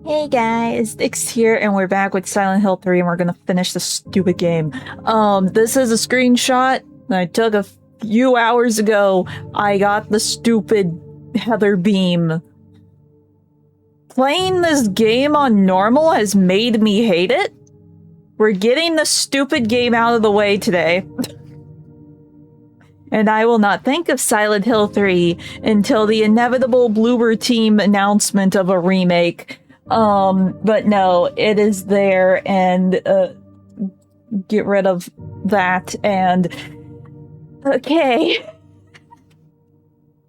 Hey guys, Nyx here, and we're back with Silent Hill 3, and we're gonna finish this stupid game. This is a screenshot that I took a few hours ago. I got the stupid Heather beam. Playing this game on normal has made me hate it. We're getting the stupid game out of the way today. And I will not think of Silent Hill 3 until the inevitable Bloober Team announcement of a remake. But no, it is there, and, get rid of that, and... Okay.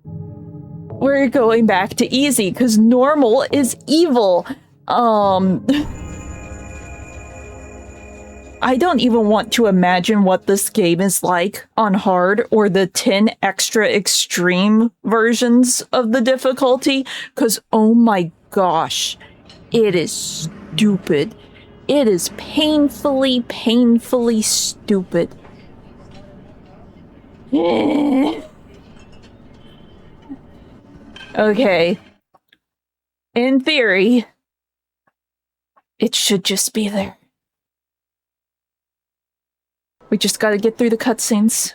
We're going back to easy, because normal is evil. I don't even want to imagine what this game is like on hard, or the 10 extra extreme versions of the difficulty, because oh my gosh. It is stupid. It is painfully, painfully stupid. Okay. In theory, it should just be there. We just gotta get through the cutscenes.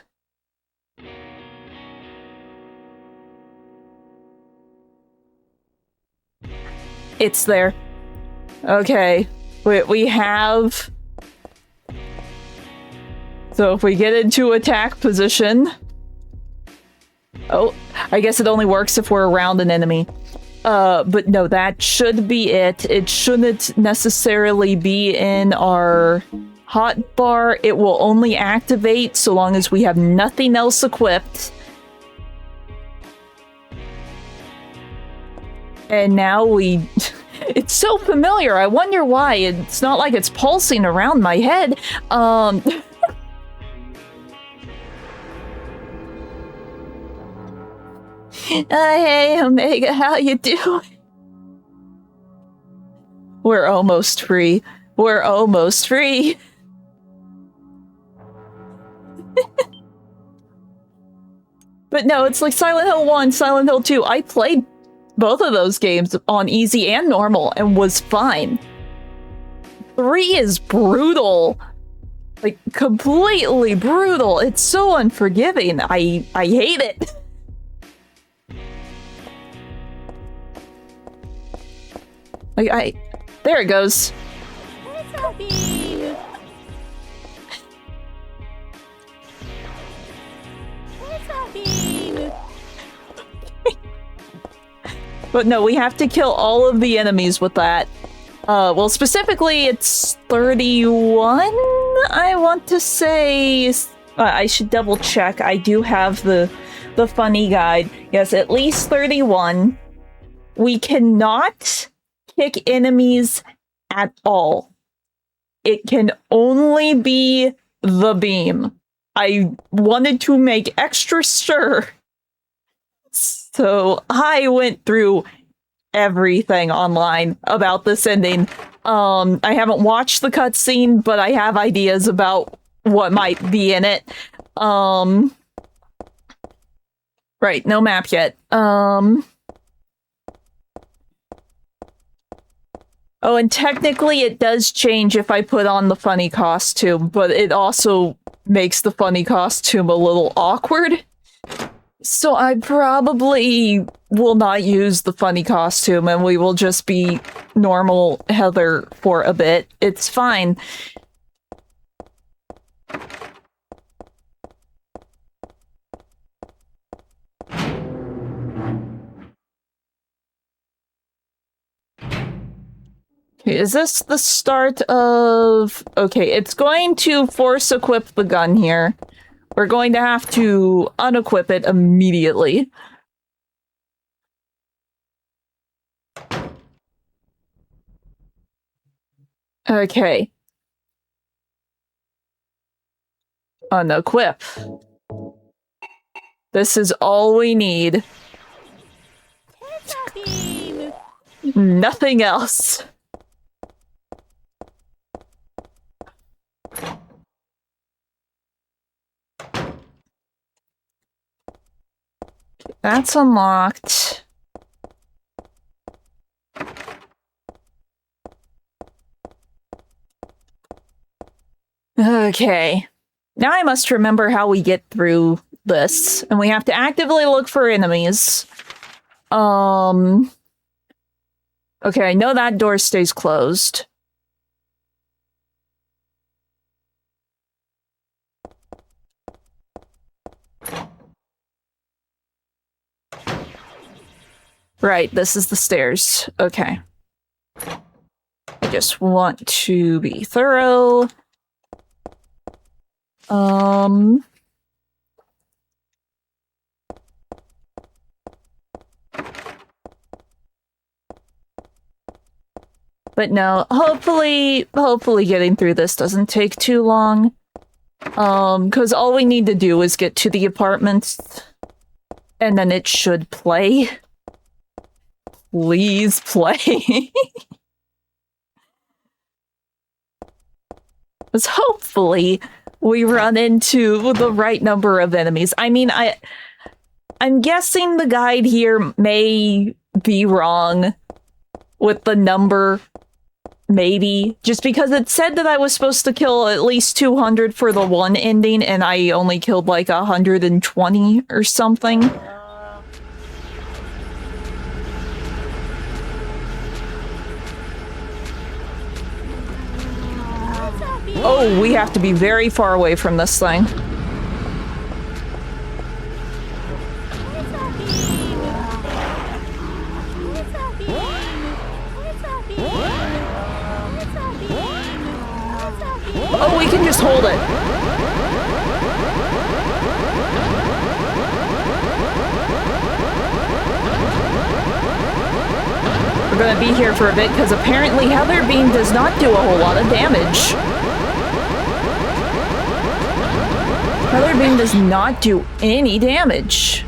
It's there. Okay. We have... So if we get into attack position... Oh, I guess it only works if we're around an enemy. But no, that should be it. It shouldn't necessarily be in our hotbar. It will only activate so long as we have nothing else equipped. And now we... It's so familiar, I wonder why. It's not like it's pulsing around my head. Hey, Omega, how you doing? We're almost free. We're almost free. But no, it's like Silent Hill 1, Silent Hill 2. I played both of those games on easy and normal and was fine. 3 is brutal. Like, completely brutal. It's so unforgiving. I hate it. Like, there it goes. But no, we have to kill all of the enemies with that. Well, specifically, it's 31, I want to say. I should double check. I do have the funny guide. Yes, at least 31. We cannot kick enemies at all. It can only be the beam. I wanted to make extra sure. So I went through everything online about this ending. I haven't watched the cutscene, but I have ideas about what might be in it. Right, no map yet. Oh, and technically it does change if I put on the funny costume, but it also makes the funny costume a little awkward. So I probably will not use the funny costume, and we will just be normal Heather for a bit. It's fine. Okay, is this the start of... Okay, it's going to force equip the gun here. We're going to have to unequip it immediately. Okay. Unequip. This is all we need. Nothing else. That's unlocked. Okay. Now I must remember how we get through this. And we have to actively look for enemies. Okay, I know that door stays closed. Right, this is the stairs. Okay. I just want to be thorough. But no, hopefully getting through this doesn't take too long. Because all we need to do is get to the apartments, and then it should play. Please play. Because hopefully we run into the right number of enemies. I mean, I'm guessing the guide here may be wrong with the number. Maybe. Just because it said that I was supposed to kill at least 200 for the one ending, and I only killed like 120 or something. Oh, we have to be very far away from this thing. Oh, we can just hold it. We're gonna be here for a bit because apparently Heather Beam does not do a whole lot of damage. Heather Beam does not do any damage.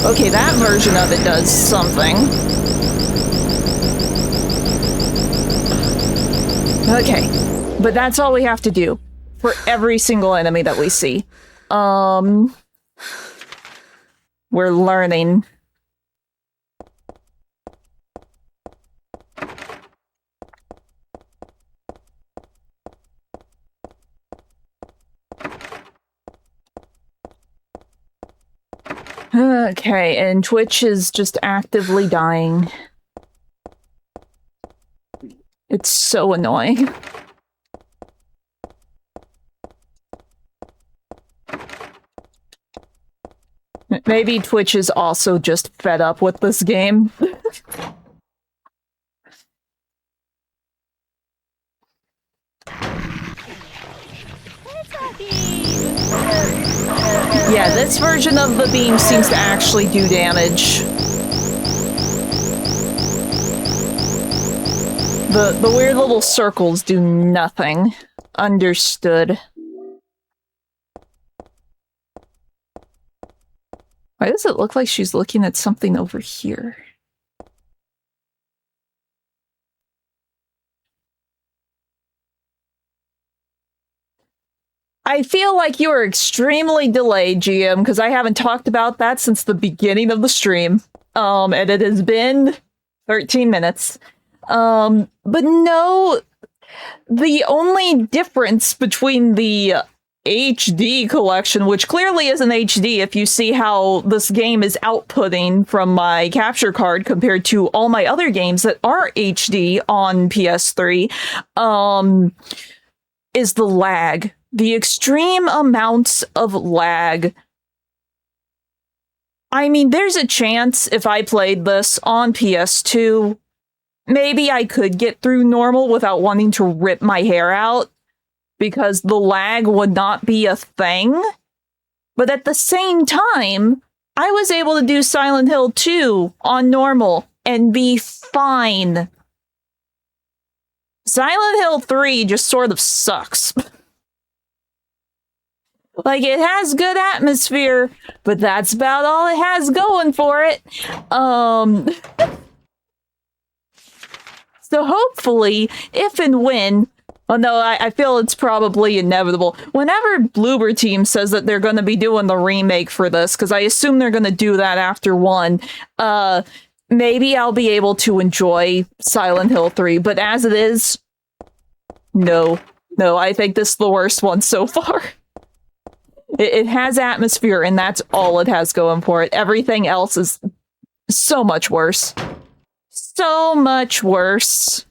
Okay, that version of it does something. Okay, but that's all we have to do for every single enemy that we see. We're learning. Okay, and Twitch is just actively dying. It's so annoying. Maybe Twitch is also just fed up with this game. Yeah, this version of the beam seems to actually do damage. The weird little circles do nothing. Understood. Why does it look like she's looking at something over here? I feel like you are extremely delayed, GM, because I haven't talked about that since the beginning of the stream. And it has been 13 minutes. But no, the only difference between the HD collection, which clearly isn't HD if you see how this game is outputting from my capture card compared to all my other games that are HD on PS3, is the lag. The extreme amounts of lag. I mean, there's a chance if I played this on PS2, maybe I could get through normal without wanting to rip my hair out, because the lag would not be a thing. But at the same time, I was able to do Silent Hill 2 on normal and be fine. Silent Hill 3 just sort of sucks. Like, it has good atmosphere, but that's about all it has going for it. So hopefully, if and when, well, no, I feel it's probably inevitable. Whenever Bloober Team says that they're going to be doing the remake for this, because I assume they're going to do that after 1, maybe I'll be able to enjoy Silent Hill 3, but as it is, no. No, I think this is the worst one so far. It has atmosphere, and that's all it has going for it. Everything else is so much worse. So much worse.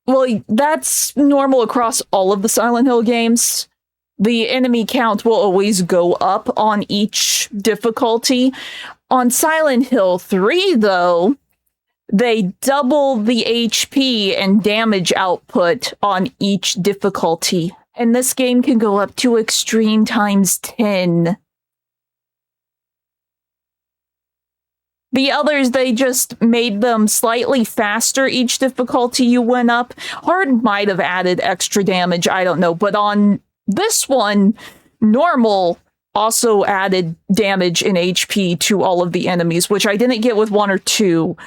Well, that's normal across all of the Silent Hill games. The enemy count will always go up on each difficulty. On Silent Hill 3, though, they double the HP and damage output on each difficulty. And this game can go up to extreme times 10. The others, they just made them slightly faster each difficulty you went up. Hard might have added extra damage, I don't know. But on this one, normal also added damage and HP to all of the enemies, which I didn't get with 1 or 2.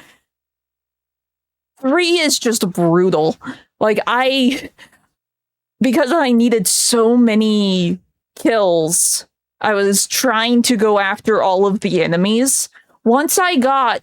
3 is just brutal. Like, because I needed so many kills, I was trying to go after all of the enemies. Once I got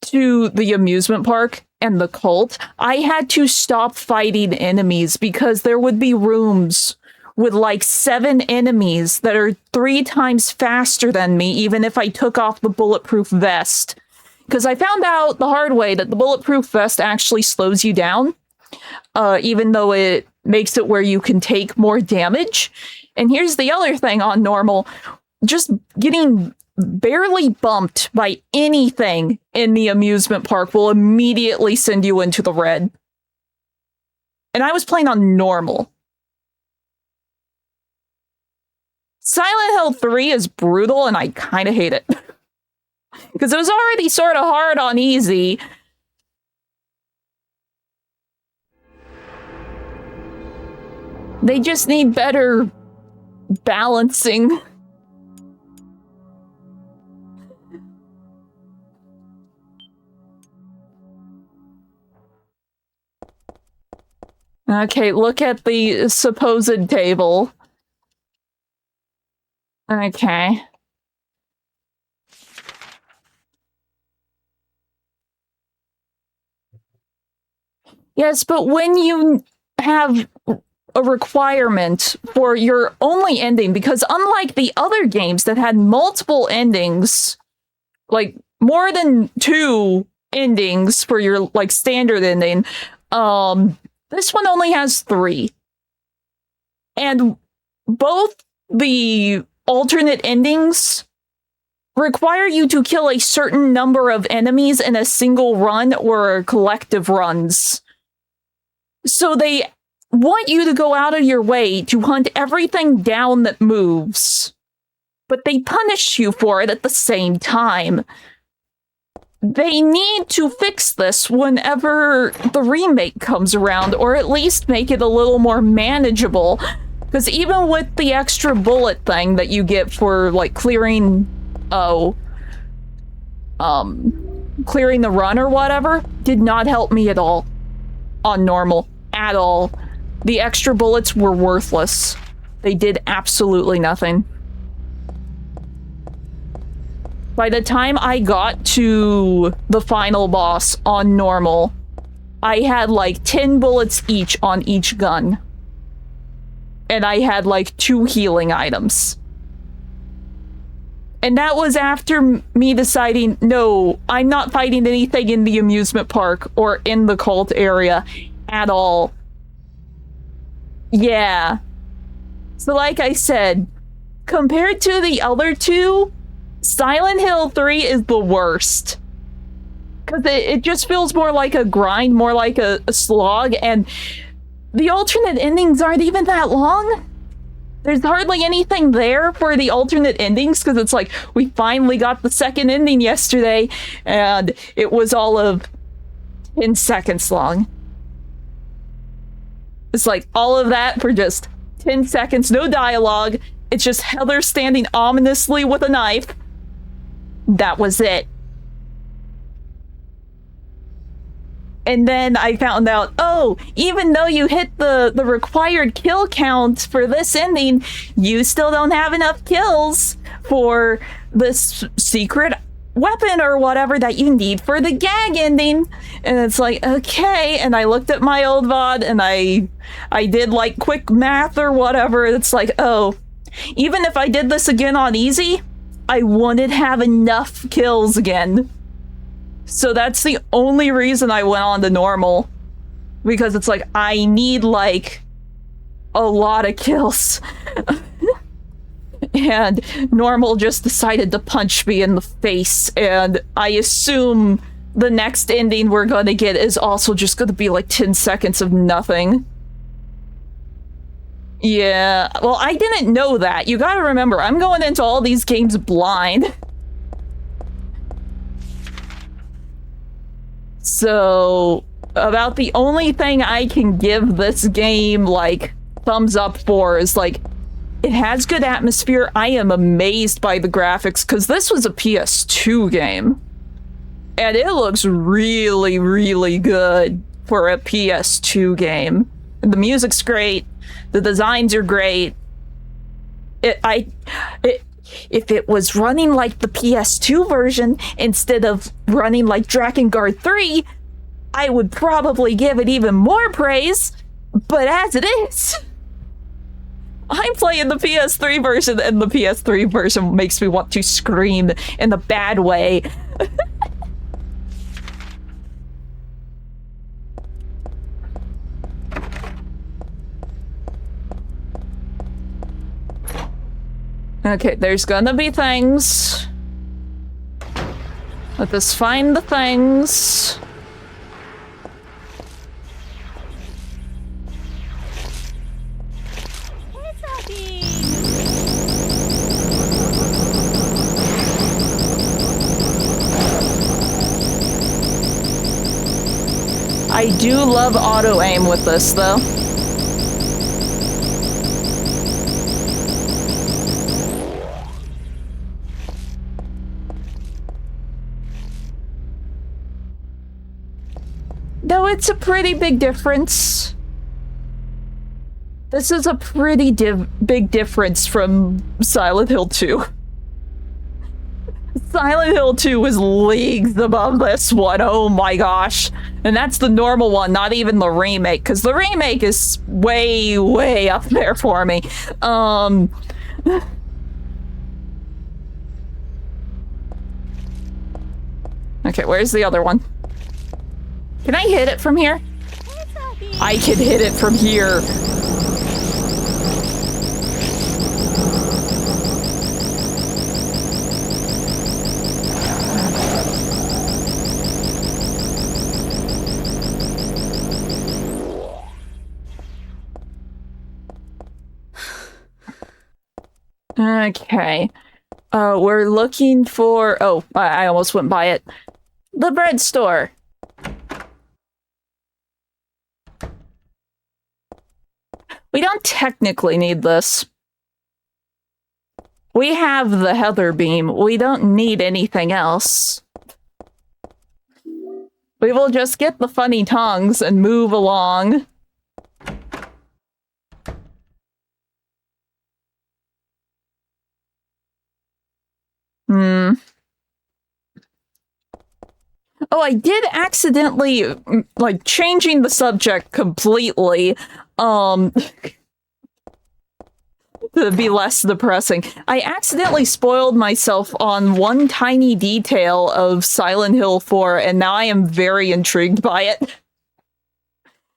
to the amusement park and the cult, I had to stop fighting enemies because there would be rooms with like 7 enemies that are 3 times faster than me, even if I took off the bulletproof vest. Because I found out the hard way that the bulletproof vest actually slows you down, even though it makes it where you can take more damage. And here's the other thing on normal. Just getting barely bumped by anything in the amusement park will immediately send you into the red. And I was playing on normal. Silent Hill 3 is brutal, and I kind of hate it. Because it was already sort of hard on easy. They just need better balancing. Okay, look at the supposed table. Okay. Yes, but when you have a requirement for your only ending, because unlike the other games that had multiple endings, like more than 2 endings for your like standard ending, this one only has 3. And both the alternate endings require you to kill a certain number of enemies in a single run or collective runs. So they want you to go out of your way to hunt everything down that moves. But they punish you for it at the same time. They need to fix this whenever the remake comes around, or at least make it a little more manageable. Because even with the extra bullet thing that you get for, like, clearing the run or whatever, did not help me at all. On normal. At all. The extra bullets were worthless. They did absolutely nothing. By the time I got to the final boss on normal, I had like 10 bullets each on each gun. And I had like 2 healing items. And that was after me deciding, no, I'm not fighting anything in the amusement park or in the cult area at all. Yeah. So like I said, compared to the other 2, Silent Hill 3 is the worst. Because it just feels more like a grind, more like a slog, and the alternate endings aren't even that long. There's hardly anything there for the alternate endings, because it's like, we finally got the second ending yesterday, and it was all of 10 seconds long. It's like, all of that for just 10 seconds, no dialogue. It's just Heather standing ominously with a knife. That was it. And then I found out, oh, oh, even though you hit the required kill count for this ending, you still don't have enough kills for this secret weapon or whatever that you need for the gag ending. And it's like, okay. And I looked at my old VOD and I did like quick math or whatever. It's like, oh, even if I did this again on easy, I wouldn't have enough kills again. So that's the only reason I went on to normal. Because it's like, I need like a lot of kills. And normal just decided to punch me in the face, and I assume the next ending we're gonna get is also just gonna be like 10 seconds of nothing. Yeah, well, I didn't know that. You gotta remember, I'm going into all these games blind. So, about the only thing I can give this game, like, thumbs up for is, like, it has good atmosphere. I am amazed by the graphics, because this was a PS2 game. And it looks really, really good for a PS2 game. And the music's great. The designs are great. If it was running like the PS2 version instead of running like Drakengard 3, I would probably give it even more praise. But as it is, I'm playing the PS3 version, and the PS3 version makes me want to scream in a bad way. Okay, there's gonna be things. Let us find the things. I do love auto-aim with this, though. Though it's a pretty big difference. This is a pretty big difference from Silent Hill 2. Silent Hill 2 was leagues above this one, oh my gosh. And that's the normal one, not even the remake, because the remake is way, way up there for me. Okay, where's the other one? Can I hit it from here? I can hit it from here. Okay. We're looking for... Oh, I almost went by it. The bread store. We don't technically need this. We have the Heather Beam. We don't need anything else. We will just get the funny tongues and move along. Oh, I did accidentally, like, changing the subject completely, to be less depressing. I accidentally spoiled myself on one tiny detail of Silent Hill 4, and now I am very intrigued by it.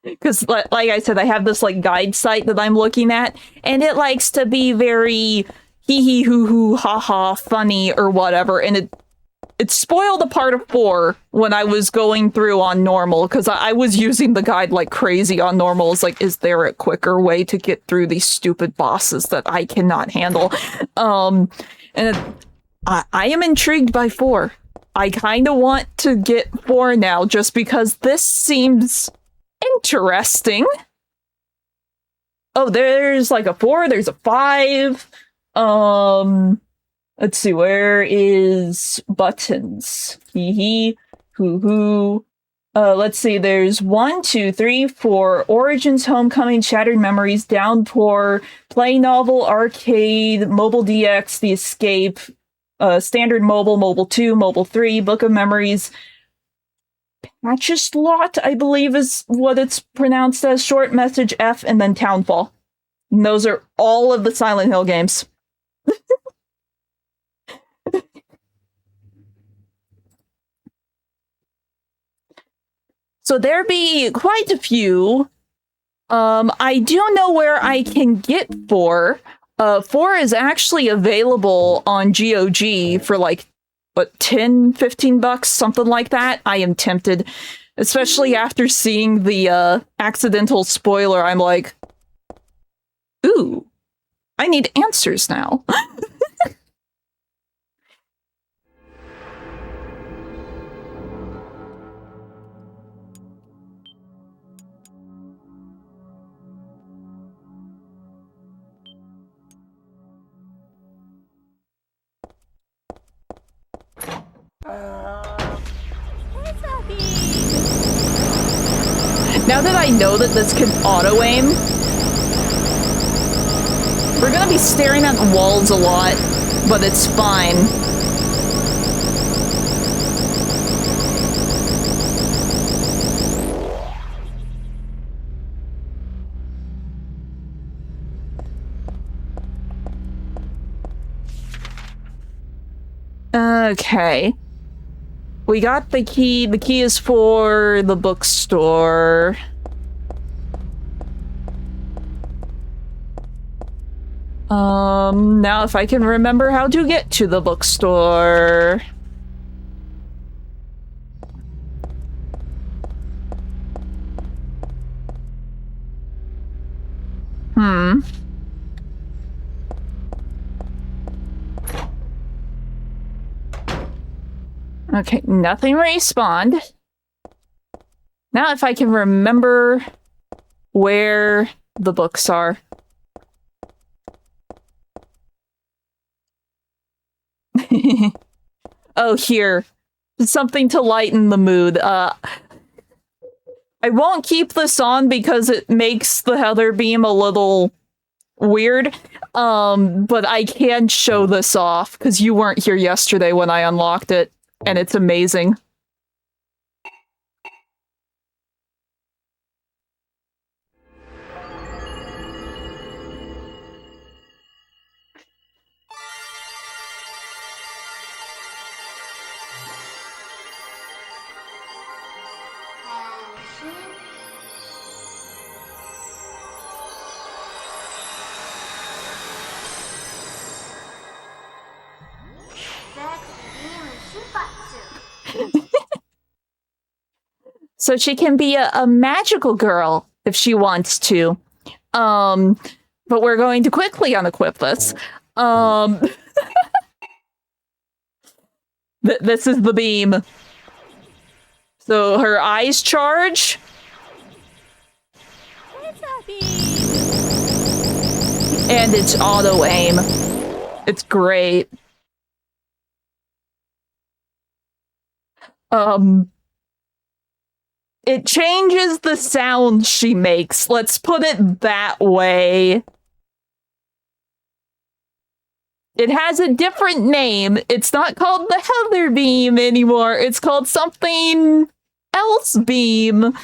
Because, like I said, I have this, like, guide site that I'm looking at, and it likes to be very hee-hee, hoo-hoo, ha-ha, funny, or whatever, and it spoiled a part of 4 when I was going through on normal, because I was using the guide like crazy on normal. It's like, is there a quicker way to get through these stupid bosses that I cannot handle? And I am intrigued by 4. I kind of want to get 4 now, just because this seems interesting. Oh, there's like a 4, there's a 5. Let's see, where is buttons? Hee hee, hoo hoo. Let's see, there's 1, 2, 3, 4, Origins, Homecoming, Shattered Memories, Downpour, Play Novel, Arcade, Mobile DX, The Escape, Standard Mobile, Mobile 2, Mobile 3, Book of Memories, Patches Lot, I believe is what it's pronounced as, Short Message F, and then Townfall. And those are all of the Silent Hill games. So there be quite a few. I do know where I can get 4. 4 is actually available on GOG for like, what, 10, 15 bucks, something like that. I am tempted, especially after seeing the accidental spoiler. I'm like, ooh, I need answers now. Now that I know that this can auto-aim, we're gonna be staring at the walls a lot, but it's fine. Okay. We got the key. The key is for the bookstore. Now if I can remember how to get to the bookstore. Okay, nothing respawned. Now if I can remember where the books are. Oh, here. Something to lighten the mood. I won't keep this on because it makes the Heather beam a little weird. But I can show this off because you weren't here yesterday when I unlocked it. And it's amazing. So she can be a magical girl if she wants to. But we're going to quickly unequip this. This is the beam. So her eyes charge. And it's auto-aim. It's great. It changes the sound she makes. Let's put it that way. It has a different name. It's not called the Heather Beam anymore. It's called something else beam.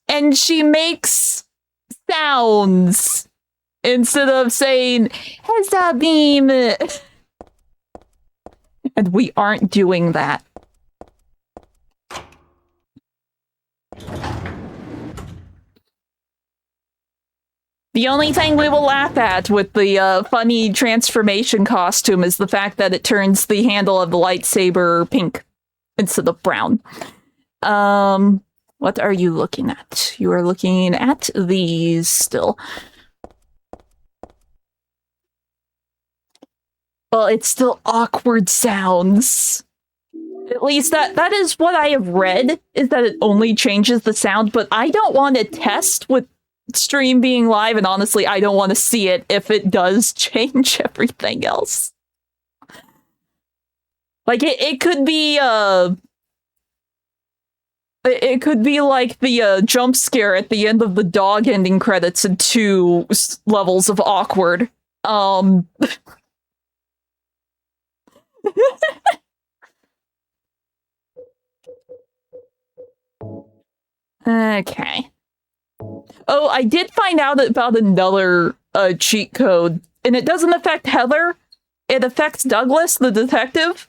And she makes sounds instead of saying, Heather Beam. And we aren't doing that. The only thing we will laugh at with the funny transformation costume is the fact that it turns the handle of the lightsaber pink instead of brown. What are you looking at? You are looking at these still. Well, it's still awkward sounds. At least that is what I have read, is that it only changes the sound, but I don't want to test with stream being live, and honestly, I don't want to see it if it does change everything else. Like, it could be, It could be like the jump scare at the end of the dog ending credits in 2 levels of awkward. Okay. Oh, I did find out about another cheat code, and it doesn't affect Heather. It affects Douglas, the detective.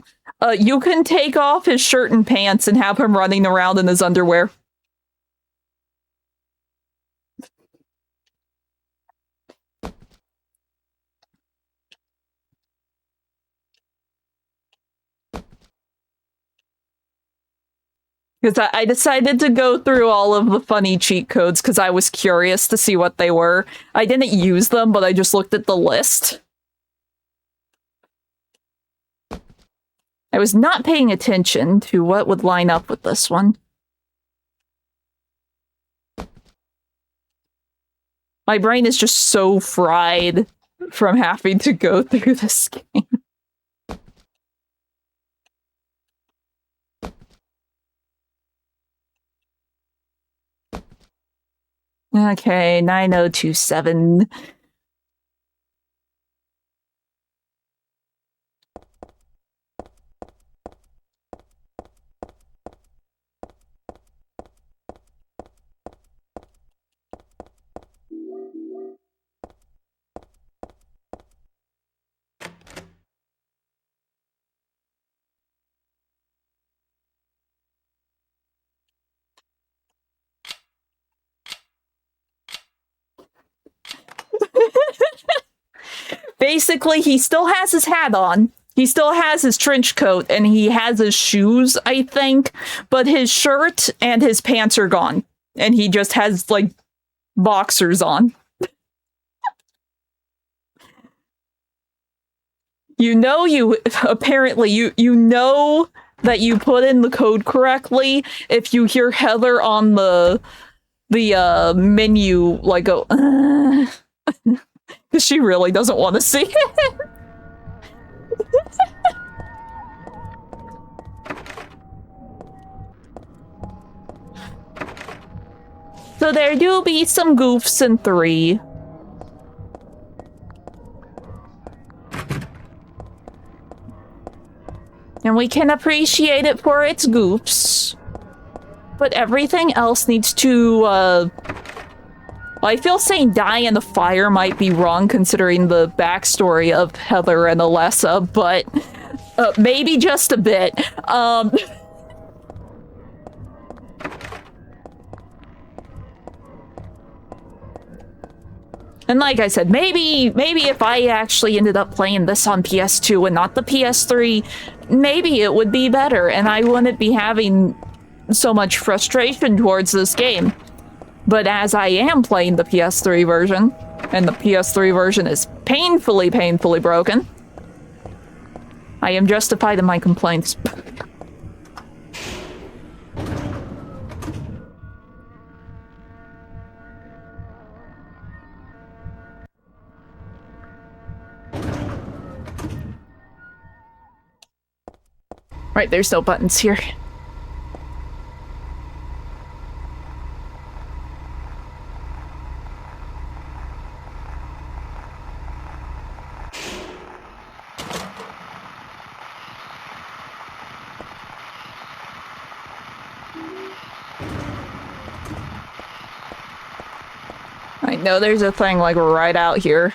You can take off his shirt and pants and have him running around in his underwear. Because I decided to go through all of the funny cheat codes because I was curious to see what they were. I didn't use them, but I just looked at the list. I was not paying attention to what would line up with this one. My brain is just so fried from having to go through this game. Okay, 9027. Basically, he still has his hat on. He still has his trench coat, and he has his shoes, I think. But his shirt and his pants are gone. And he just has, like, boxers on. You know apparently, you know that you put in the code correctly if you hear Heather on the menu, like, go, because she really doesn't want to see it. So there do be some goofs in 3. And we can appreciate it for its goofs. But everything else needs to, I feel saying die in the fire might be wrong considering the backstory of Heather and Alessa, but maybe just a bit. And like I said, maybe if I actually ended up playing this on PS2 and not the PS3, maybe it would be better and I wouldn't be having so much frustration towards this game. But as I am playing the PS3 version, and the PS3 version is painfully broken, I am justified in my complaints. Right, there's no buttons here. I know there's a thing like right out here.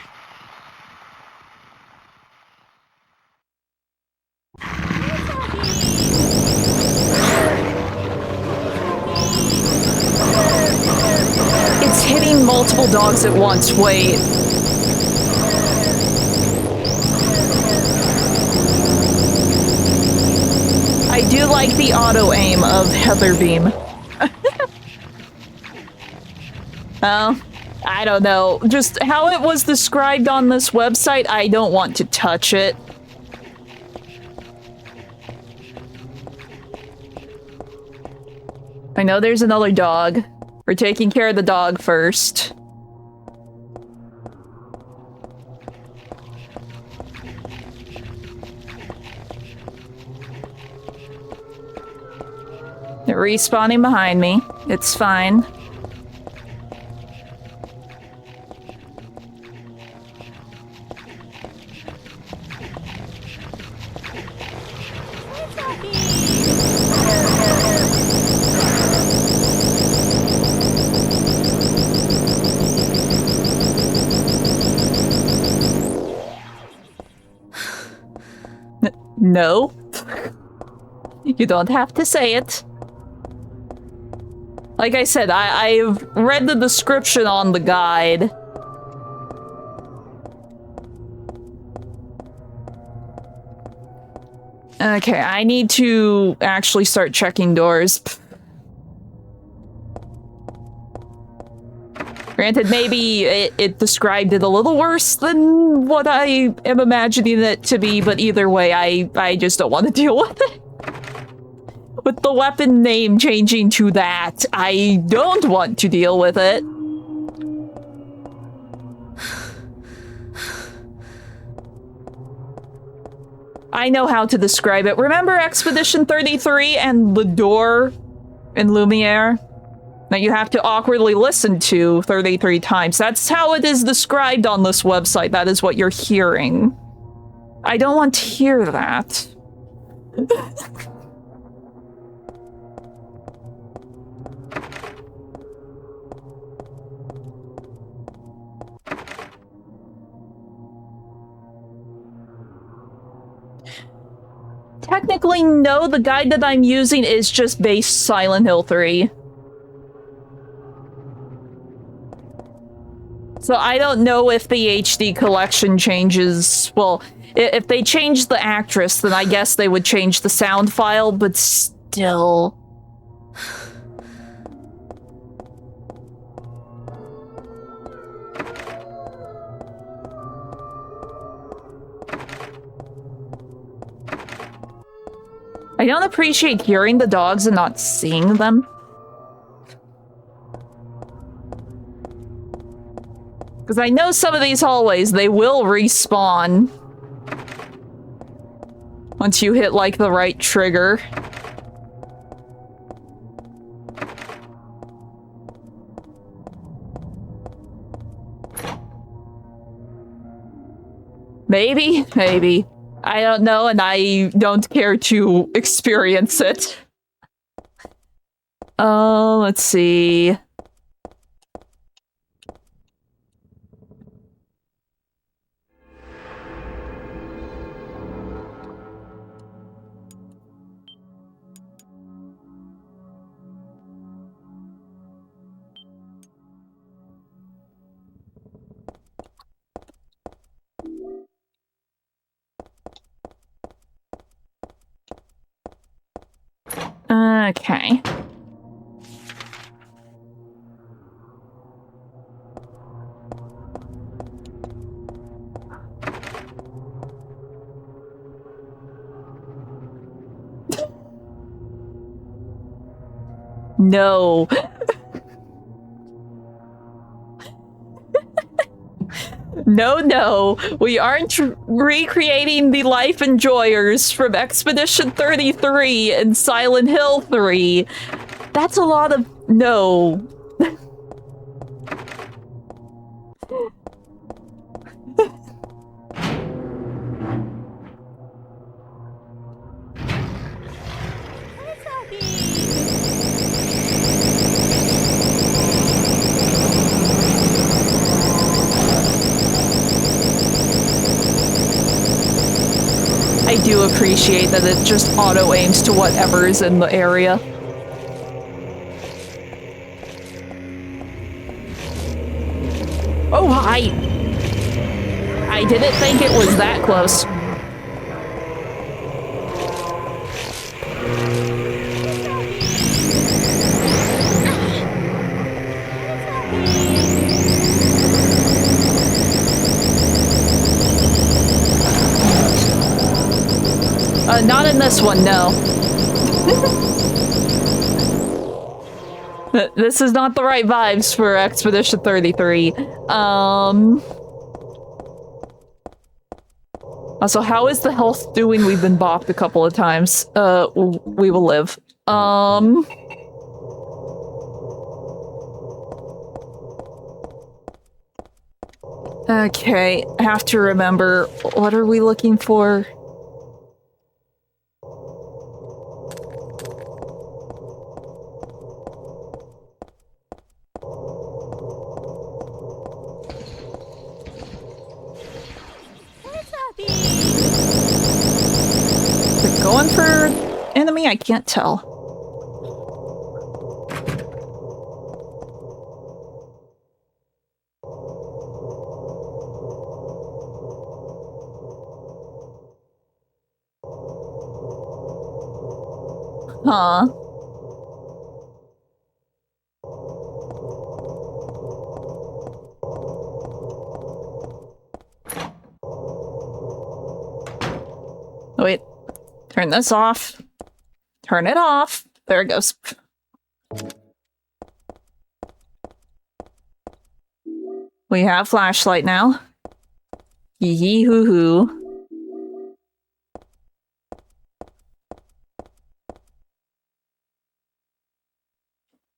It's hitting multiple dogs at once. Wait. I do like the auto aim of Heather Beam. Oh. I don't know. Just how it was described on this website, I don't want to touch it. I know there's another dog. We're taking care of the dog first. They're respawning behind me. It's fine. No. You don't have to say it. Like I said, I've read the description on the guide. Okay, I need to actually start checking doors. Granted, maybe it described it a little worse than what I am imagining it to be, but either way, I just don't want to deal with it. With the weapon name changing to that, I don't want to deal with it. I know how to describe it. Remember Expedition 33 and the door in Lumiere? That you have to awkwardly listen to 33 times. That's how it is described on this website. That is what you're hearing. I don't want to hear that. Technically, no. The guide that I'm using is just base Silent Hill 3. So I don't know if the HD collection changes... Well, if they change the actress, then I guess they would change the sound file, but still... I don't appreciate hearing the dogs and not seeing them. Because I know some of these hallways, they will respawn. Once you hit, like, the right trigger. Maybe, maybe. I don't know, and I don't care to experience it. Let's see. Okay. No. No, no. We aren't recreating the life enjoyers from Expedition 33 and Silent Hill 3. That's a lot of... No. I do appreciate that it just auto-aims to whatever is in the area. Oh, hi! I didn't think it was that close. Not in this one, no. This is not the right vibes for Expedition 33. Also, how is the health doing? We've been bopped a couple of times. We will live. Okay, I have to remember, what are we looking for? Is it going for enemy? I can't tell. Huh. Wait. Turn this off. Turn it off. There it goes. We have flashlight now. Hee hee hoo hoo.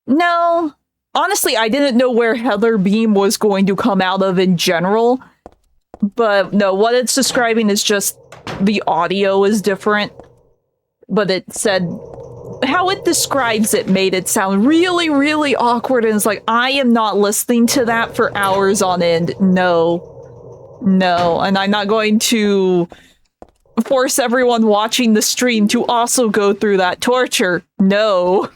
No. Honestly, I didn't know where Heather Beam was going to come out of in general. But no, what it's describing is just the audio is different. But it said... how it describes it made it sound really, really awkward, and it's like, I am not listening to that for hours on end. No. No, and I'm not going to force everyone watching the stream to also go through that torture. No.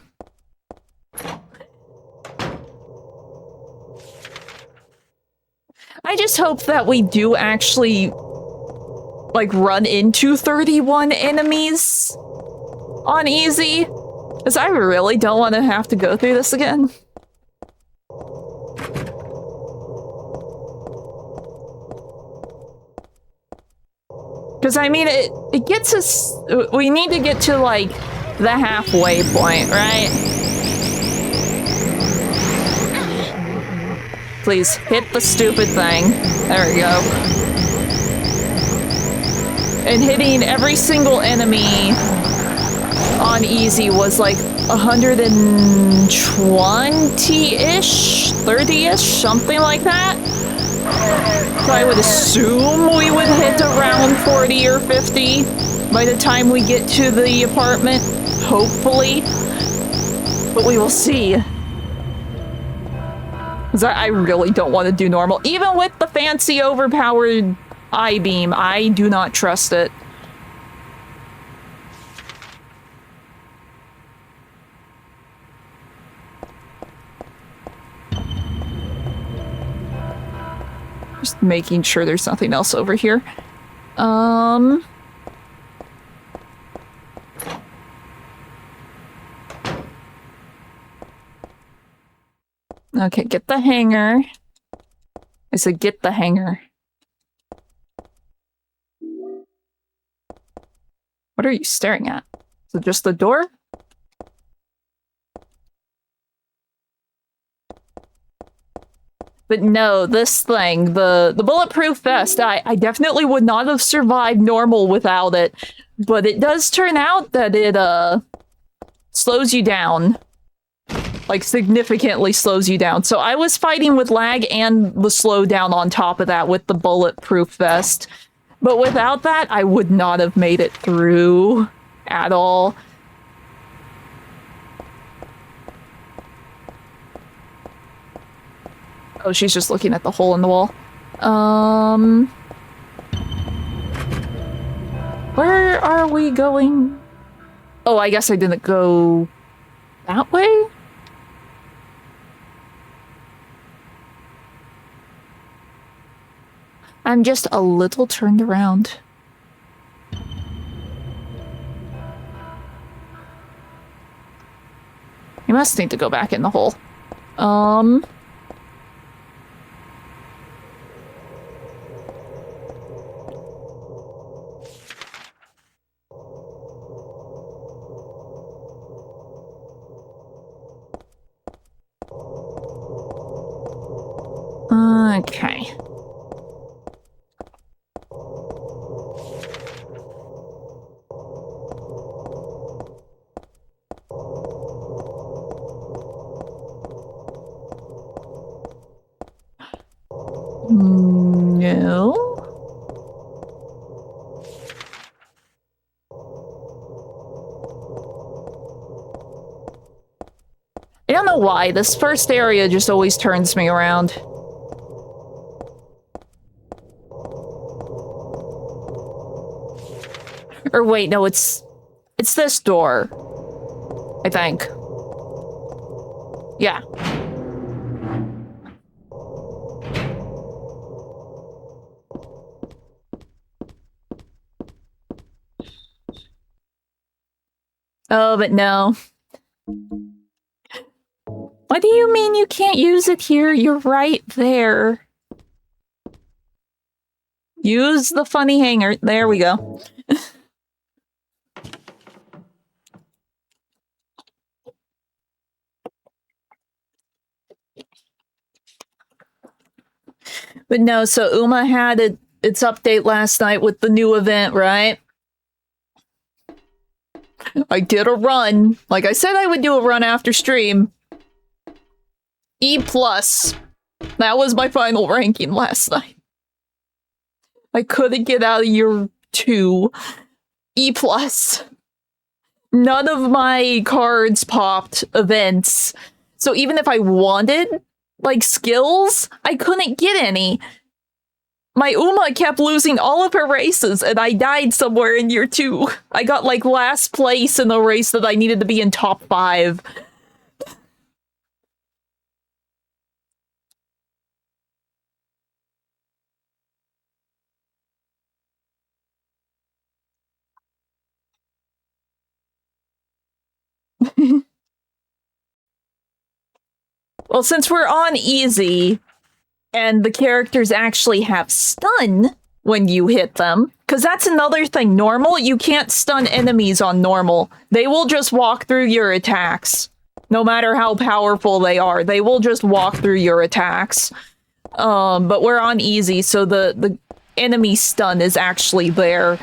I just hope that we do actually, like, run into 31 enemies on easy, because I really don't want to have to go through this again. Because, I mean, it gets us... we need to get to, like, the halfway point, right? Please, hit the stupid thing. There we go. And hitting every single enemy on easy was like 120-ish? 30-ish? Something like that? So I would assume we would hit around 40 or 50 by the time we get to the apartment. Hopefully. But we will see. Because I really don't want to do normal. Even with the fancy overpowered I-beam, I do not trust it. Just making sure there's nothing else over here. Okay, get the hanger. I said get the hanger. What are you staring at? Is it just the door? But no, this thing, the bulletproof vest, I definitely would not have survived normal without it. But it does turn out that it, slows you down. Like, significantly slows you down. So I was fighting with lag and the slowdown on top of that with the bulletproof vest. But without that, I would not have made it through at all. Oh, she's just looking at the hole in the wall. Where are we going? Oh, I guess I didn't go that way? I'm just a little turned around. You must need to go back in the hole. Okay. No. I don't know why. This first area just always turns me around. Or wait, no, it's this door. I think. Yeah. Oh, but no. What do you mean you can't use it here? You're right there. Use the funny hanger. There we go. But no, so Uma had its update last night with the new event, right? I did a run. Like I said I would do a run after stream. E+. That was my final ranking last night. I couldn't get out of year 2. E+. None of my cards popped events. So even if I wanted, like, skills, I couldn't get any. My Uma kept losing all of her races, and I died somewhere in year 2. I got, like, last place in a race that I needed to be in top 5. Well, since we're on easy, and the characters actually have stun when you hit them, because that's another thing. Normal, you can't stun enemies on normal. They will just walk through your attacks. No matter how powerful they are, they will just walk through your attacks. But we're on easy, so the enemy stun is actually there.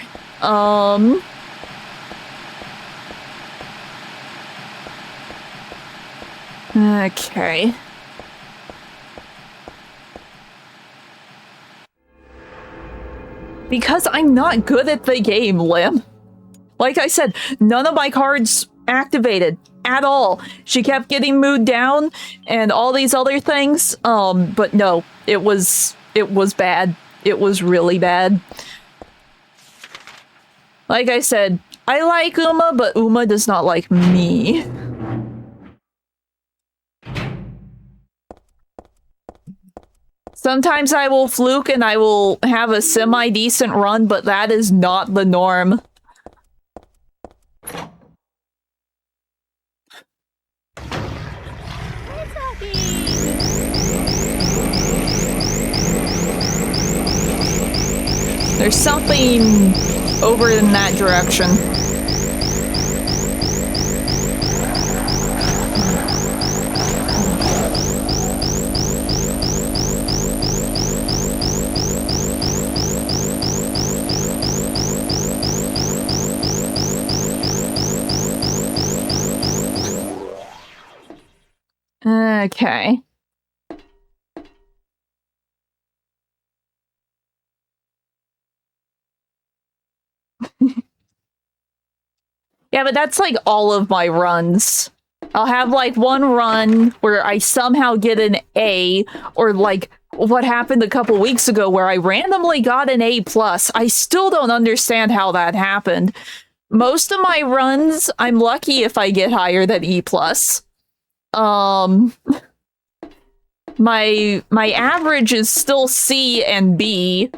Okay. Because I'm not good at the game, Lim. Like I said, none of my cards activated at all. She kept getting moved down and all these other things. But no, it was bad. It was really bad. Like I said, I like Uma, but Uma does not like me. Sometimes I will fluke and I will have a semi-decent run, but that is not the norm. There's something over in that direction. Okay. Yeah, but that's like all of my runs. I'll have like one run where I somehow get an A, or like what happened a couple weeks ago where I randomly got an A+. I still don't understand how that happened. Most of my runs, I'm lucky if I get higher than E+. My average is still C and B.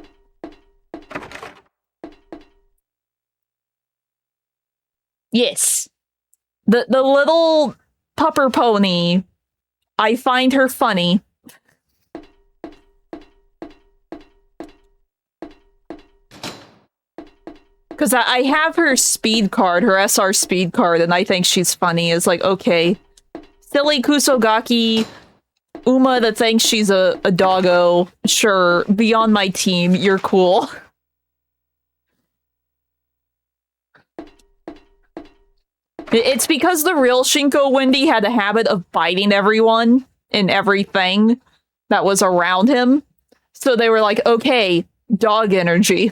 Yes. The little pupper pony, I find her funny. Because I have her speed card, her SR speed card, and I think she's funny. It's like, okay, silly Kusogaki, Uma that thinks she's a doggo, sure, be on my team, you're cool. It's because the real Shinko Wendy had a habit of biting everyone and everything that was around him. So they were like, okay, dog energy.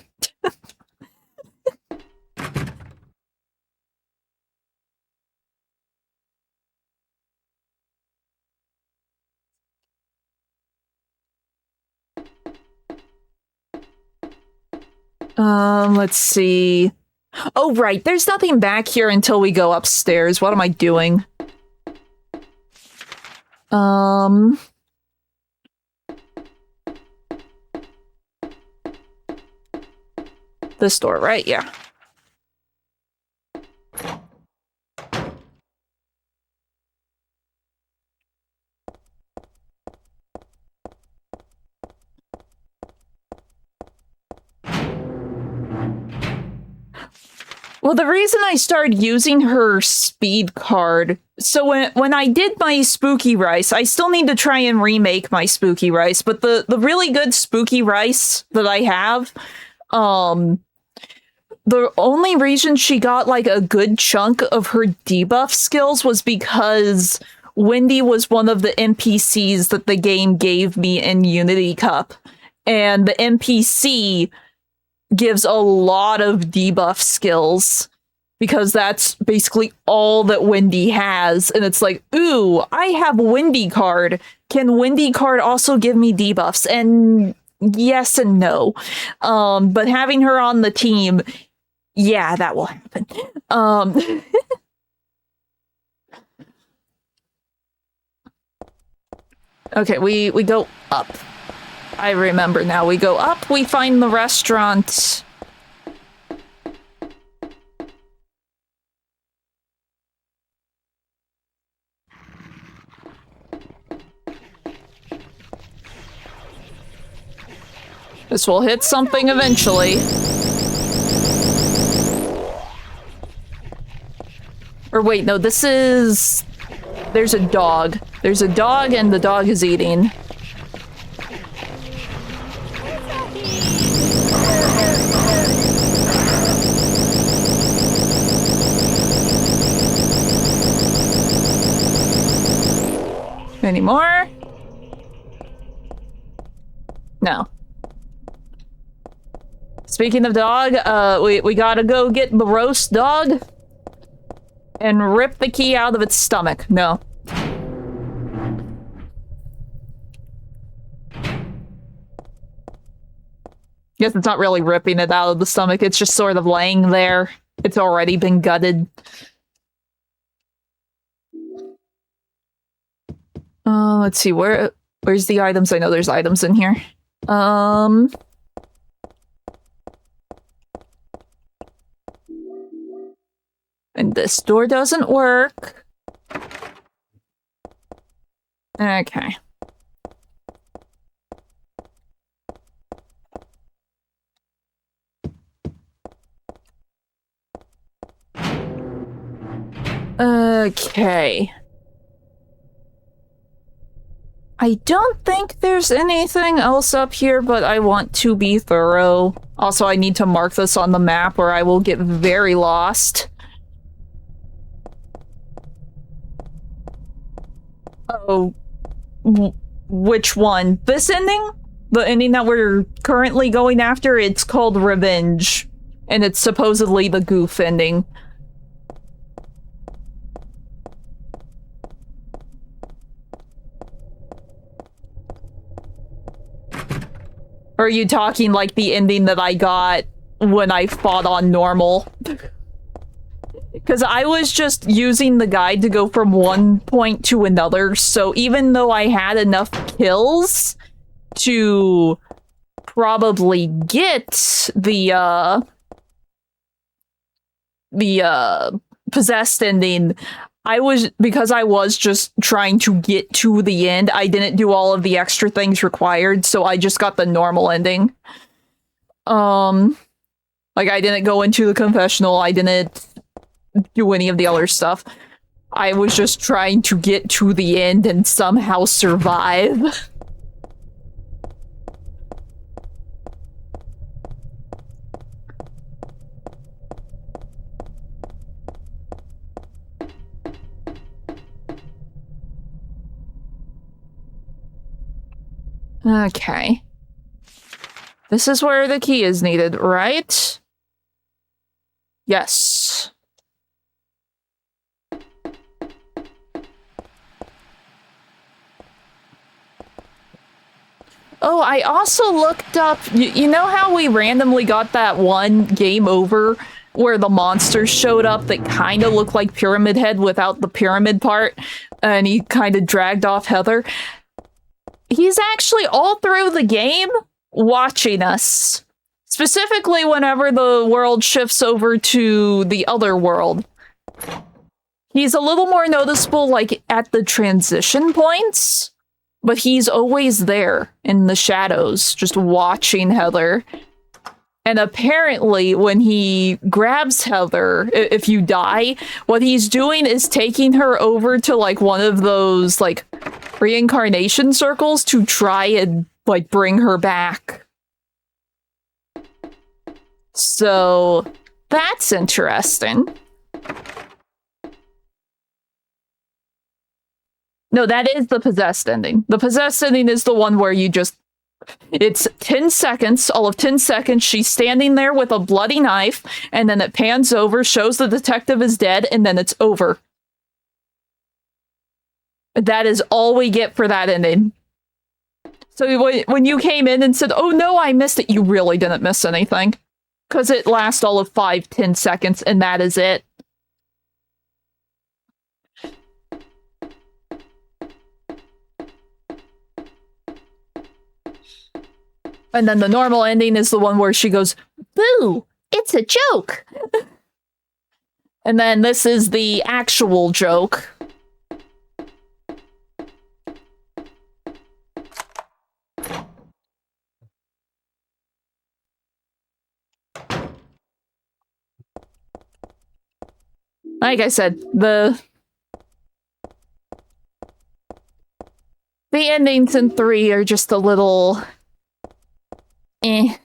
Let's see. Oh, right. There's nothing back here until we go upstairs. What am I doing? This door, right? Yeah. Well, the reason I started using her speed card, so when I did my Spooky Rice, I still need to try and remake my Spooky Rice, but the really good Spooky Rice that I have, the only reason she got like a good chunk of her debuff skills was because Wendy was one of the NPCs that the game gave me in Unity Cup, and the NPC gives a lot of debuff skills because that's basically all that Wendy has. And it's like, ooh, I have Wendy card. Can Wendy card also give me debuffs? And yes and no. But having her on the team, yeah, that will happen. Okay, we go up. I remember now. We go up, we find the restaurant. This will hit something eventually. Or wait, no, this is... There's a dog. There's a dog and the dog is eating. Any more? No. Speaking of dog, we gotta go get the roast dog and rip the key out of its stomach. No. Guess it's not really ripping it out of the stomach, it's just sort of laying there. It's already been gutted. Let's see, where's the items? I know there's items in here. And this door doesn't work. Okay. Okay. I don't think there's anything else up here, but I want to be thorough. Also, I need to mark this on the map or I will get very lost. Oh, which one? This ending? The ending that we're currently going after? It's called Revenge, and it's supposedly the goof ending. Or are you talking like the ending that I got when I fought on normal? Because I was just using the guide to go from one point to another, so even though I had enough kills to probably get the possessed ending, because I was just trying to get to the end, I didn't do all of the extra things required, so I just got the normal ending. Like, I didn't go into the confessional, I didn't do any of the other stuff. I was just trying to get to the end and somehow survive. Okay. This is where the key is needed, right? Yes. Oh, I also looked up... You know how we randomly got that one game over where the monsters showed up that kind of looked like Pyramid Head without the pyramid part? And he kind of dragged off Heather? He's actually all through the game watching us. Specifically whenever the world shifts over to the other world. He's a little more noticeable, like, at the transition points. But he's always there in the shadows, just watching Heather. And apparently, when he grabs Heather, if you die, what he's doing is taking her over to, like, one of those, like, reincarnation circles to try and, like, bring her back. So, that's interesting. No, that is the possessed ending. The possessed ending is the one where you just... It's 10 seconds, all of 10 seconds, she's standing there with a bloody knife, and then it pans over, shows the detective is dead, and then it's over. That is all we get for that ending. So when you came in and said, oh no, I missed it, you really didn't miss anything. Because it lasts all of 5-10 seconds, and that is it. And then the normal ending is the one where she goes, boo, it's a joke. And then this is the actual joke. Like I said, the endings in 3 are just a little... eh.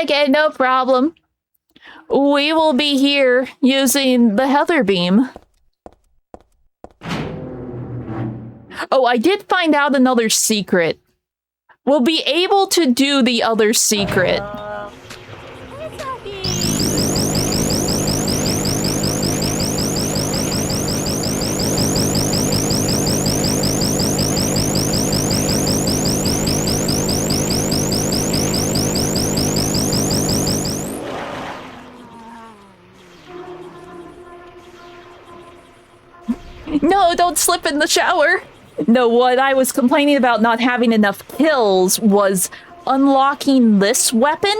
Okay, no problem. We will be here using the Heather beam. Oh, I did find out another secret. We'll be able to do the other secret. No, don't slip in the shower. No, what I was complaining about not having enough kills was unlocking this weapon.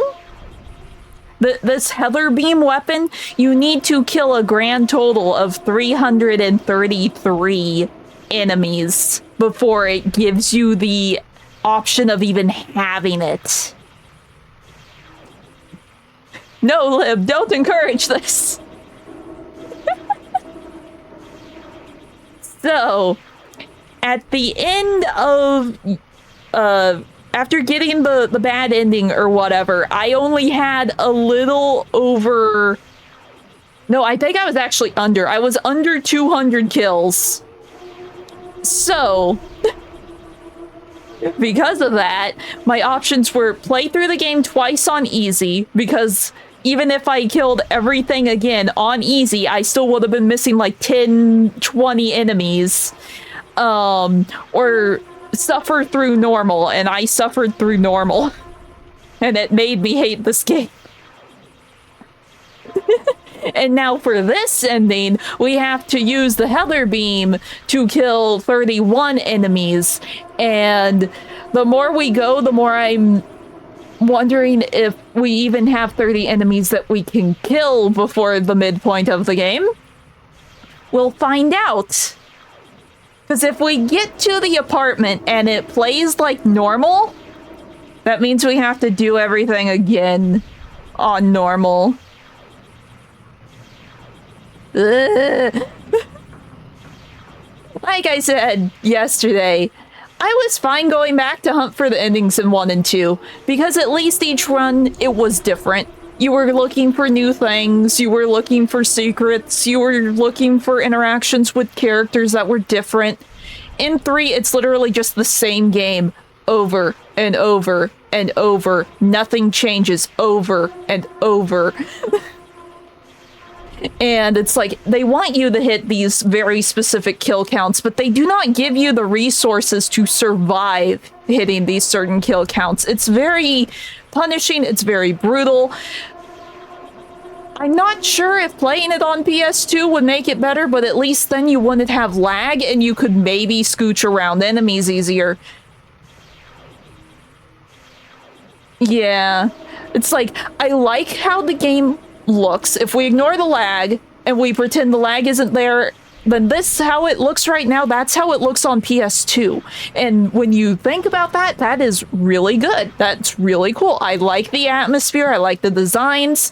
This Heather beam weapon, you need to kill a grand total of 333 enemies before it gives you the option of even having it. No, Lib, don't encourage this. So, at the end of, after getting the bad ending or whatever, I only had a little over... No, I think I was actually under. I was under 200 kills. So, because of that, my options were play through the game twice on easy, because even if I killed everything again on easy, I still would have been missing like 10, 20 enemies. Or suffer through normal, and I suffered through normal. And it made me hate this game. And now for this ending, we have to use the Heather beam to kill 31 enemies. And the more we go, the more I'm wondering if we even have 30 enemies that we can kill before the midpoint of the game. We'll find out. Because if we get to the apartment and it plays like normal, that means we have to do everything again on normal. Ugh. Like I said yesterday, I was fine going back to hunt for the endings in 1 and 2, because at least each run, it was different. You were looking for new things, you were looking for secrets, you were looking for interactions with characters that were different. In 3, it's literally just the same game, over and over and over. Nothing changes over and over. And it's like, they want you to hit these very specific kill counts, but they do not give you the resources to survive hitting these certain kill counts. It's very punishing, it's very brutal. I'm not sure if playing it on PS2 would make it better, but at least then you wouldn't have lag and you could maybe scooch around enemies easier. Yeah, it's like, I like how the game looks. If we ignore the lag and we pretend the lag isn't there, then this how it looks right now. That's how it looks on PS2. And when you think about that, that is really good. That's really cool. I like the atmosphere. I like the designs.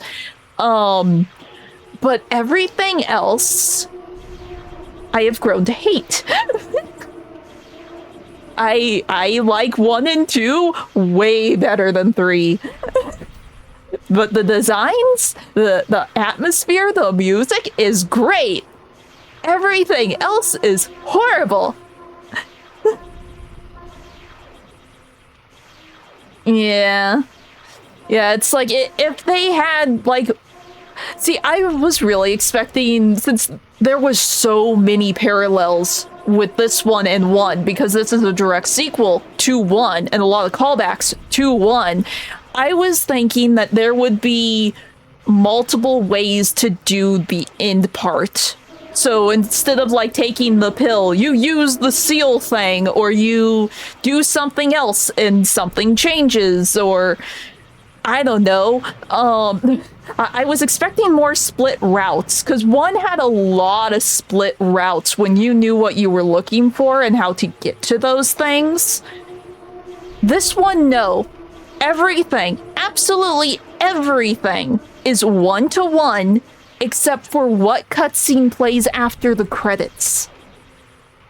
But everything else, I have grown to hate. I like 1 and 2 way better than 3. But the designs, the atmosphere, the music is great. Everything else is horrible. Yeah. Yeah, it's like, if they had, like... See, I was really expecting, since there was so many parallels with this one and 1, because this is a direct sequel to 1, and a lot of callbacks to 1, I was thinking that there would be multiple ways to do the end part. So instead of like taking the pill, you use the seal thing, or you do something else and something changes, or I don't know. I was expecting more split routes, because 1 had a lot of split routes when you knew what you were looking for and how to get to those things. This one, no. Everything, absolutely everything, is 1-to-1, except for what cutscene plays after the credits.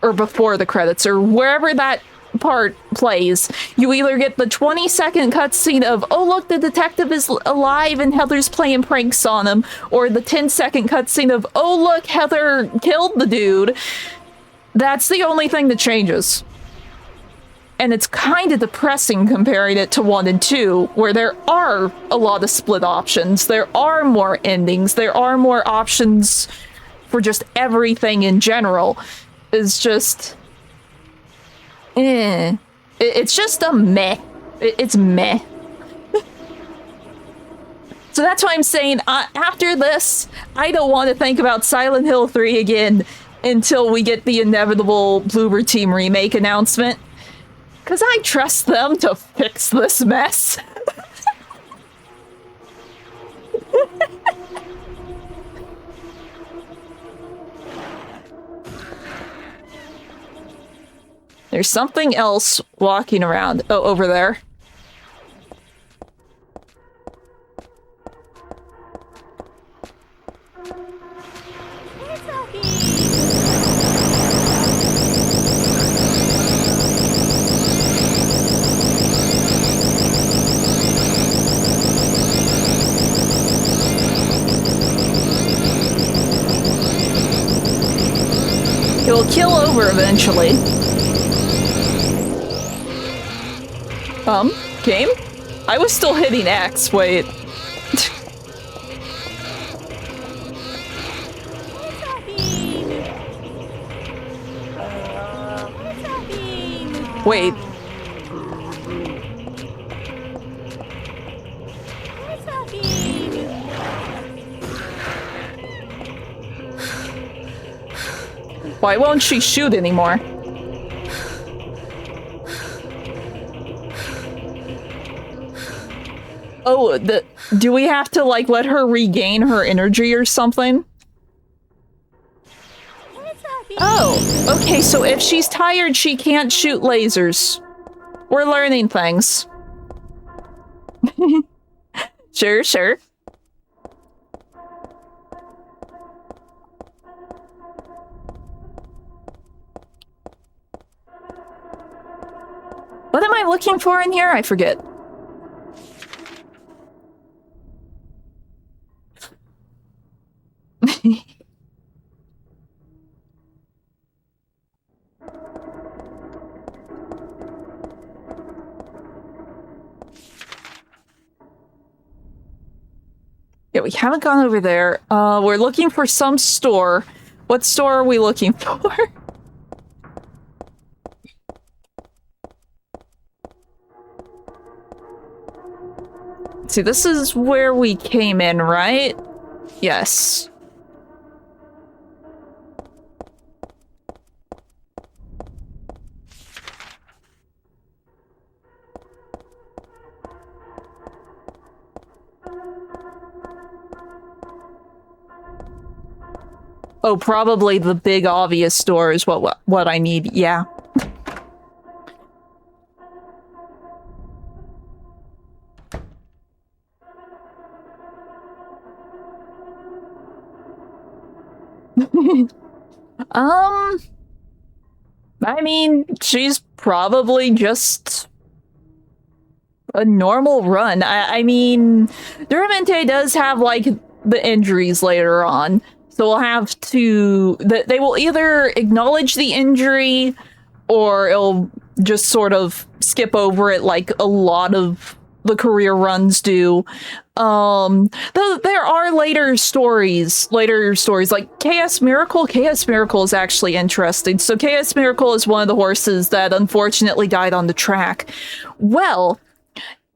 Or before the credits, or wherever that part plays. You either get the 20-second cutscene of, oh look, the detective is alive and Heather's playing pranks on him, or the 10-second cutscene of, oh look, Heather killed the dude. That's the only thing that changes. And it's kind of depressing comparing it to 1 and 2, where there are a lot of split options, there are more endings, there are more options for just everything in general. It's just... It's just a meh. It's meh. So that's why I'm saying, after this, I don't want to think about Silent Hill 3 again until we get the inevitable Bloober Team remake announcement. Because I trust them to fix this mess. There's something else walking around. Oh, over there. He'll kill over eventually. Game? I was still hitting X, wait. Wait. Why won't she shoot anymore? Oh, do we have to, like, let her regain her energy or something? Oh, okay, so if she's tired, she can't shoot lasers. We're learning things. Sure, sure. What am I looking for in here? I forget. Yeah, we haven't gone over there. We're looking for some store. What store are we looking for? See, this is where we came in, right? Yes. Oh, probably the big obvious store is what I need. Yeah. I mean, she's probably just a normal run. I mean, Duramente does have, like, the injuries later on. So we'll have to... They will either acknowledge the injury, or it'll just sort of skip over it like a lot of the career runs do. Though there are later stories like KS Miracle. KS Miracle is actually interesting. So KS Miracle is one of the horses that unfortunately died on the track. Well,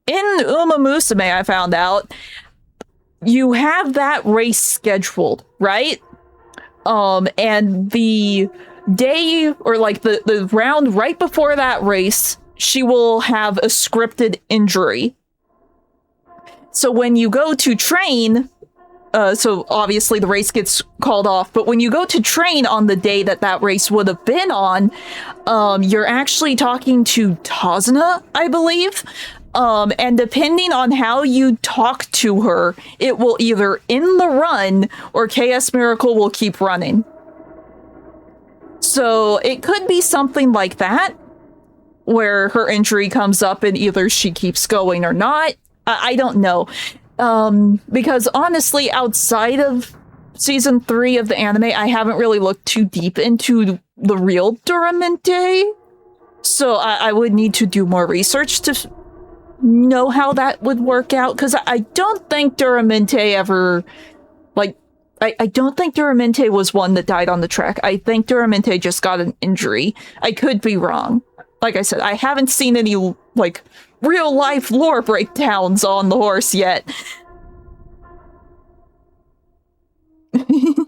in Uma Musume, I found out, you have that race scheduled, right? And the day, or like the round right before that race, she will have a scripted injury. So when you go to train, so obviously the race gets called off, but when you go to train on the day that race would have been on, you're actually talking to Tazuna, I believe. And depending on how you talk to her, it will either end the run or KS Miracle will keep running. So it could be something like that, where her injury comes up and either she keeps going or not. I don't know. Because honestly, outside of season 3 of the anime, I haven't really looked too deep into the real Duramente. So I would need to do more research to know how that would work out. Because I don't think Duramente ever... Like, I don't think Duramente was one that died on the track. I think Duramente just got an injury. I could be wrong. Like I said, I haven't seen any, like, real-life lore breakdowns on the horse yet. And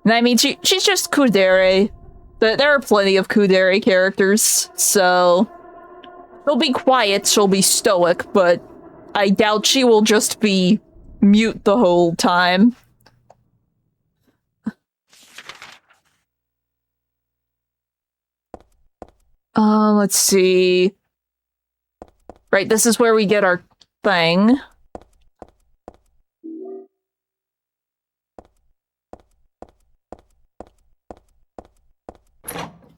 I mean, she's just Kudere. There are plenty of Kudere characters, so... She'll be quiet, she'll be stoic, but I doubt she will just be mute the whole time. Let's see. Right, this is where we get our thing.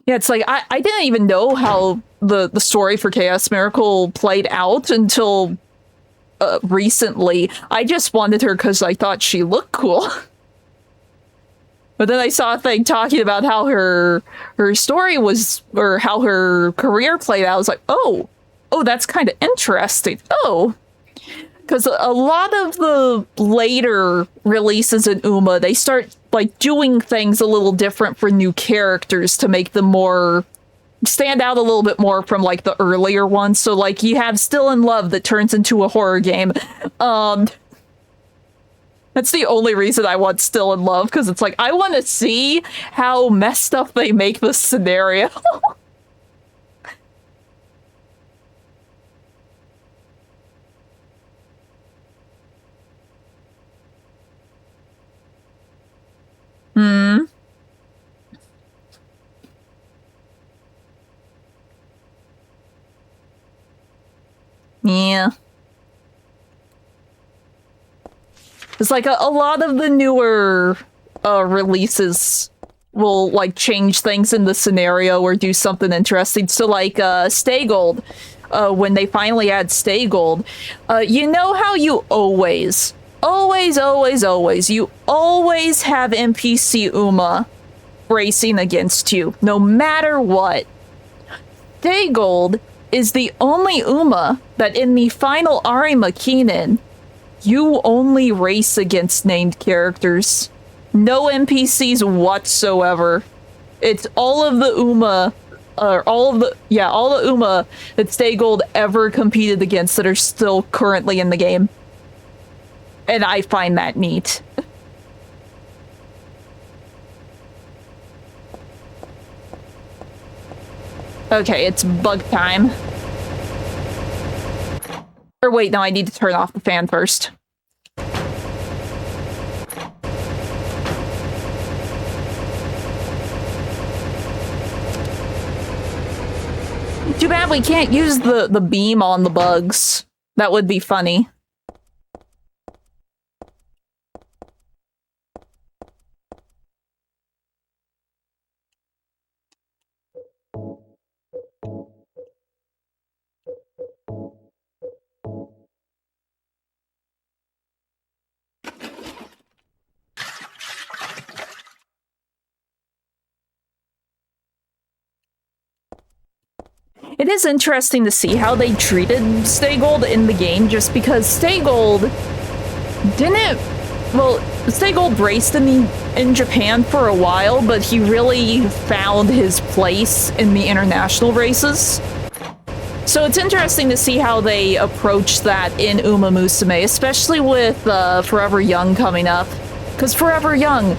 Yeah, it's like, I didn't even know how the story for KS Miracle played out until recently. I just wanted her because I thought she looked cool. But then I saw a thing talking about how her story was, or how her career played out. I was like, oh, that's kind of interesting. Oh, because a lot of the later releases in Uma, they start like doing things a little different for new characters to make them more stand out a little bit more from like the earlier ones. So like you have Still in Love that turns into a horror game. That's the only reason I want Still in Love, because it's like, I want to see how messed up they make this scenario. Yeah. It's like a lot of the newer releases will like change things in the scenario or do something interesting. So like Stay Gold, when they finally add Stay Gold, you know how you always you always have NPC Uma racing against you, no matter what. Stay Gold is the only Uma that in the final Arima Keenan, you only race against named characters. No NPCs whatsoever. It's all of the Uma, all the Uma that Stay Gold ever competed against that are still currently in the game. And I find that neat. Okay, it's bug time. Or wait, no, I need to turn off the fan first. Too bad we can't use the beam on the bugs. That would be funny. It is interesting to see how they treated Stay Gold in the game, just because Stay Gold didn't... Well, Stay Gold raced in Japan for a while, but he really found his place in the international races. So it's interesting to see how they approach that in Uma Musume, especially with Forever Young coming up. Because Forever Young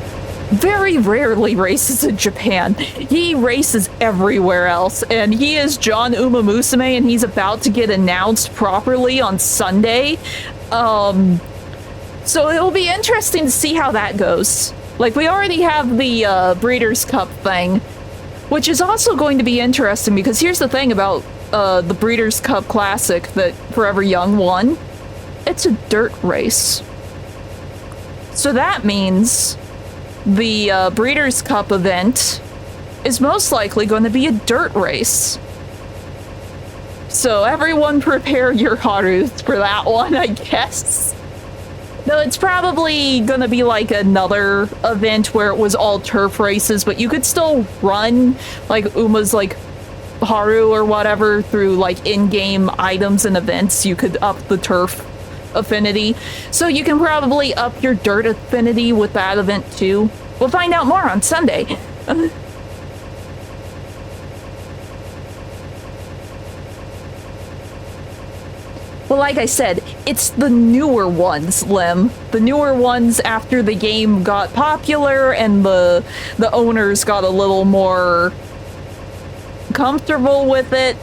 very rarely races in Japan. He races everywhere else, and he is John Uma Musume, and he's about to get announced properly on Sunday. So it'll be interesting to see how that goes. Like, we already have the Breeders' Cup thing, which is also going to be interesting, because here's the thing about the Breeders' Cup Classic that Forever Young won. It's a dirt race. So that means the Breeders' Cup event is most likely going to be a dirt race. So everyone prepare your Harus for that one, I guess. No, it's probably going to be like another event where it was all turf races, but you could still run like Uma's like Haru or whatever through like in-game items and events. You could up the turf affinity. So you can probably up your dirt affinity with that event too. We'll find out more on Sunday. Well, like I said, it's the newer ones, Lim. The newer ones after the game got popular and the owners got a little more comfortable with it.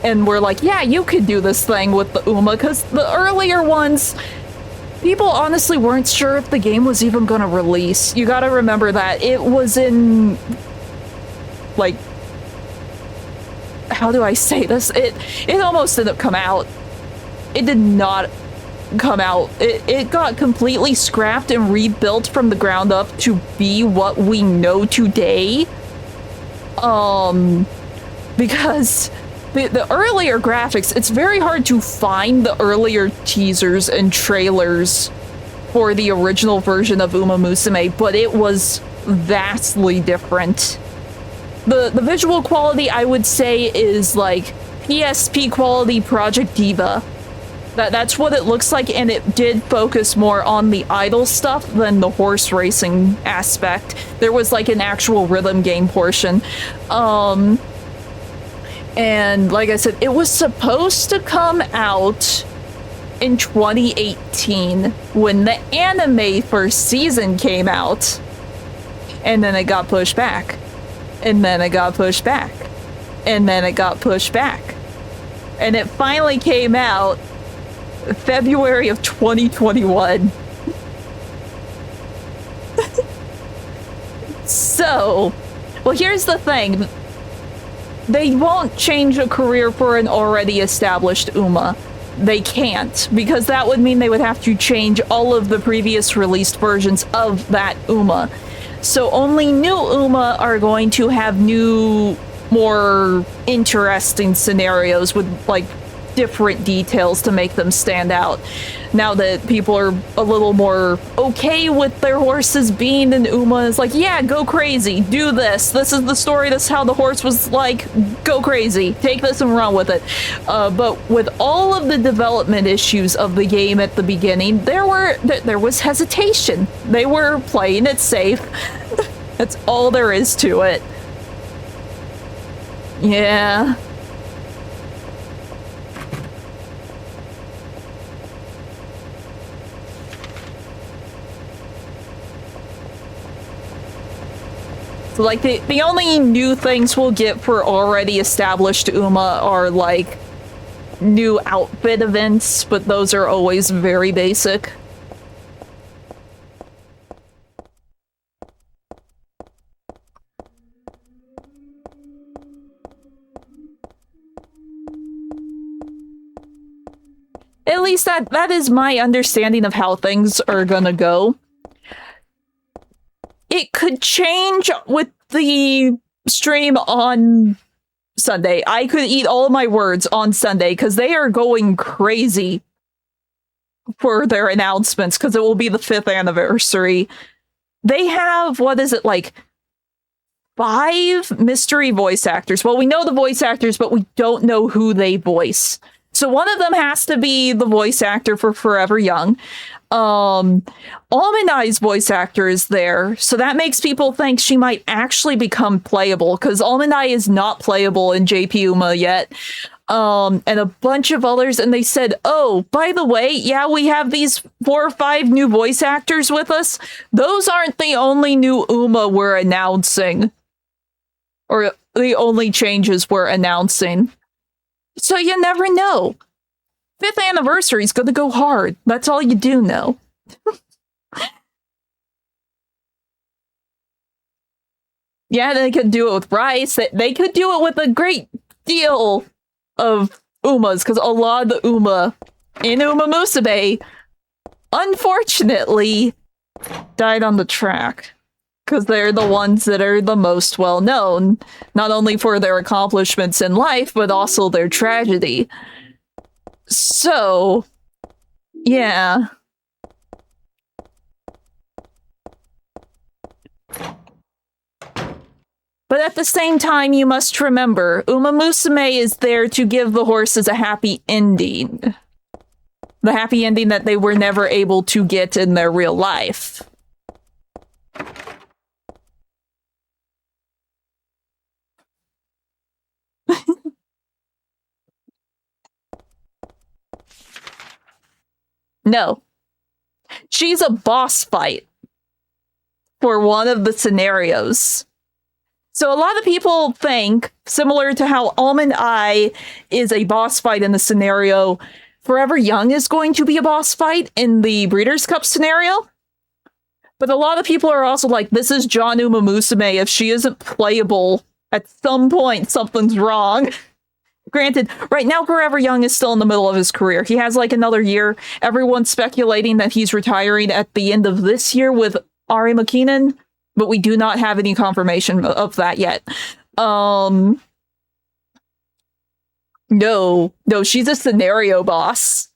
And we're like, yeah, you could do this thing with the Uma, because the earlier ones, people honestly weren't sure if the game was even going to release. You gotta remember that. It was in... like... how do I say this? It almost didn't come out. It did not come out. It got completely scrapped and rebuilt from the ground up to be what we know today. Because the earlier graphics, it's very hard to find the earlier teasers and trailers for the original version of Uma Musume, but it was vastly different. The visual quality, I would say, is like PSP quality Project Diva. That's what it looks like, and it did focus more on the idle stuff than the horse racing aspect. There was like an actual rhythm game portion. And like I said, it was supposed to come out in 2018 when the anime first season came out. And then it got pushed back. And then it got pushed back. And then it got pushed back. And it finally came out February of 2021. So, well, here's the thing. They won't change a career for an already established Uma. They can't, because that would mean they would have to change all of the previous released versions of that Uma. So only new Uma are going to have new, more interesting scenarios with, like, different details to make them stand out. Now that people are a little more okay with their horses being in Uma, it's like, yeah, go crazy, do this. This is the story, this is how the horse was like, go crazy, take this and run with it. But with all of the development issues of the game at the beginning, there was hesitation. They were playing it safe. That's all there is to it. Yeah. So, like, the only new things we'll get for already established Uma are, like, new outfit events, but those are always very basic. At least that is my understanding of how things are gonna go. It could change with the stream on Sunday. I could eat all my words on Sunday because they are going crazy for their announcements because it will be the 5th anniversary. They have, what is it, like 5 mystery voice actors. Well, we know the voice actors, but we don't know who they voice. So one of them has to be the voice actor for Forever Young. Almond Eye's voice actor is there, so that makes people think she might actually become playable, because Almond Eye is not playable in JP Uma yet. And a bunch of others, and they said, oh, by the way, yeah, we have these 4 or 5 new voice actors with us. Those aren't the only new Uma we're announcing. Or the only changes we're announcing. So you never know. 5th anniversary is gonna go hard. That's all you do know. Yeah, they could do it with Rice. They could do it with a great deal of Umas, because a lot of the Uma in Uma Musume, unfortunately, died on the track. Because they're the ones that are the most well-known, not only for their accomplishments in life, but also their tragedy. So, yeah. But at the same time, you must remember, Uma Musume is there to give the horses a happy ending. The happy ending that they were never able to get in their real life. No. She's a boss fight for one of the scenarios. So a lot of people think, similar to how Almond Eye is a boss fight in the scenario, Forever Young is going to be a boss fight in the Breeders' Cup scenario. But a lot of people are also like, this is John Uma Musume. If she isn't playable, at some point, something's wrong. Granted, right now Forever Young is still in the middle of his career. He has like another year. Everyone's speculating that he's retiring at the end of this year with Ari McKinnon, but we do not have any confirmation of that yet. No, she's a scenario boss.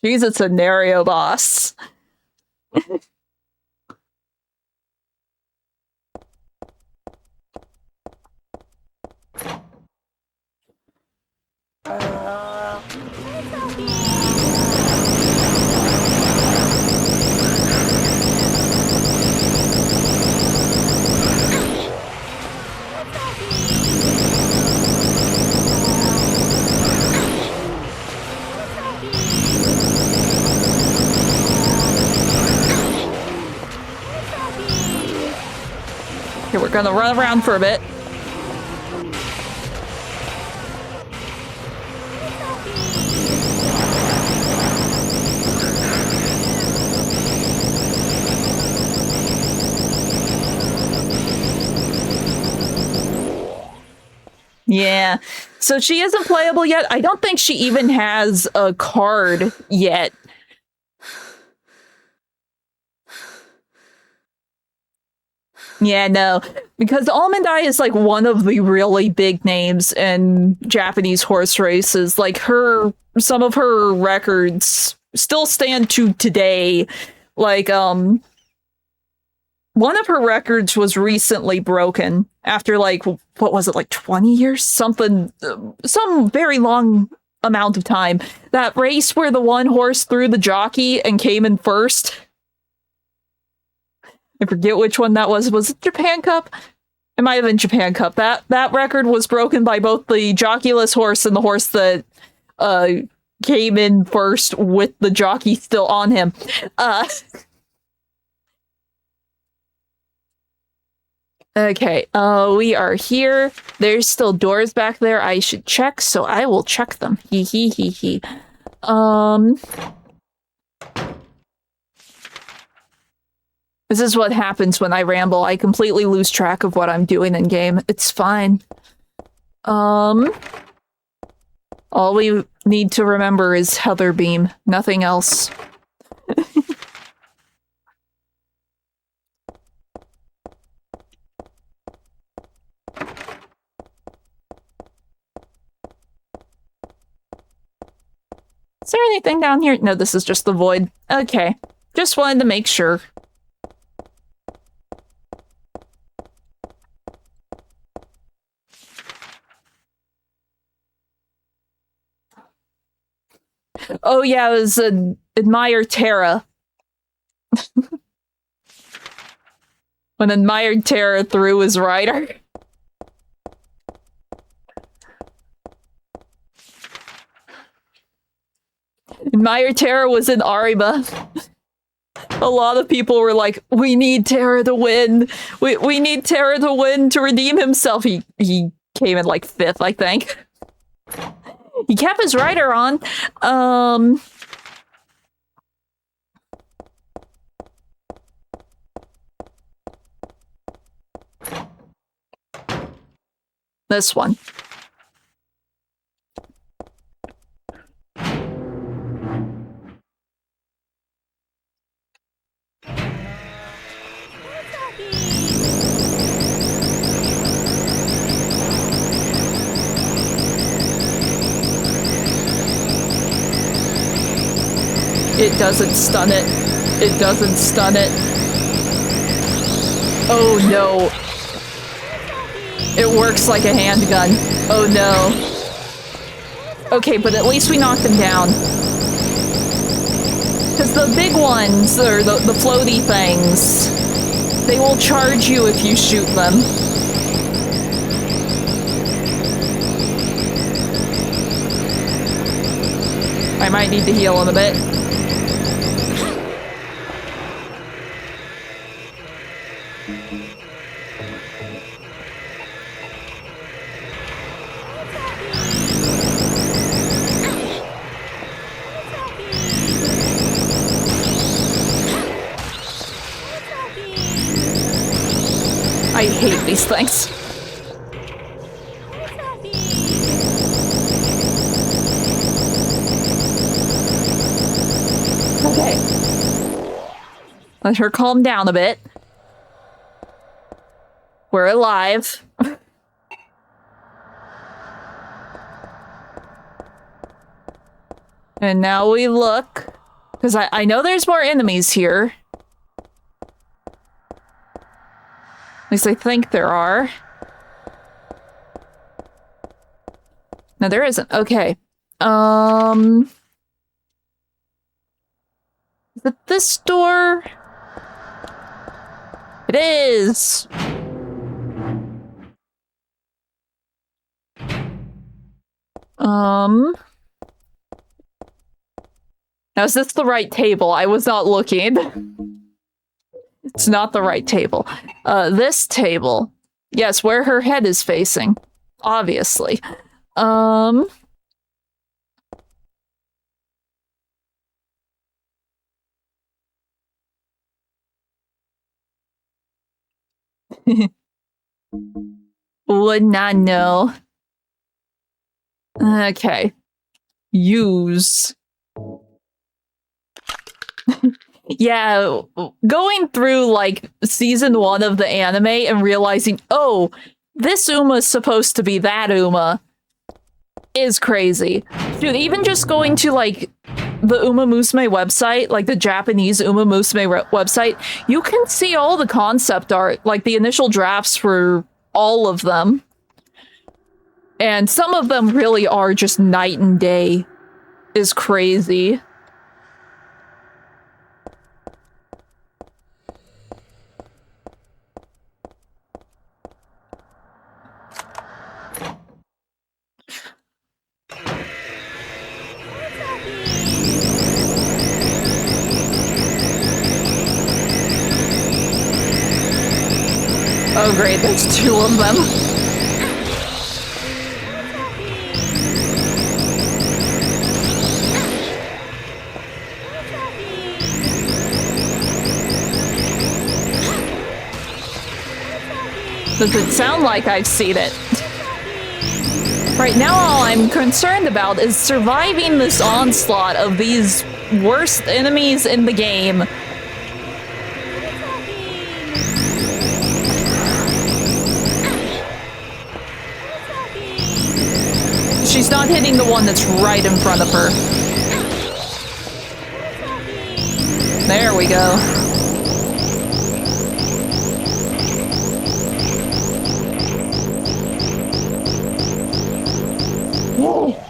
She's a scenario boss. Okay, we're gonna run around for a bit. Yeah, so she isn't playable yet. I don't think she even has a card yet. Yeah, no, because Almond Eye is like one of the really big names in Japanese horse races. Like some of her records still stand to today. Like, one of her records was recently broken after like, what was it, like 20 years? Something, some very long amount of time. That race where the one horse threw the jockey and came in first. I forget which one that was. Was it Japan Cup? It might have been Japan Cup. That record was broken by both the jockeyless horse and the horse that came in first with the jockey still on him. Okay, we are here. There's still doors back there I should check, so I will check them. Hee hee hee hee. This is what happens when I ramble. I completely lose track of what I'm doing in game. It's fine. All we need to remember is Heather Beam. Nothing else. Is there anything down here? No, this is just the void. Okay. Just wanted to make sure. Oh yeah, it was Admire Terra. When Admired Terra threw his rider. Admired Terra was in Ariba. A lot of people were like, we need Terra to win. We need Terra to win to redeem himself. He came in like 5th, I think. He kept his rider on. This one. It doesn't stun it. It doesn't stun it. Oh no. It works like a handgun. Oh no. Okay, but at least we knocked him down. Because the big ones, or the floaty things, they will charge you if you shoot them. I might need to heal him a bit. I hate these things. Okay. Let her calm down a bit. We're alive. And now we look. Because I know there's more enemies here. At least I think there are. No, there isn't. Okay. Is it this door? It is! Now is this the right table? I was not looking. It's not the right table. This table. Yes, where her head is facing. Obviously. Would not know. Okay. Use. Yeah, going through, like, season 1 of the anime and realizing, oh, this Uma's supposed to be that Uma is crazy. Dude, even just going to, like, the Uma Musume website, like the Japanese Uma Musume website, you can see all the concept art, like the initial drafts for all of them. And some of them really are just night and day. Is crazy. Oh great, there's 2 of them. Does it sound like I've seen it? Right now all I'm concerned about is surviving this onslaught of these worst enemies in the game. She's not hitting the one that's right in front of her. There we go. Whoa.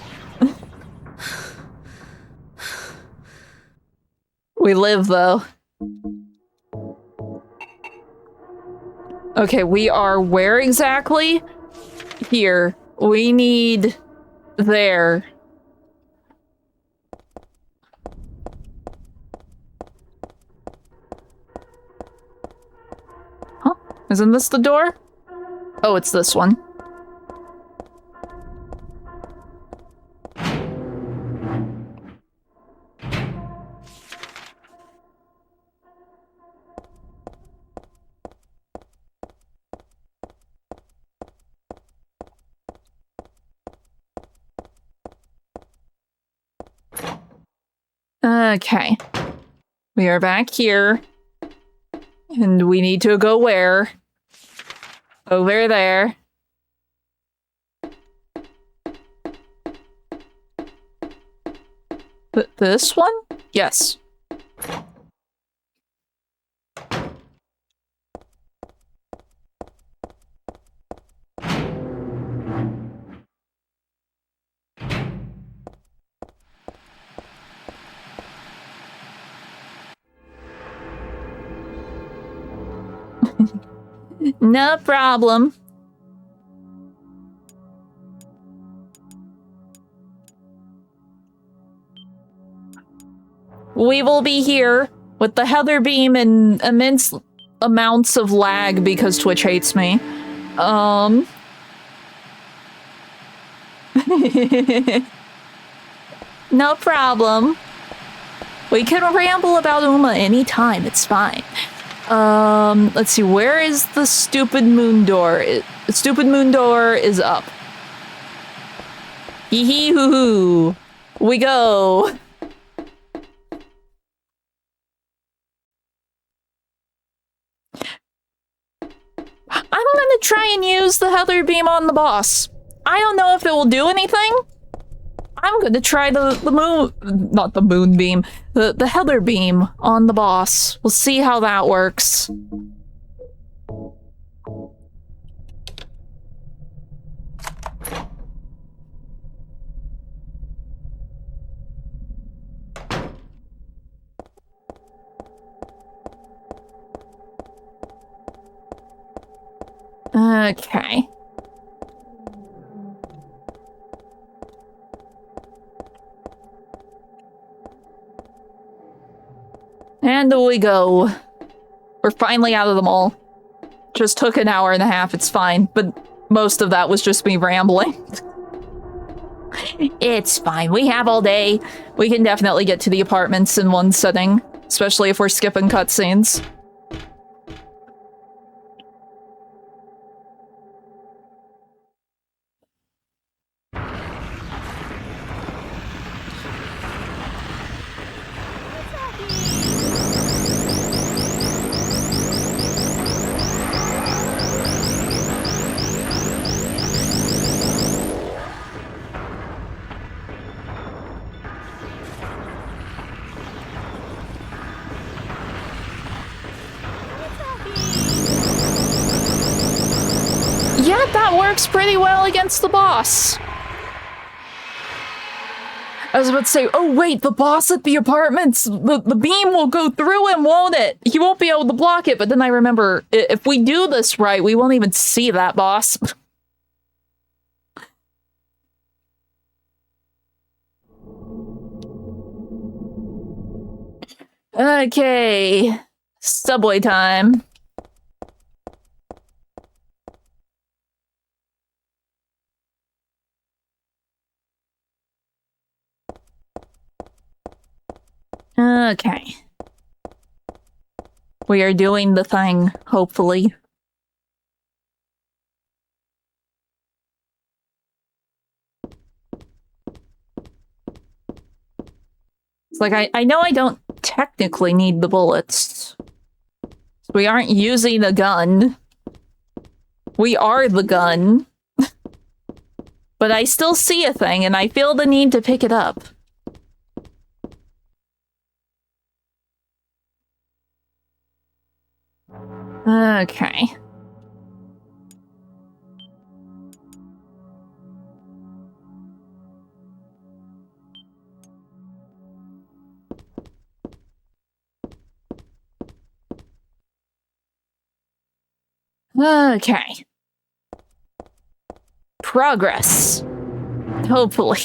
We live, though. Okay, we are where exactly? Here. We need... there. Huh? Isn't this the door? Oh, it's this one. Okay. We are back here. And we need to go where? Over there. This one? Yes. No problem. We will be here with the Heather Beam and immense amounts of lag because Twitch hates me. No problem. We can ramble about Uma anytime, it's fine. Let's see, where is the stupid moon door? The stupid moon door is up. Hee hee hoo hoo. We go. I'm gonna try and use the Heather Beam on the boss. I don't know if it will do anything. I'm gonna try the moon, not the moon beam, the Heather Beam on the boss. We'll see how that works. Okay. And we go. We're finally out of the mall. Just took an hour and a half, it's fine. But most of that was just me rambling. It's fine, we have all day. We can definitely get to the apartments in one sitting. Especially if we're skipping cutscenes. pretty well against the boss. I was about to say, oh wait, the boss at the apartments, the beam will go through him, won't it? He won't be able to block it, but then I remember, if we do this right, we won't even see that boss. Okay, subway time. Okay. We are doing the thing, hopefully. It's like, I know I don't technically need the bullets. We aren't using a gun. We are the gun. But I still see a thing, and I feel the need to pick it up. Okay. Okay. Progress. Hopefully.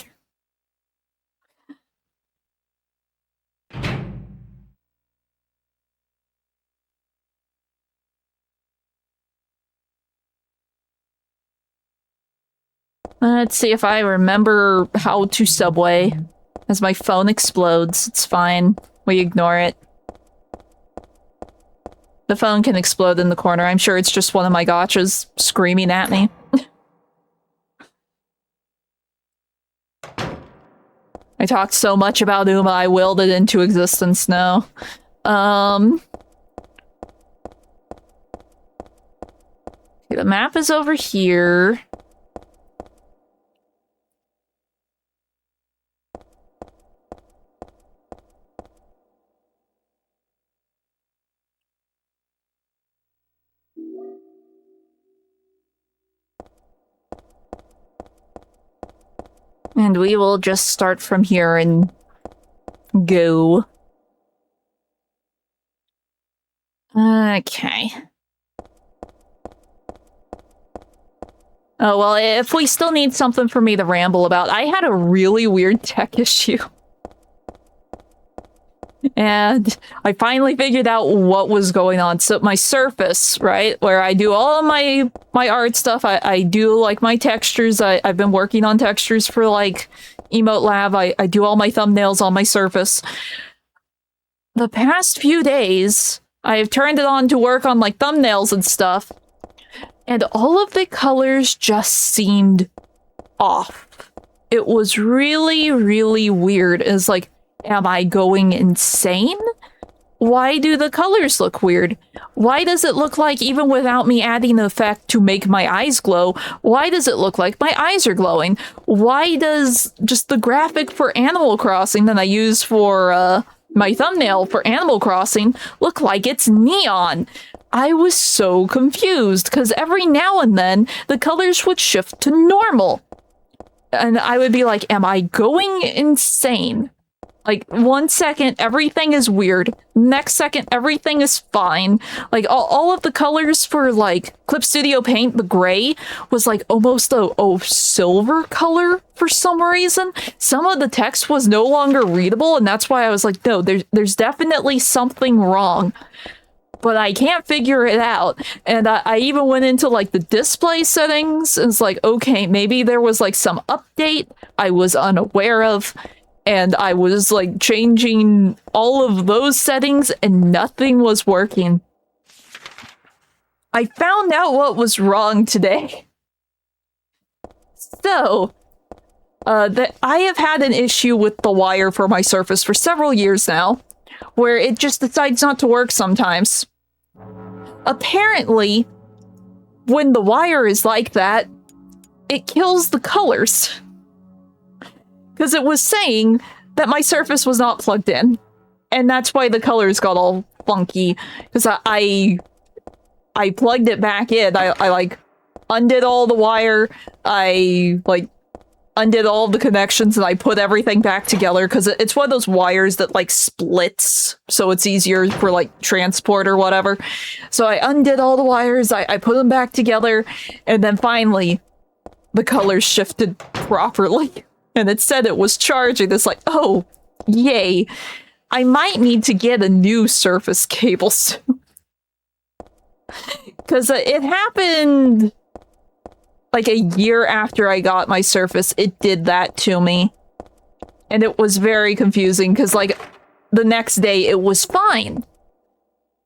Let's see if I remember how to subway. As my phone explodes, it's fine. We ignore it. The phone can explode in the corner. I'm sure it's just one of my gotchas screaming at me. I talked so much about Uma, I willed it into existence now. Okay, the map is over here. And we will just start from here and go. Okay. Oh, well, if we still need something for me to ramble about, I had a really weird tech issue. And I finally figured out what was going on. So my surface, right, where I do all of my art stuff, I do like my textures. I've been working on textures for like Emote Lab. I do all my thumbnails on my surface. The past few days, I've turned it on to work on like thumbnails and stuff. And all of the colors just seemed off. It was really, really weird. It's like, am I going insane? Why do the colors look weird? Why does it look like, even without me adding the effect to make my eyes glow, why does it look like my eyes are glowing? Why does just the graphic for Animal Crossing that I use for my thumbnail for Animal Crossing look like it's neon? I was so confused, because every now and then, the colors would shift to normal. And I would be like, am I going insane? Like, 1 second, everything is weird. Next second, everything is fine. Like, all of the colors for, like, Clip Studio Paint, the gray, was, like, almost a silver color for some reason. Some of the text was no longer readable, and that's why I was like, no, there's definitely something wrong. But I can't figure it out. And I even went into, like, the display settings, and it's like, okay, maybe there was, like, some update I was unaware of. And I was, like, changing all of those settings, and nothing was working. I found out what was wrong today. So, that I have had an issue with the wire for my Surface for several years now, where it just decides not to work sometimes. Apparently, when the wire is like that, it kills the colors. Because it was saying that my Surface was not plugged in. And that's why the colors got all funky. Because I plugged it back in. I undid all the wire. I, like, undid all the connections and I put everything back together because it's one of those wires that, like, splits, so it's easier for, like, transport or whatever. So I undid all the wires, I put them back together, and then finally, the colors shifted properly. And it said it was charging. It's like, oh, yay. I might need to get a new Surface cable soon. Because it happened like a year after I got my Surface. It did that to me. And it was very confusing because, like, the next day it was fine.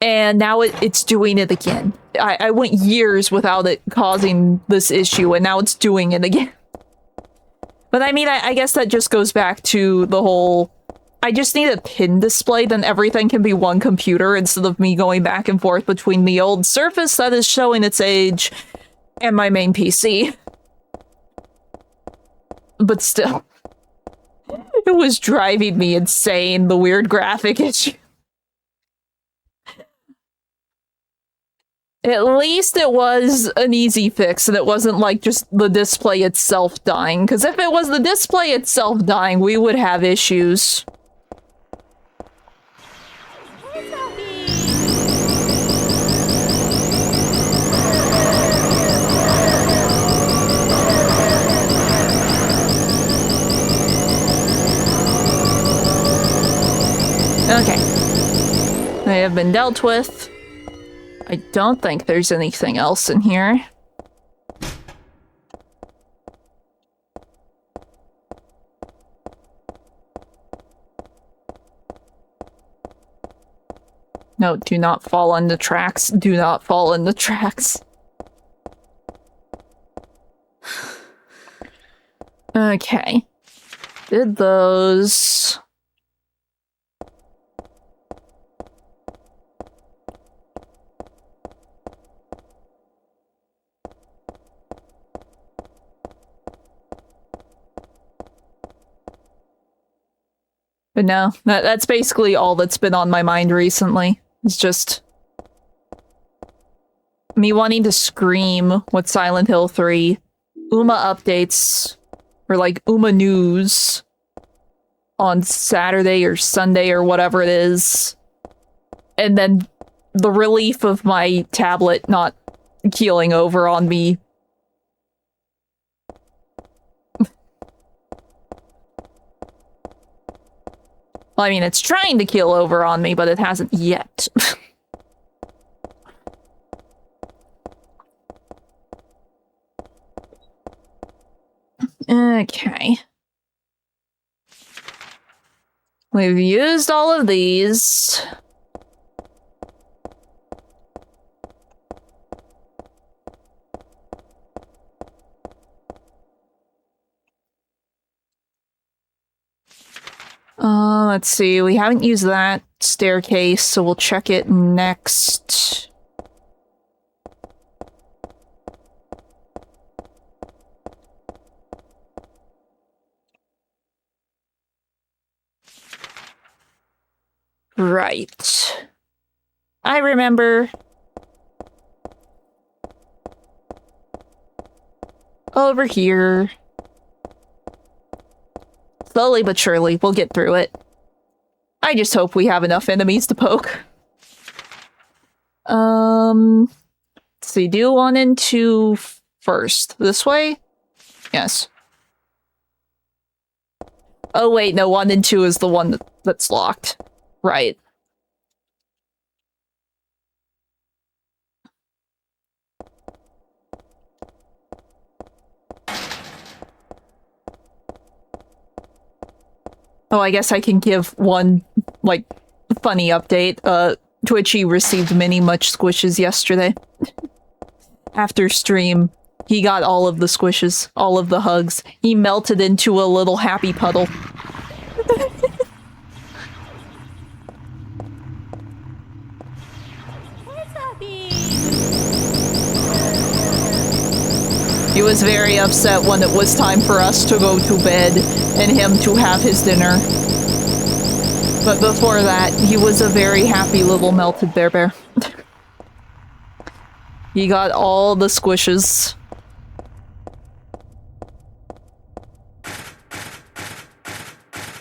And now it's doing it again. I went years without it causing this issue, and now it's doing it again. But I mean, I guess that just goes back to the whole... I just need a pin display, then everything can be one computer instead of me going back and forth between the old Surface that is showing its age and my main PC. But still, it was driving me insane, the weird graphic issue. At least it was an easy fix, and it wasn't like just the display itself dying, because if it was the display itself dying, we would have issues. Okay. They have been dealt with. I don't think there's anything else in here. No, do not fall on the tracks. Do not fall in the tracks. Okay. Did those... But no, that's basically all that's been on my mind recently. It's just me wanting to scream with Silent Hill 3, Uma updates, or like Uma news on Saturday or Sunday or whatever it is, and then the relief of my tablet not keeling over on me. Well, I mean, it's trying to keel over on me, but it hasn't yet. Okay. We've used all of these. Let's see, we haven't used that staircase, so we'll check it next. Right. I remember. Over here. Slowly but surely, we'll get through it. I just hope we have enough enemies to poke. Let's see, do 1 and 2 first. This way? Yes. Oh wait, no, 1 and 2 is the one that's locked. Right. Oh, I guess I can give one, like, funny update. Twitchy received many much squishes yesterday. After stream, he got all of the squishes, all of the hugs. He melted into a little happy puddle. He was very upset when it was time for us to go to bed and him to have his dinner. But before that, he was a very happy little melted bear. He got all the squishes.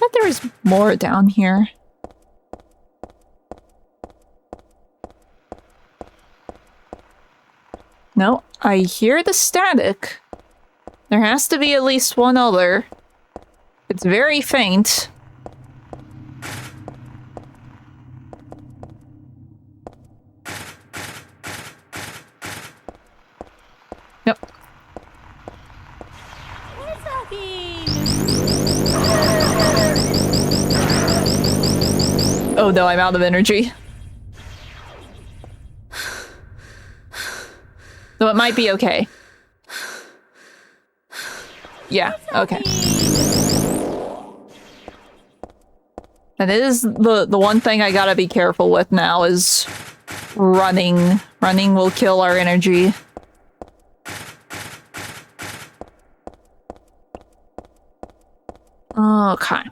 thought there was more down here. No, I hear the static. There has to be at least one other. It's very faint. Yep. Oh no, I'm out of energy. So it might be okay. Yeah, okay. And it is the one thing I gotta be careful with now is running. Running will kill our energy. Okay.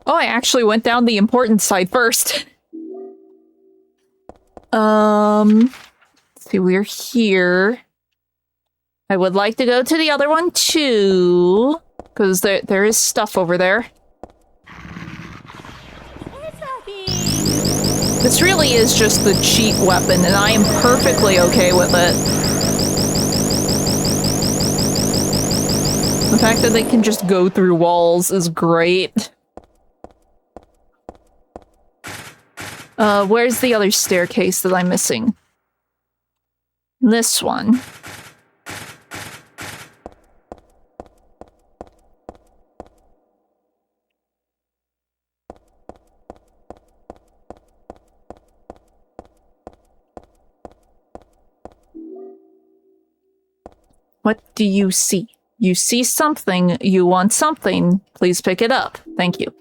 Oh, I actually went down the important side first. Let's see, we're here. I would like to go to the other one too, because there is stuff over there. This really is just the cheat weapon, and I am perfectly okay with it. The fact that they can just go through walls is great. Where's the other staircase that I'm missing? This one. What do you see? You see something, you want something, please pick it up. Thank you.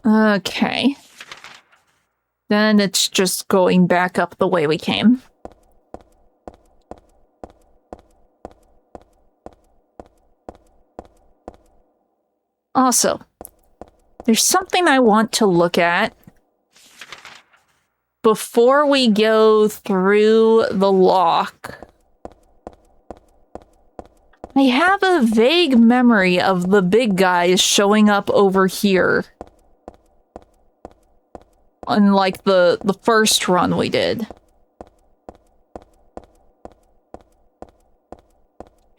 Okay. Then it's just going back up the way we came. Also, there's something I want to look at before we go through the lock. I have a vague memory of the big guys showing up over here. On, like, the first run we did.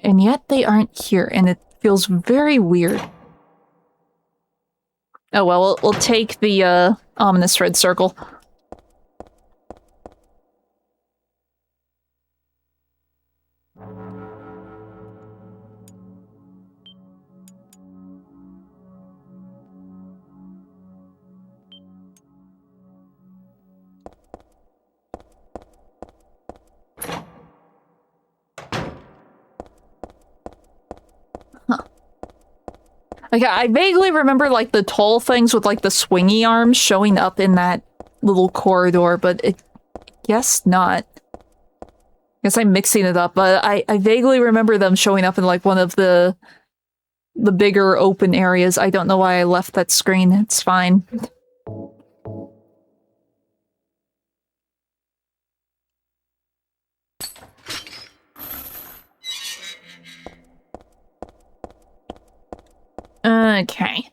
And yet they aren't here, and it feels very weird. Oh well, we'll take the, ominous red circle. Like, I vaguely remember, like, the tall things with, like, the swingy arms showing up in that little corridor, but guess not. Guess I'm mixing it up, but I vaguely remember them showing up in, like, one of the bigger open areas. I don't know why I left that screen. It's fine. Okay.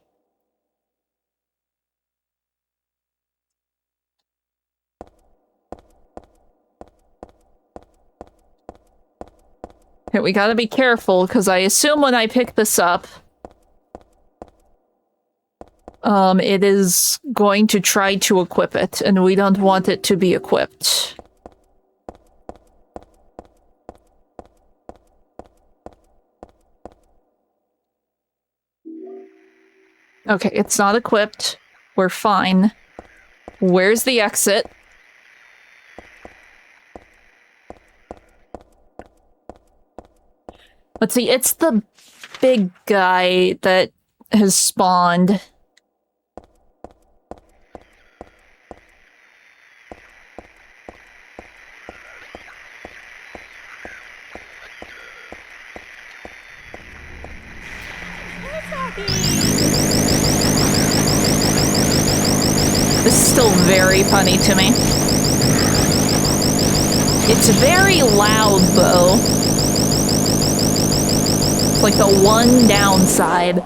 Okay, we gotta be careful, because I assume when I pick this up, it is going to try to equip it, and we don't want it to be equipped. Okay, it's not equipped. We're fine. Where's the exit? Let's see, it's the big guy that has spawned. This is still very funny to me. It's very loud, though. It's like the one downside.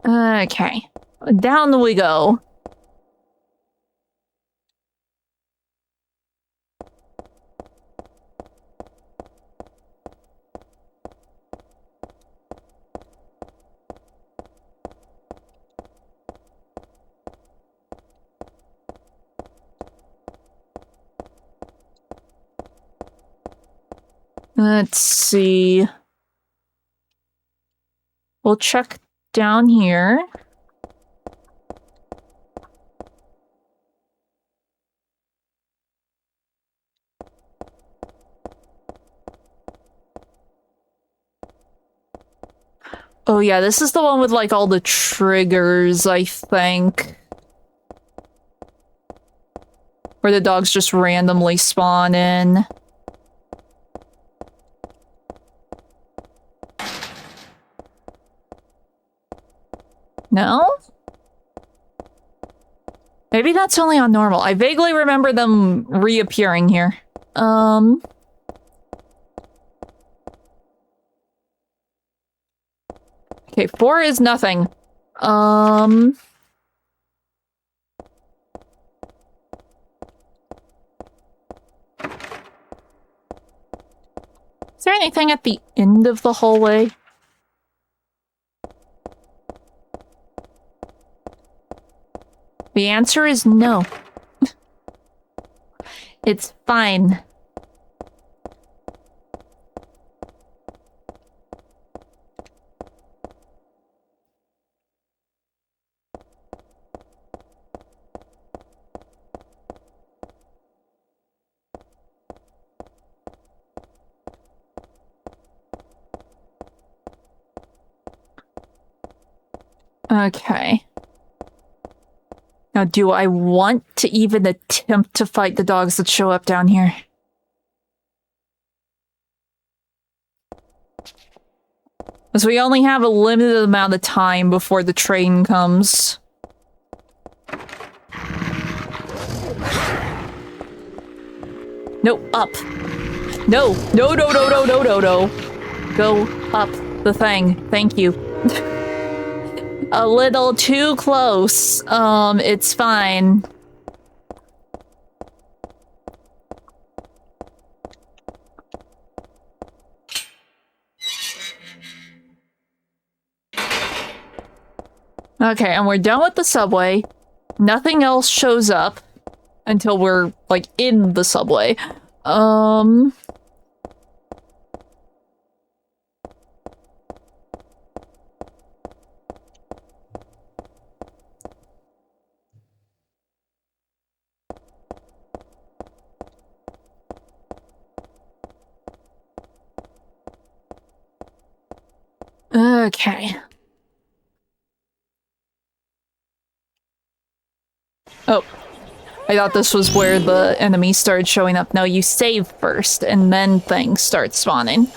Okay. Down we go. Let's see. We'll check down here. Oh yeah, this is the one with like all the triggers, I think. Where the dogs just randomly spawn in. No? Maybe that's only on normal. I vaguely remember them reappearing here. Okay, 4 is nothing. Is there anything at the end of the hallway? The answer is no. It's fine. Okay. Now, do I want to even attempt to fight the dogs that show up down here? Because we only have a limited amount of time before the train comes. No, up. No, no, no, no, no, no, no, no. Go up the thing. Thank you. A little too close. It's fine. Okay, and we're done with the subway. Nothing else shows up until we're, like, in the subway. Okay. Oh. I thought this was where the enemies started showing up. No, you save first, and then things start spawning.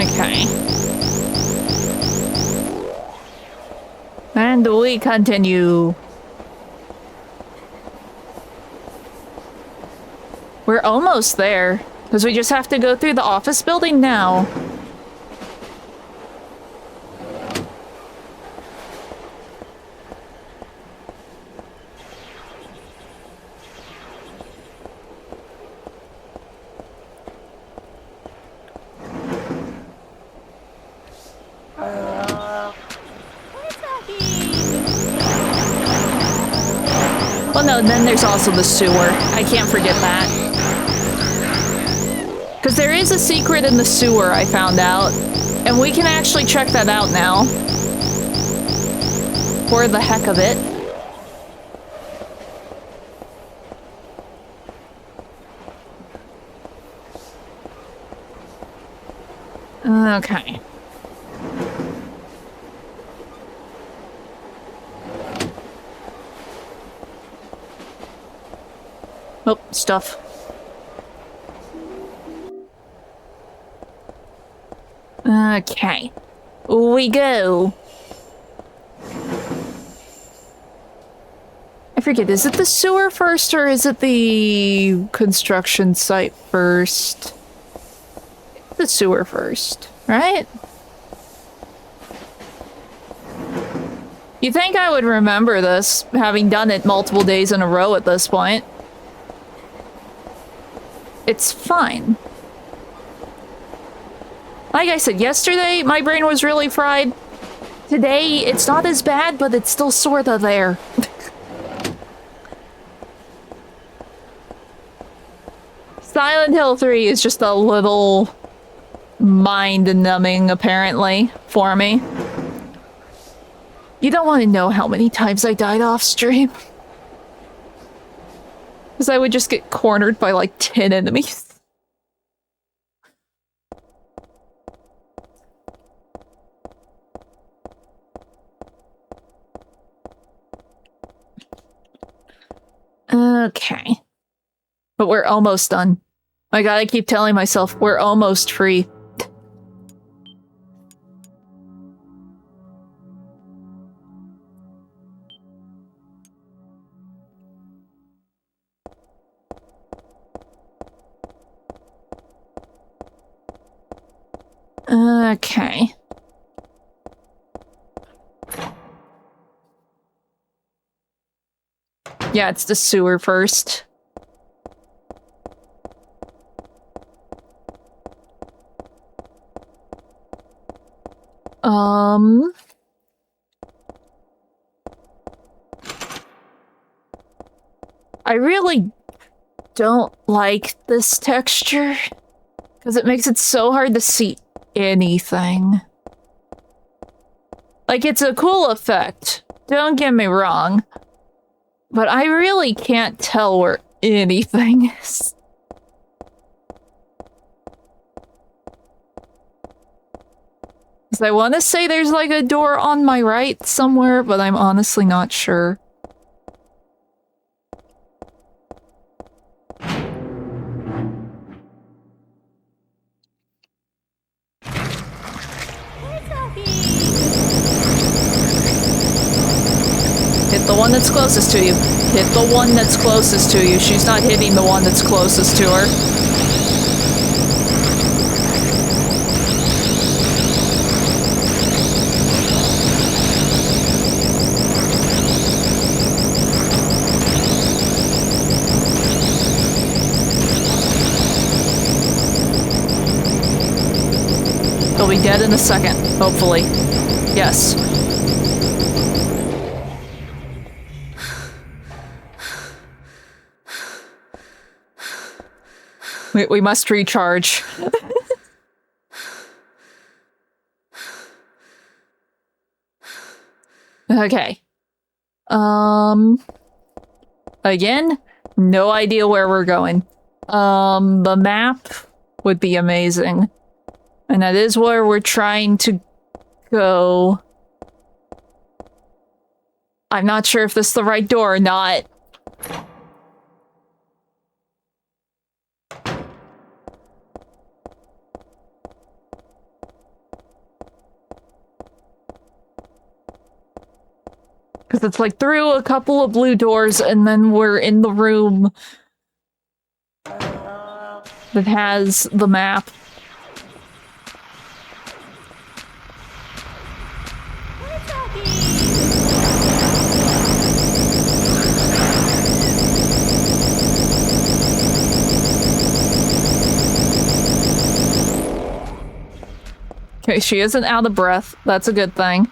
Okay. And we continue. We're almost there, because we just have to go through the office building now. Well, no, then there's also the sewer. I can't forget that. Because there is a secret in the sewer, I found out. And we can actually check that out now. For the heck of it. Okay. Oh, stuff. Okay. We go. I forget, is it the sewer first or is it the construction site first? The sewer first, right? You think I would remember this, having done it multiple days in a row at this point. It's fine. Like I said, yesterday my brain was really fried. Today it's not as bad, but it's still sorta there. Silent Hill 3 is just a little mind-numbing, apparently, for me. You don't want to know how many times I died off stream. Because I would just get cornered by like 10 enemies. Okay. But we're almost done. I gotta keep telling myself we're almost free. Okay. Yeah, it's the sewer first. I really don't like this texture because it makes it so hard to see anything. Like, it's a cool effect, don't get me wrong, but I really can't tell where anything is. Because I want to say there's like a door on my right somewhere, but I'm honestly not sure. Hit the one that's closest to you. Hit the one that's closest to you. She's not hitting the one that's closest to her. They'll be dead in a second, hopefully. Yes. We must recharge. Okay. Again, no idea where we're going. The map would be amazing. And that is where we're trying to go. I'm not sure if this is the right door or not. Because it's like through a couple of blue doors and then we're in the room that has the map. Okay, she isn't out of breath. That's a good thing.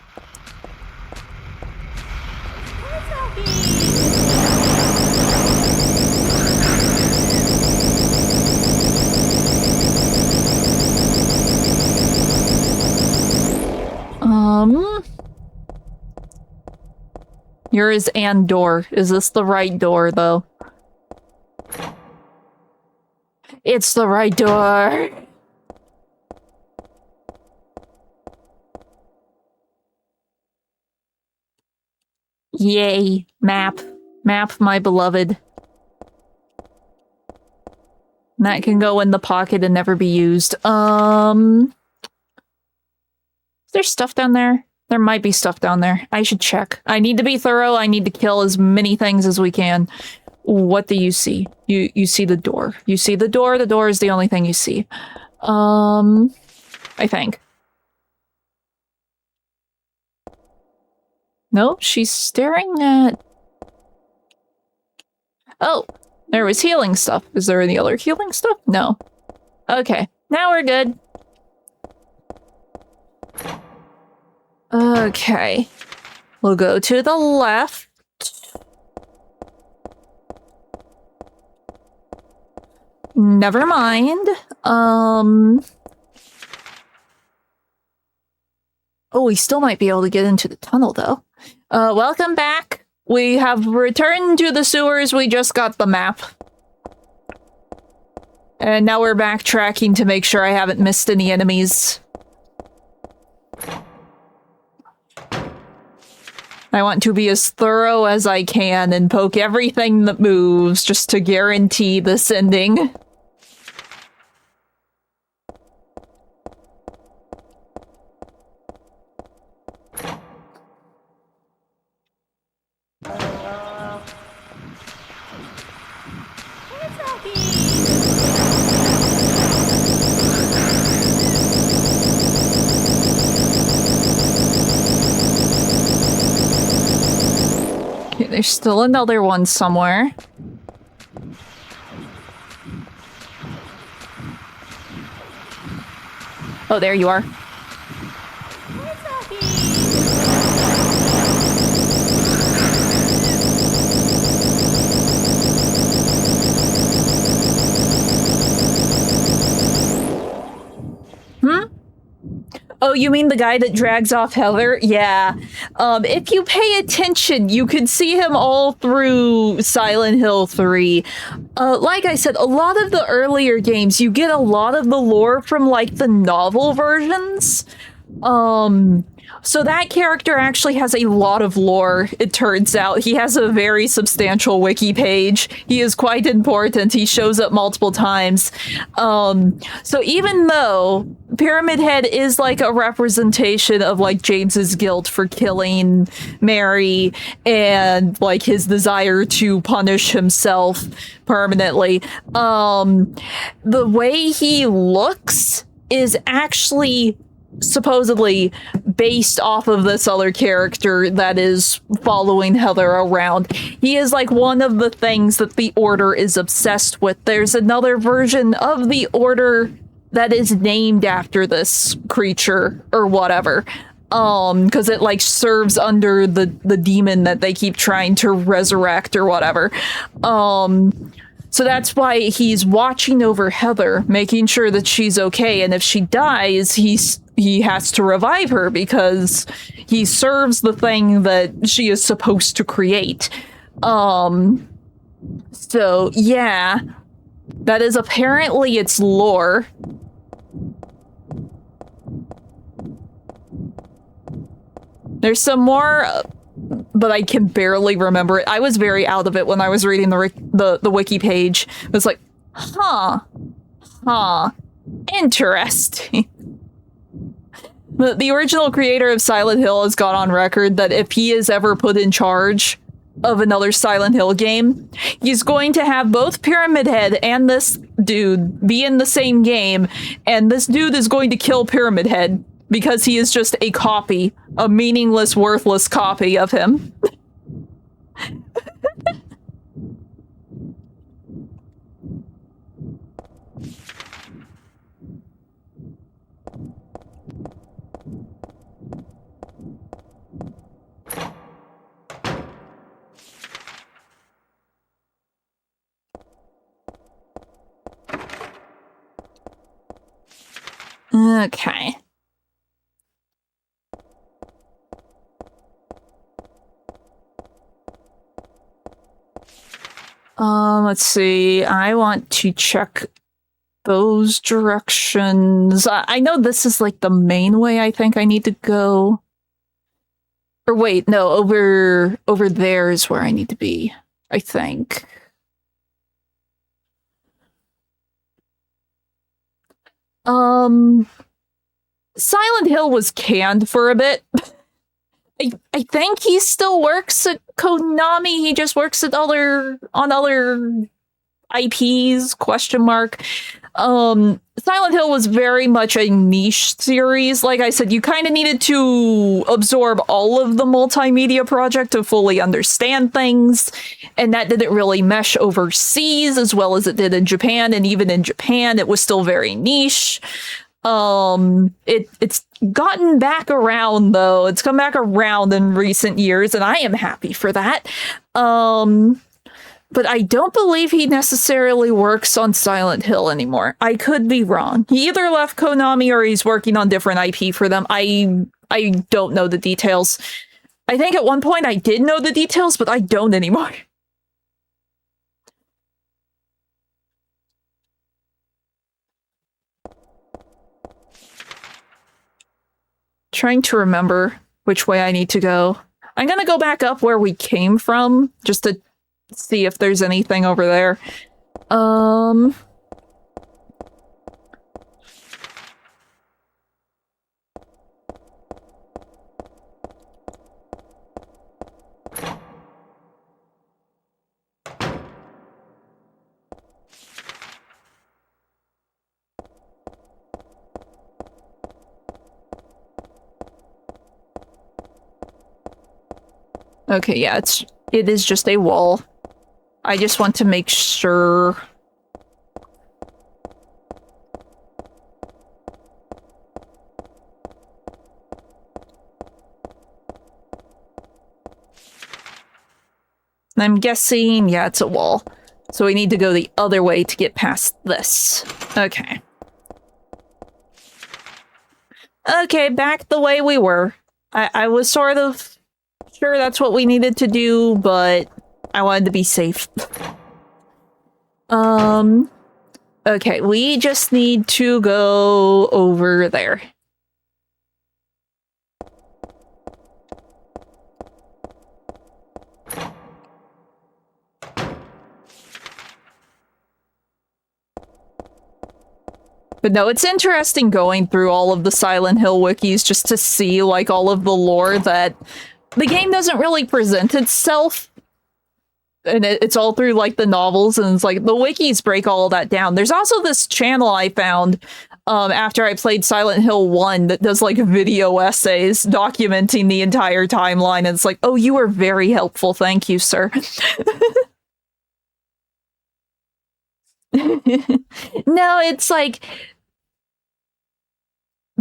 Here is and door. Is this the right door, though? It's the right door! Yay. Map. Map, my beloved. That can go in the pocket and never be used. Is there stuff down there? There might be stuff down there. I should check. I need to be thorough. I need to kill as many things as we can. What do you see? You see the door. You see the door. The door is the only thing you see. I think. No, she's staring at... Oh, there was healing stuff. Is there any other healing stuff? No. Okay, now we're good. Okay. We'll go to the left. Never mind. Oh, we still might be able to get into the tunnel, though. Welcome back. We have returned to the sewers. We just got the map. And now we're backtracking to make sure I haven't missed any enemies. I want to be as thorough as I can and poke everything that moves just to guarantee this ending. Okay, there's still another one somewhere. Oh, there you are. Oh, you mean the guy that drags off Heather? Yeah. If you pay attention, you can see him all through Silent Hill 3. Like I said, a lot of the earlier games, you get a lot of the lore from, like, the novel versions. So that character actually has a lot of lore, it turns out. He has a very substantial wiki page. He is quite important. He shows up multiple times. So even though Pyramid Head is like a representation of like James's guilt for killing Mary and like his desire to punish himself permanently, the way he looks is actually supposedly based off of this other character that is following Heather around. He is like one of the things that the Order is obsessed with. There's another version of the Order that is named after this creature or whatever. Because it like serves under the demon that they keep trying to resurrect or whatever. So that's why he's watching over Heather, making sure that she's okay, and if she dies, he has to revive her because he serves the thing that she is supposed to create. So yeah, that is apparently its lore. There's some more, but I can barely remember it. I was very out of it when I was reading the wiki page. It was like, huh, interesting. The original creator of Silent Hill has gone on record that if he is ever put in charge of another Silent Hill game, he's going to have both Pyramid Head and this dude be in the same game, and this dude is going to kill Pyramid Head because he is just a copy, a meaningless, worthless copy of him. Okay. Let's see. I want to check those directions. I know this is like the main way I think I need to go. Or wait, no, over there is where I need to be, I think. Silent Hill was canned for a bit. I think he still works at Konami. He just works at other IPs, question mark. Silent Hill was very much a niche series. Like I said, you kind of needed to absorb all of the multimedia project to fully understand things, and that didn't really mesh overseas as well as it did in Japan, and even in Japan, it was still very niche. It's gotten back around, though. It's come back around in recent years, and I am happy for that. But I don't believe he necessarily works on Silent Hill anymore. I could be wrong. He either left Konami or he's working on different IP for them. I don't know the details. I think at one point I did know the details, but I don't anymore. Trying to remember which way I need to go. I'm gonna go back up where we came from, just to see if there's anything over there. Okay, yeah, it is just a wall. I just want to make sure. I'm guessing, yeah, it's a wall. So we need to go the other way to get past this. Okay. Okay, back the way we were. I was sort of sure that's what we needed to do, but I wanted to be safe. Okay, we just need to go over there. But no, it's interesting going through all of the Silent Hill wikis just to see, like, all of the lore that the game doesn't really present itself. And it's all through, like, the novels, and it's like, the wikis break all of that down. There's also this channel I found after I played Silent Hill 1 that does, like, video essays documenting the entire timeline, and it's like, oh, you were very helpful, thank you, sir. No, it's like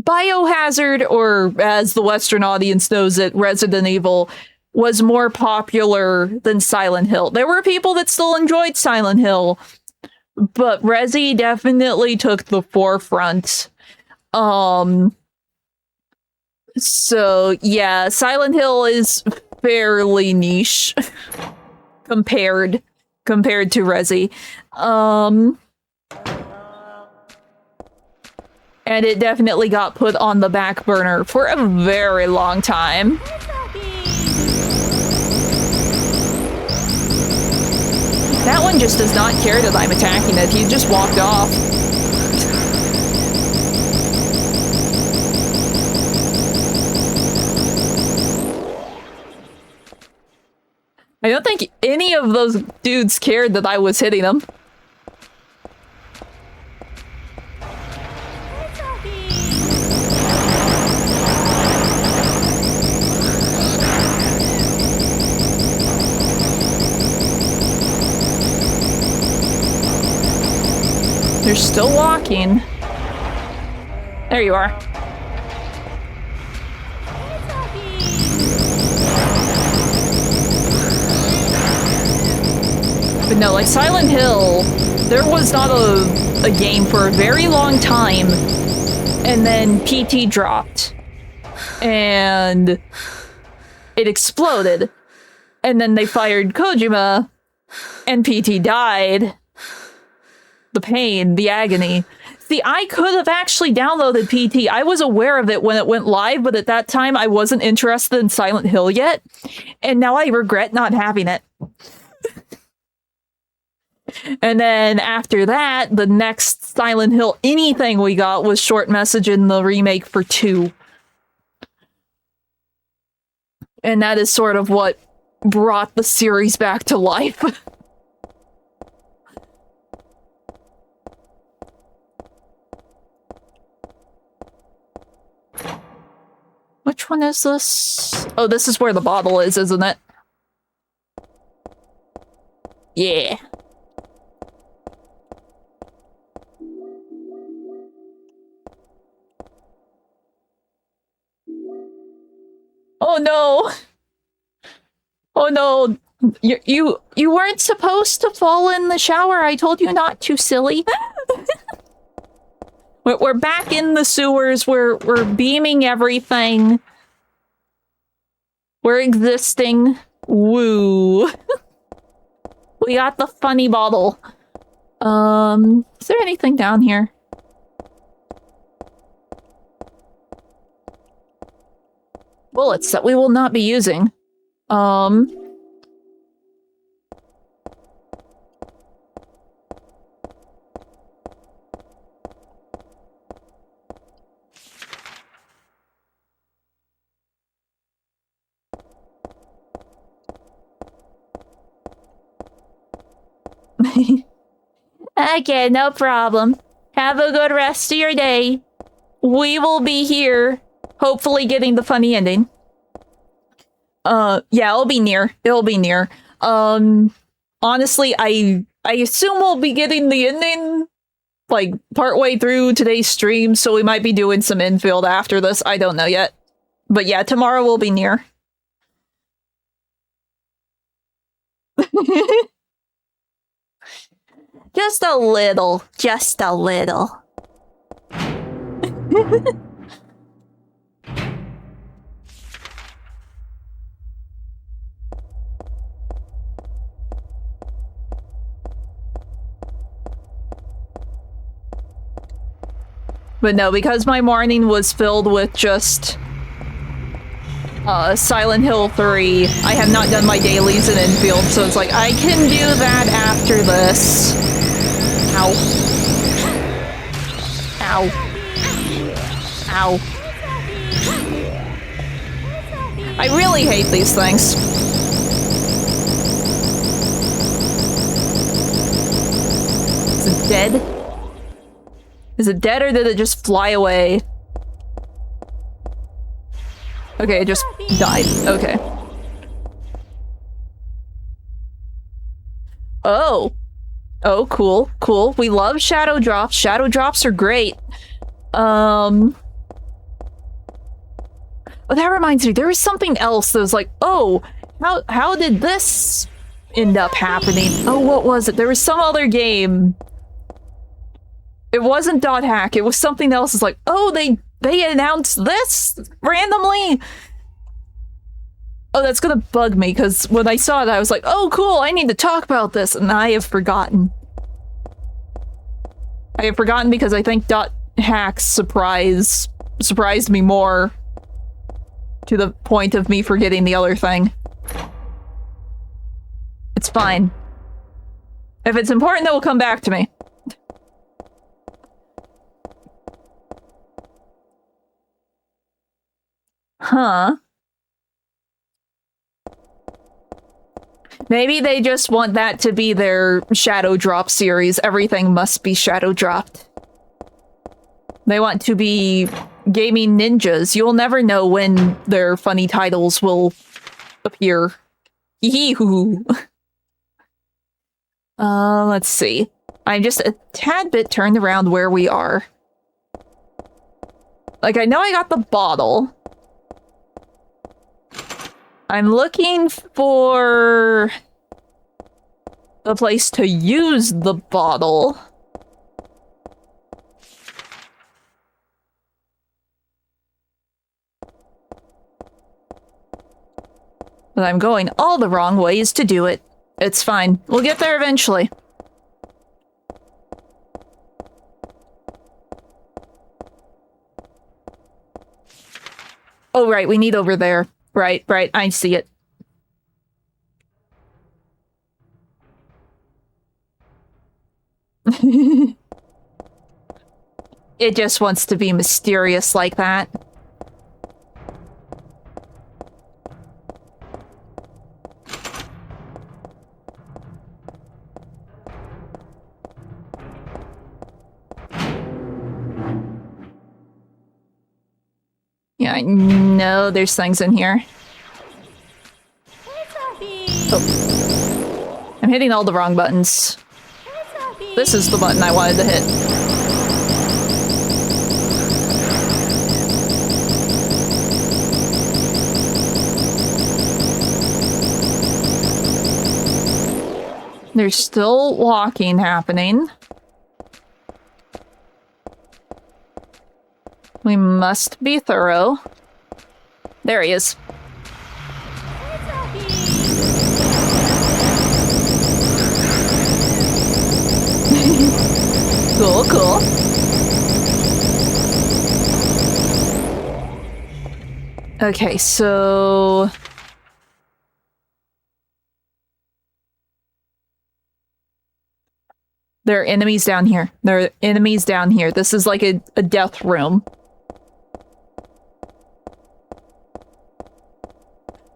Biohazard, or as the Western audience knows it, Resident Evil, was more popular than Silent Hill. There were people that still enjoyed Silent Hill, but Resi definitely took the forefront. So yeah, Silent Hill is fairly niche compared to Resi. And it definitely got put on the back burner for a very long time. That one just does not care that I'm attacking it. He just walked off. I don't think any of those dudes cared that I was hitting them. They're still walking. There you are. But no, like Silent Hill, there was not a game for a very long time, and then PT dropped, and it exploded, and then they fired Kojima, and PT died. The pain, the agony. See, I could have actually downloaded PT. I was aware of it when it went live, but at that time I wasn't interested in Silent Hill yet. And now I regret not having it. And then after that, the next Silent Hill anything we got was Short Message in the remake for 2. And that is sort of what brought the series back to life. Which one is this? Oh, this is where the bottle is, isn't it? Yeah. Oh no! Oh no! You weren't supposed to fall in the shower. I told you not to, silly. We're back in the sewers. We're beaming everything. We're existing. Woo. We got the funny bottle. Is there anything down here? Bullets that we will not be using. Okay, no problem. Have a good rest of your day. We will be here, hopefully getting the funny ending. Yeah, it'll be near. It'll be near. Honestly, I assume we'll be getting the ending, like, partway through today's stream, so we might be doing some infield after this. I don't know yet. But yeah, tomorrow will be near. Just a little. Just a little. But no, because my morning was filled with just Silent Hill 3, I have not done my dailies in infield, so it's like, I can do that after this. Ow. Ow. Ow. I really hate these things. Is it dead? Is it dead or did it just fly away? Okay, it just died. Okay. Oh. Oh, cool. Cool. We love shadow drops. Shadow drops are great. Oh, that reminds me. There was something else that was like, oh, how did this end up happening? Oh, what was it? There was some other game. It wasn't Dot Hack. It was something else. It's like, oh, they announced this randomly. Oh, that's gonna bug me, because when I saw it, I was like, oh, cool, I need to talk about this, and I have forgotten. I have forgotten because I think Dot Hack's surprised me more to the point of me forgetting the other thing. It's fine. If it's important, it will come back to me. Huh. Maybe they just want that to be their shadow drop series. Everything must be shadow dropped. They want to be gaming ninjas. You'll never know when their funny titles will appear. Yee-hoo. Let's see. I'm just a tad bit turned around where we are. Like, I know I got the bottle. I'm looking for a place to use the bottle. But I'm going all the wrong ways to do it. It's fine. We'll get there eventually. Oh, right, we need over there. Right, I see it. It just wants to be mysterious like that. Yeah, I know there's things in here. Oh. I'm hitting all the wrong buttons. This is the button I wanted to hit. There's still walking happening. We must be thorough. There he is. Cool, cool. Okay, so... there are enemies down here. There are enemies down here. This is like a death room.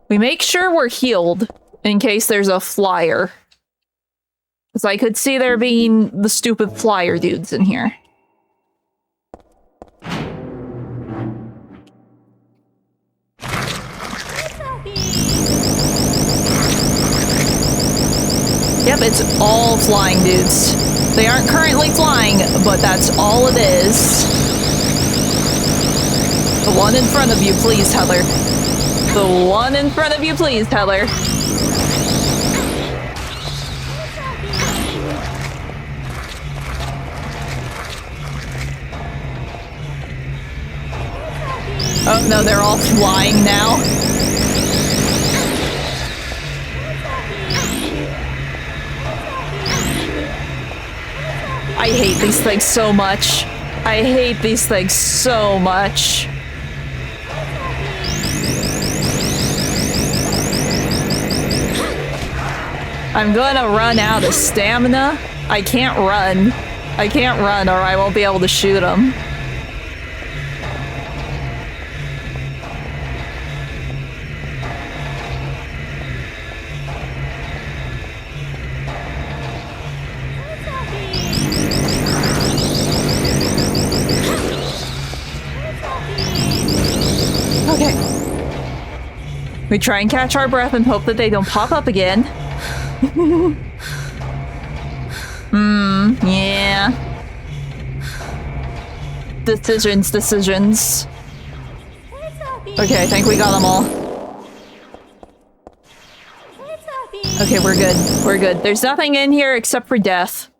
We make sure we're healed in case there's a flyer. Because I could see there being the stupid flyer dudes in here. Yep, it's all flying dudes. They aren't currently flying, but that's all it is. The one in front of you, please, Heather. The one in front of you, please, Heather. Oh no, they're all flying now. I hate these things so much. I hate these things so much. I'm gonna run out of stamina. I can't run. I can't run or I won't be able to shoot them. Okay. We try and catch our breath and hope that they don't pop up again. Yeah. Decisions. Okay, I think we got them all. Okay, we're good. We're good. There's nothing in here except for death.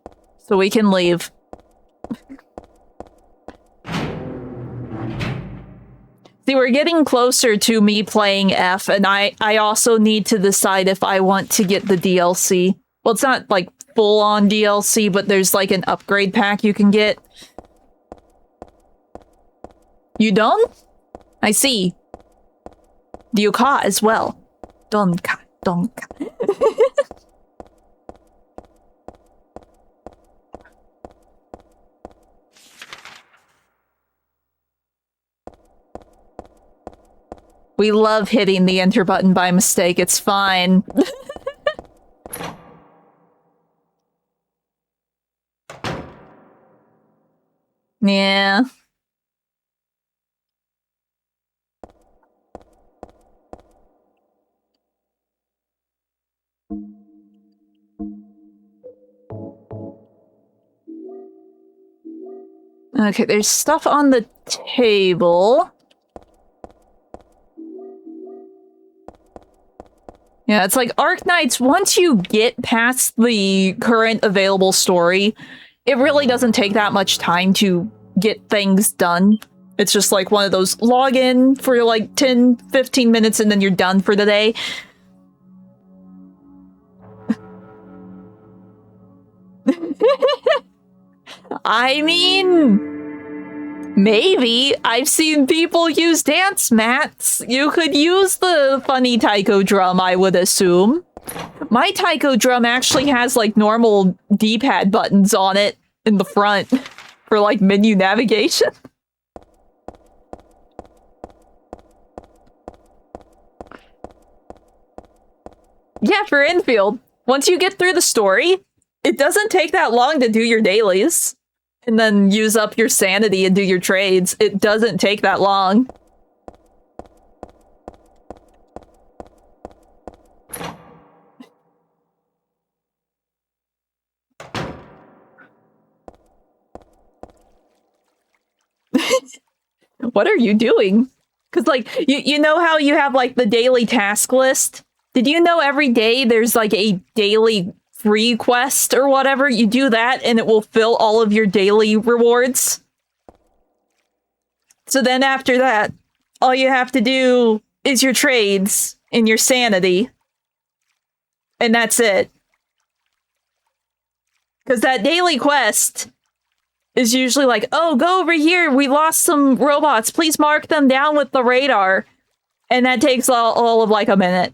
So we can leave. See, we're getting closer to me playing F, and I also need to decide if I want to get the DLC. Well, it's not, like, full-on DLC, but there's, like, an upgrade pack you can get. You done? I see. Ryuka as well. Donka. We love hitting the enter button by mistake, it's fine. Yeah. Okay, there's stuff on the table. Yeah, it's like Arknights, once you get past the current available story, it really doesn't take that much time to get things done. It's just like one of those log in for like 10, 15 minutes and then you're done for the day. I mean, maybe. I've seen people use dance mats. You could use the funny taiko drum, I would assume. My taiko drum actually has like normal D-pad buttons on it in the front for like menu navigation. Yeah, for infield. Once you get through the story, it doesn't take that long to do your dailies. And then use up your sanity and do your trades. It doesn't take that long. What are you doing? Because, like, you know how you have, like, the daily task list? Did you know every day there's, like, a daily free quest or whatever? You do that and it will fill all of your daily rewards. So then after that, all you have to do is your trades and your sanity. And that's it. Because that daily quest is usually like, oh, go over here. We lost some robots. Please mark them down with the radar. And that takes all of like a minute.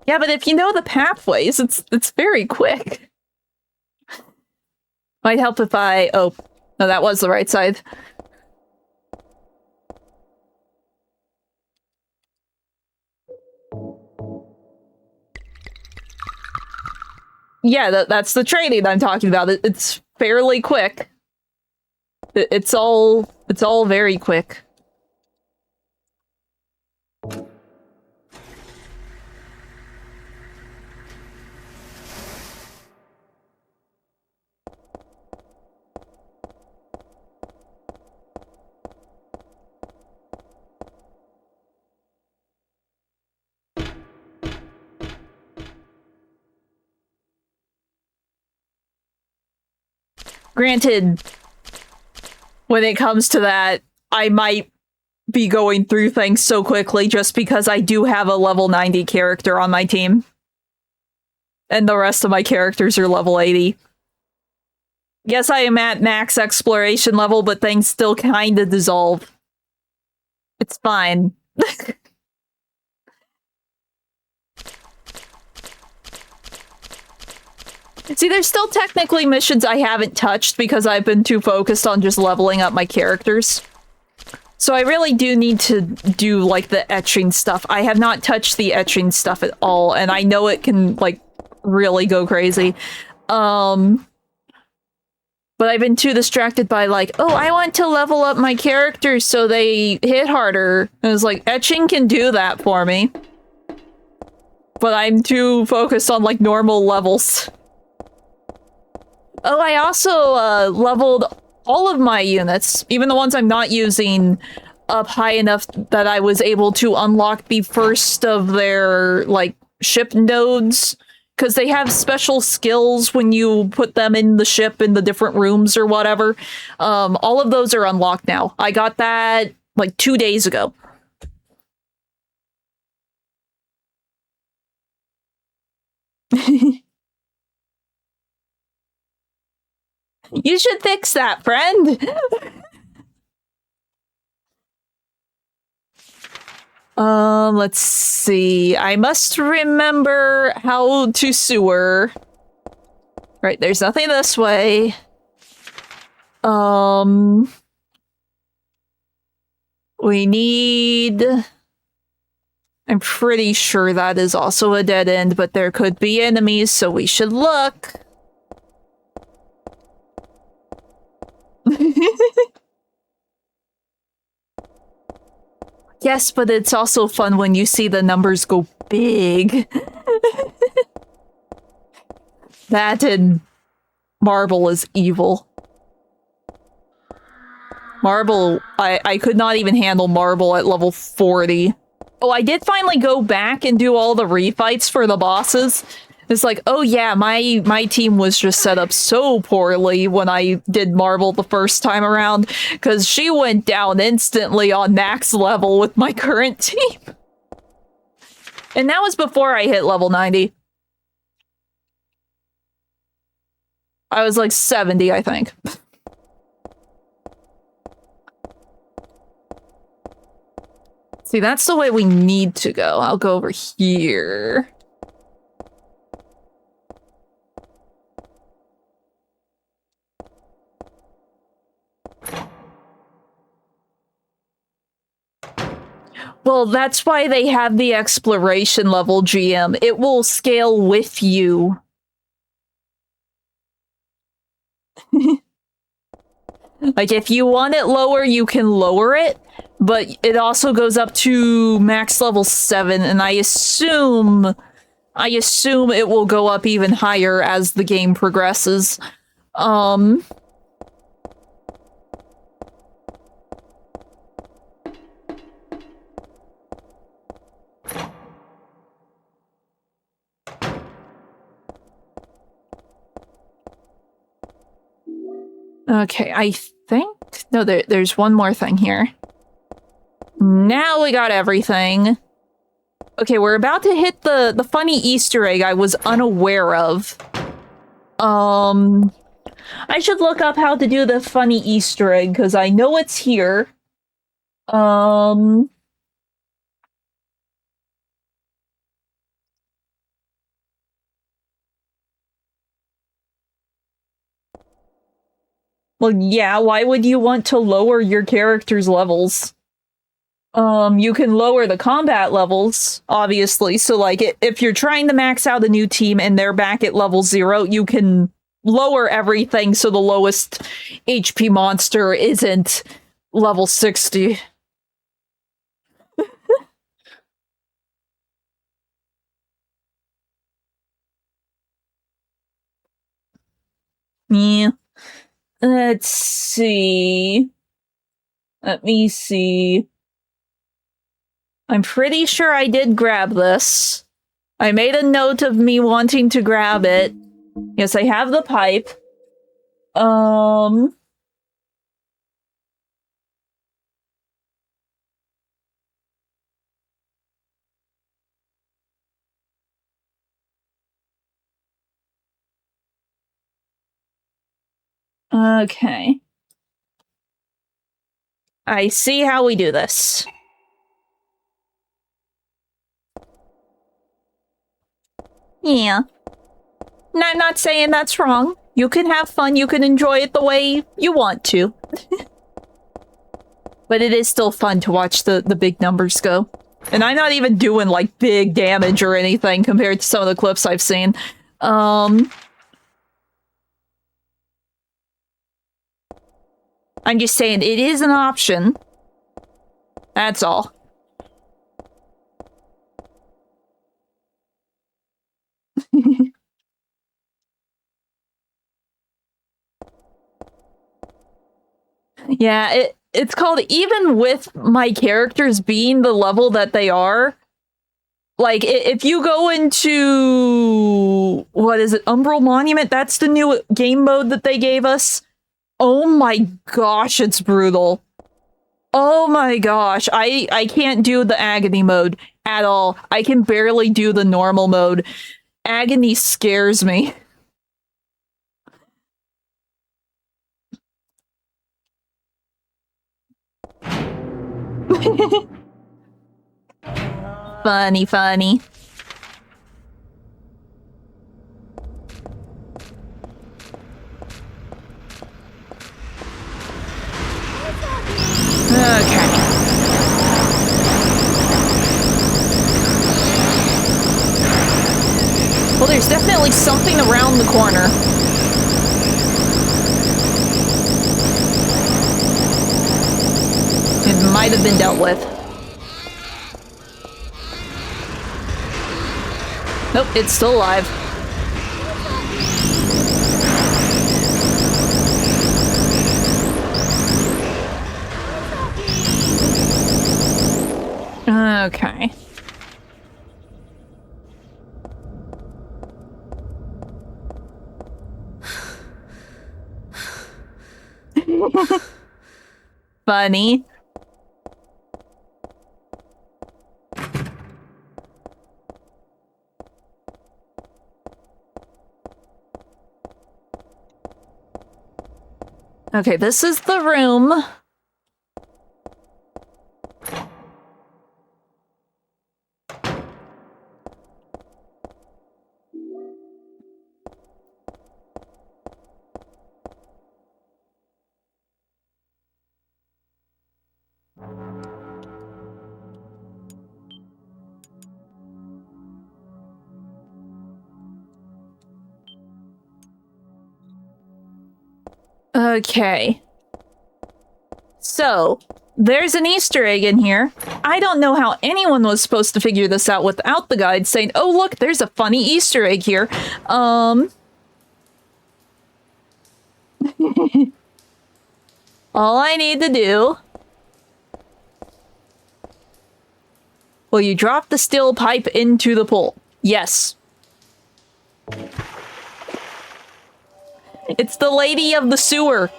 Yeah, but if you know the pathways, it's very quick. Might help if I... Oh, no, that was the right side. Yeah, that's the training I'm talking about. It's fairly quick. It's all very quick. Granted, when it comes to that, I might be going through things so quickly just because I do have a level 90 character on my team. And the rest of my characters are level 80. Yes, I am at max exploration level, but things still kind of dissolve. It's fine. See, there's still technically missions I haven't touched because I've been too focused on just leveling up my characters. So I really do need to do, like, the etching stuff. I have not touched the etching stuff at all, and I know it can, like, really go crazy. But I've been too distracted by, like, oh, I want to level up my characters so they hit harder. And it's like, etching can do that for me. But I'm too focused on, like, normal levels. Oh, I also leveled all of my units, even the ones I'm not using, up high enough that I was able to unlock the first of their, like, ship nodes. Because they have special skills when you put them in the ship in the different rooms or whatever. All of those are unlocked now. I got that, like, 2 days ago. You should fix that, friend! Let's see. I must remember how to sewer. Right, there's nothing this way. We need... I'm pretty sure that is also a dead end, but there could be enemies, so we should look. Yes, but it's also fun when you see the numbers go big. That and Marble is evil. Marble, I could not even handle Marble at level 40. Oh, I did finally go back and do all the refights for the bosses. It's like, oh yeah, my team was just set up so poorly when I did Marvel the first time around, because she went down instantly on max level with my current team. And that was before I hit level 90. I was like 70, I think. See, that's the way we need to go. I'll go over here. Well, that's why they have the exploration level, GM. It will scale with you. Like, if you want it lower, you can lower it, but it also goes up to max level 7, and I assume it will go up even higher as the game progresses. Okay, I think... No, there's one more thing here. Now we got everything. Okay, we're about to hit the funny Easter egg I was unaware of. I should look up how to do the funny Easter egg, because I know it's here. Well, yeah, why would you want to lower your character's levels? You can lower the combat levels, obviously. So, like, if you're trying to max out a new team and they're back at level 0, you can lower everything so the lowest HP monster isn't level 60. Yeah. Let's see. Let me see. I'm pretty sure I did grab this. I made a note of me wanting to grab it. Yes, I have the pipe. Okay. I see how we do this. Yeah. No, I'm not saying that's wrong. You can have fun, you can enjoy it the way you want to. But it is still fun to watch the big numbers go. And I'm not even doing, like, big damage or anything compared to some of the clips I've seen. I'm just saying, it is an option. That's all. Yeah, it's called, even with my characters being the level that they are, like, if you go into, what is it, Umbral Monument? That's the new game mode that they gave us. Oh my gosh, it's brutal. Oh my gosh, I can't do the agony mode at all. I can barely do the normal mode. Agony scares me. Funny, funny. Okay. Well, there's definitely something around the corner. It might have been dealt with. Nope, it's still alive. Okay. Funny. Okay, this is the room. Okay. So, there's an Easter egg in here. I don't know how anyone was supposed to figure this out without the guide saying, oh look, there's a funny Easter egg here. All I need to do... Will you drop the steel pipe into the pool? Yes. It's the lady of the sewer.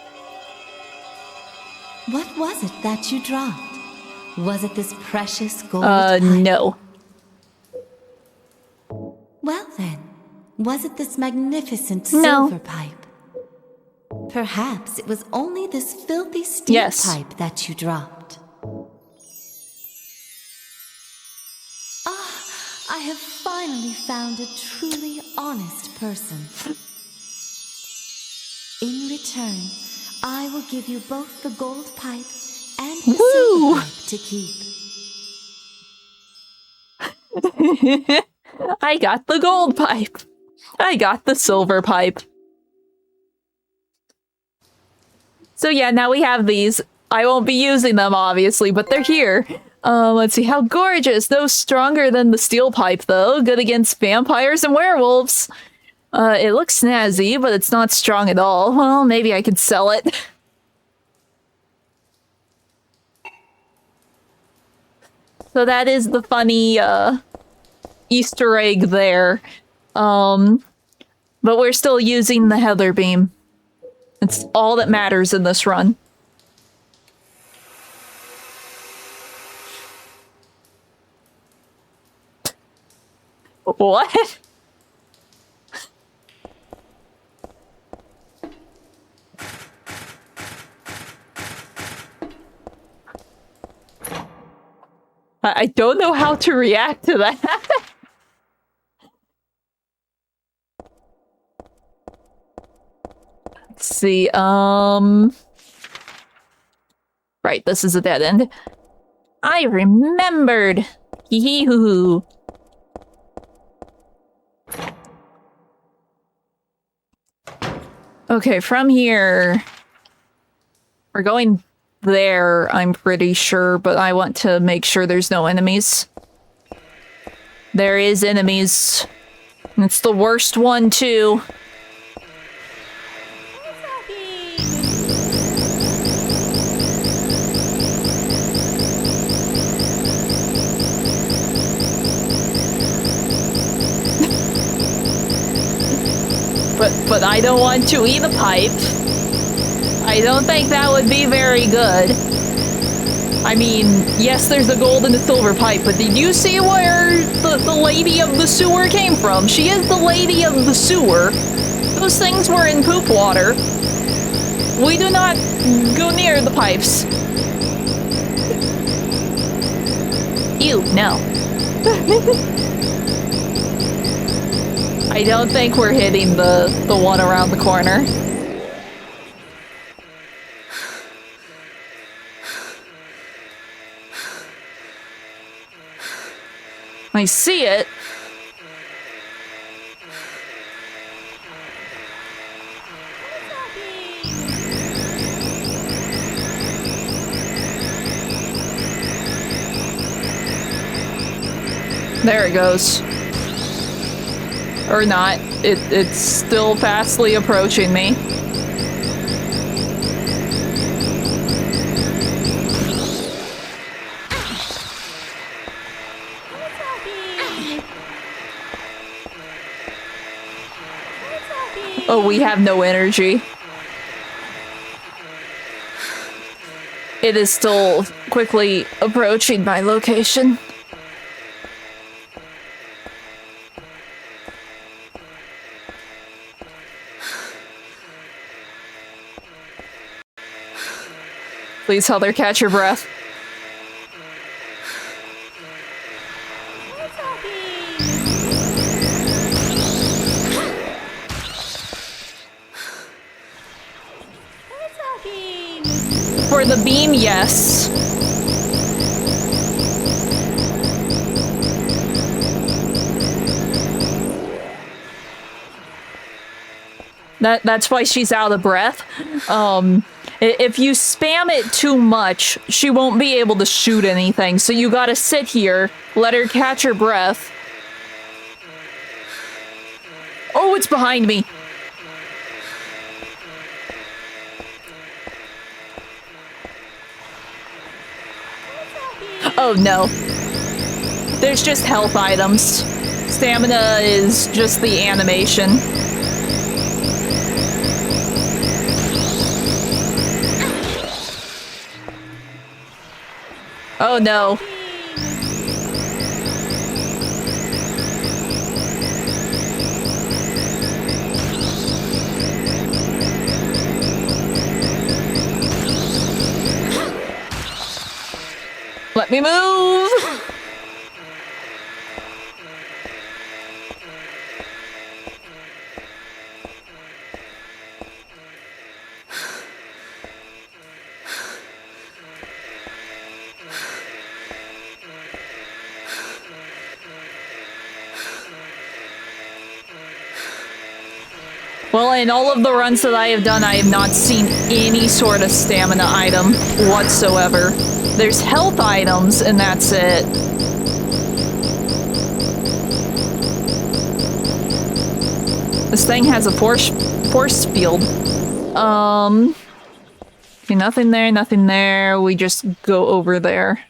What was it that you dropped? Was it this precious gold pipe? No. Well then, was it this magnificent silver pipe? Perhaps it was only this filthy steel pipe that you dropped. Ah, I have finally found a truly honest person. In return, I will give you both the gold pipe and the silver pipe to keep. I got the gold pipe. I got the silver pipe. So yeah, now we have these. I won't be using them, obviously, but they're here. Let's see. How gorgeous. No stronger than the steel pipe, though. Good against vampires and werewolves. It looks snazzy, but it's not strong at all. Well, maybe I could sell it. So that is the funny, Easter egg there. But we're still using the Heather beam. It's all that matters in this run. What? I don't know how to react to that. Let's see, right, this is a dead end. I remembered! Hee-hee-hoo-hoo. Okay, from here... We're going there, I'm pretty sure, but I want to make sure there's no enemies. There is enemies. And it's the worst one, too. But I don't want to eat a pipe. I don't think that would be very good. I mean, yes, there's a gold and a silver pipe, but did you see where the lady of the sewer came from? She is the lady of the sewer. Those things were in poop water. We do not go near the pipes. Ew, no. I don't think we're hitting the one around the corner. I see it. There it goes. Or not. It's still fastly approaching me. Oh, we have no energy. it is still quickly approaching my location. Please, Heather, catch your breath. For the beam, yes. That's why she's out of breath. If you spam it too much, she won't be able to shoot anything. So you gotta sit here, let her catch her breath. Oh, it's behind me. Oh no. There's just health items. Stamina is just the animation. Oh no. Let me move! Well, in all of the runs that I have done, I have not seen any sort of stamina item whatsoever. There's health items, and that's it. This thing has a force field. Okay, nothing there, nothing there. We just go over there.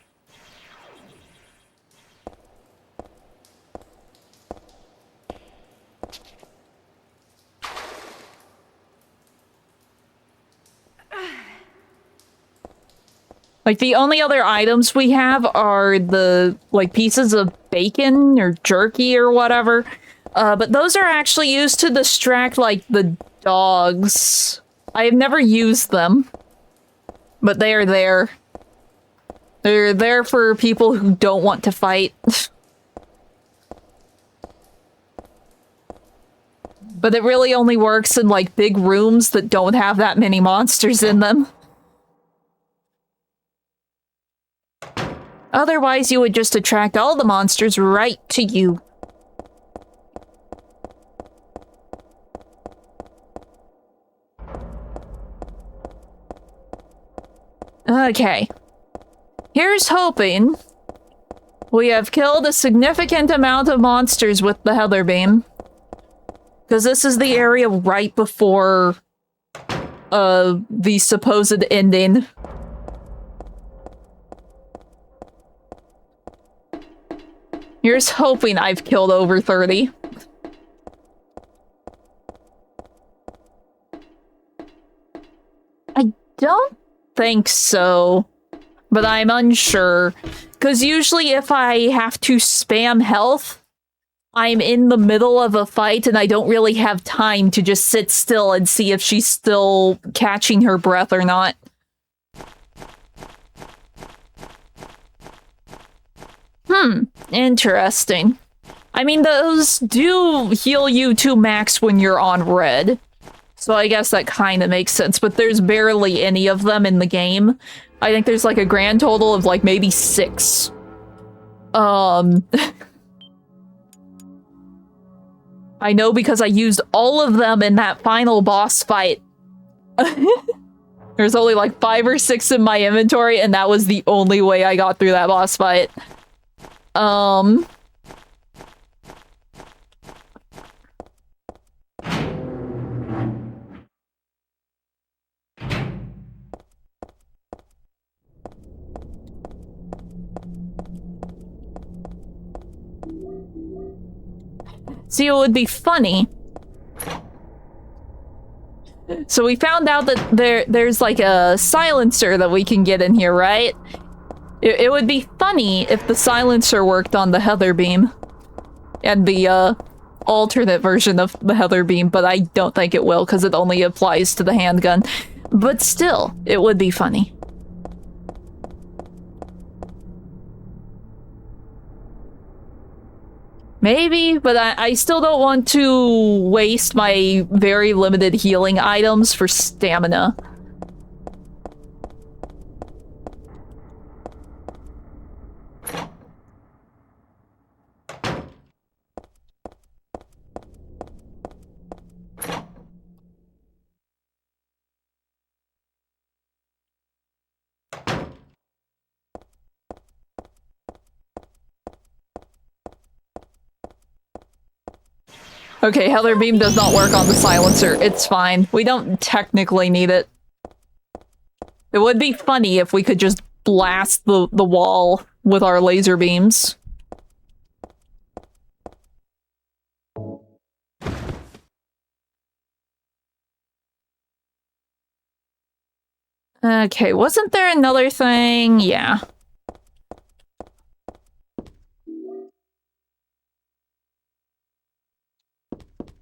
Like, the only other items we have are the, like, pieces of bacon or jerky or whatever. But those are actually used to distract, like, the dogs. I have never used them. But they are there. They're there for people who don't want to fight. But it really only works in, like, big rooms that don't have that many monsters in them. Otherwise, you would just attract all the monsters right to you. Okay. Here's hoping we have killed a significant amount of monsters with the Heather Beam. Because this is the area right before the supposed ending. Here's hoping I've killed over 30. I don't think so, but I'm unsure. Because usually if I have to spam health, I'm in the middle of a fight and I don't really have time to just sit still and see if she's still catching her breath or not. Interesting. I mean, those do heal you to max when you're on red. So I guess that kind of makes sense, but there's barely any of them in the game. I think there's like a grand total of like maybe 6. I know because I used all of them in that final boss fight. There's only like 5 or 6 in my inventory, and that was the only way I got through that boss fight. See, it would be funny So we found out that there's like a silencer that we can get in here, right? It would be funny if the silencer worked on the Heather beam. And the alternate version of the Heather beam, but I don't think it will because it only applies to the handgun. But still, it would be funny. Maybe, but I still don't want to waste my very limited healing items for stamina. Okay, Heather Beam does not work on the silencer. It's fine. We don't technically need it. It would be funny if we could just blast the wall with our laser beams. Okay, wasn't there another thing? Yeah.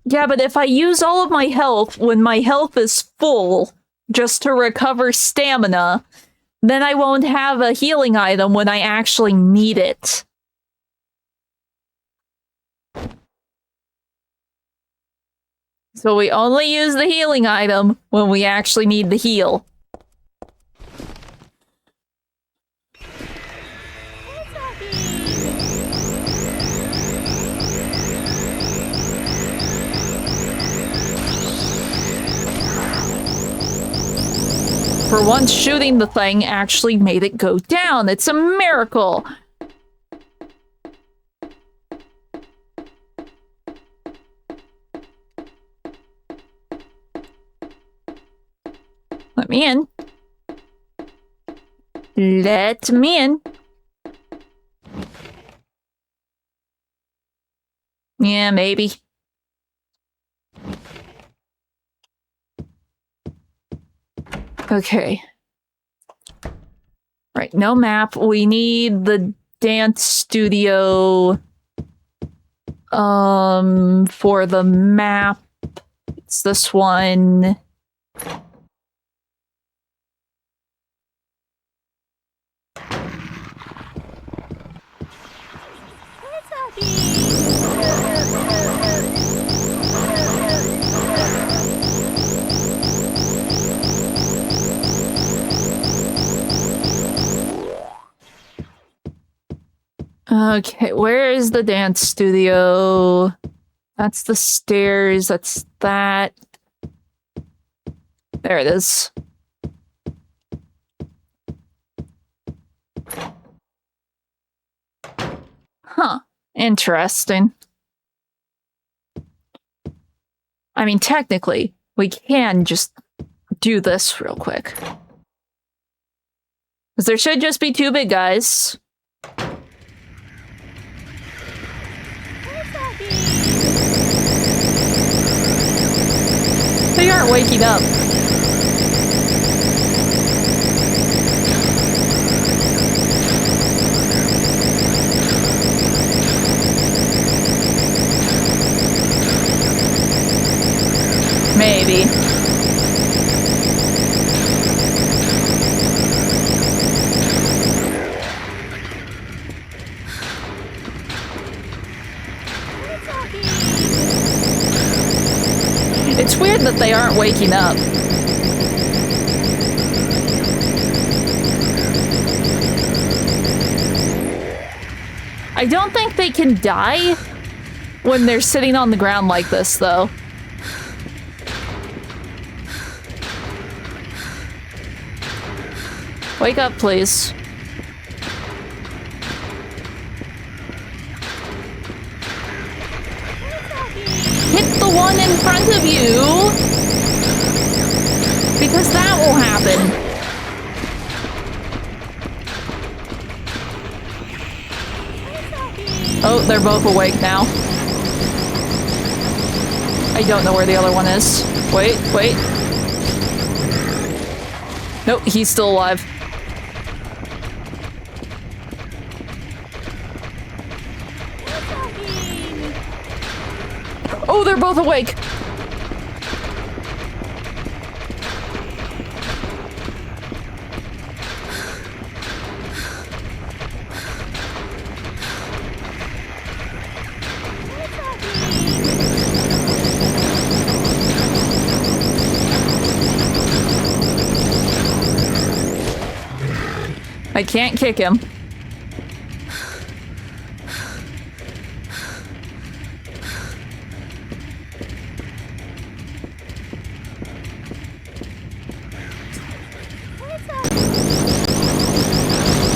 Yeah, but if I use all of my health when my health is full just to recover stamina, then I won't have a healing item when I actually need it. So we only use the healing item when we actually need the heal. For once, shooting the thing actually made it go down. It's a miracle. Let me in. Let me in. Yeah, maybe. Okay. Right, no map. We need the dance studio for the map. It's this one. Okay, where is the dance studio? That's the stairs, that's that. There it is. Huh, interesting. I mean, technically, we can just do this real quick. Because there should just be two big guys. They aren't waking up. Maybe. It's weird that they aren't waking up. I don't think they can die when they're sitting on the ground like this, though. Wake up, please. Hit the one in front of you! Because that will happen. Oh, they're both awake now. I don't know where the other one is. Wait, wait. Nope, he's still alive. Oh, they're both awake! I can't kick him.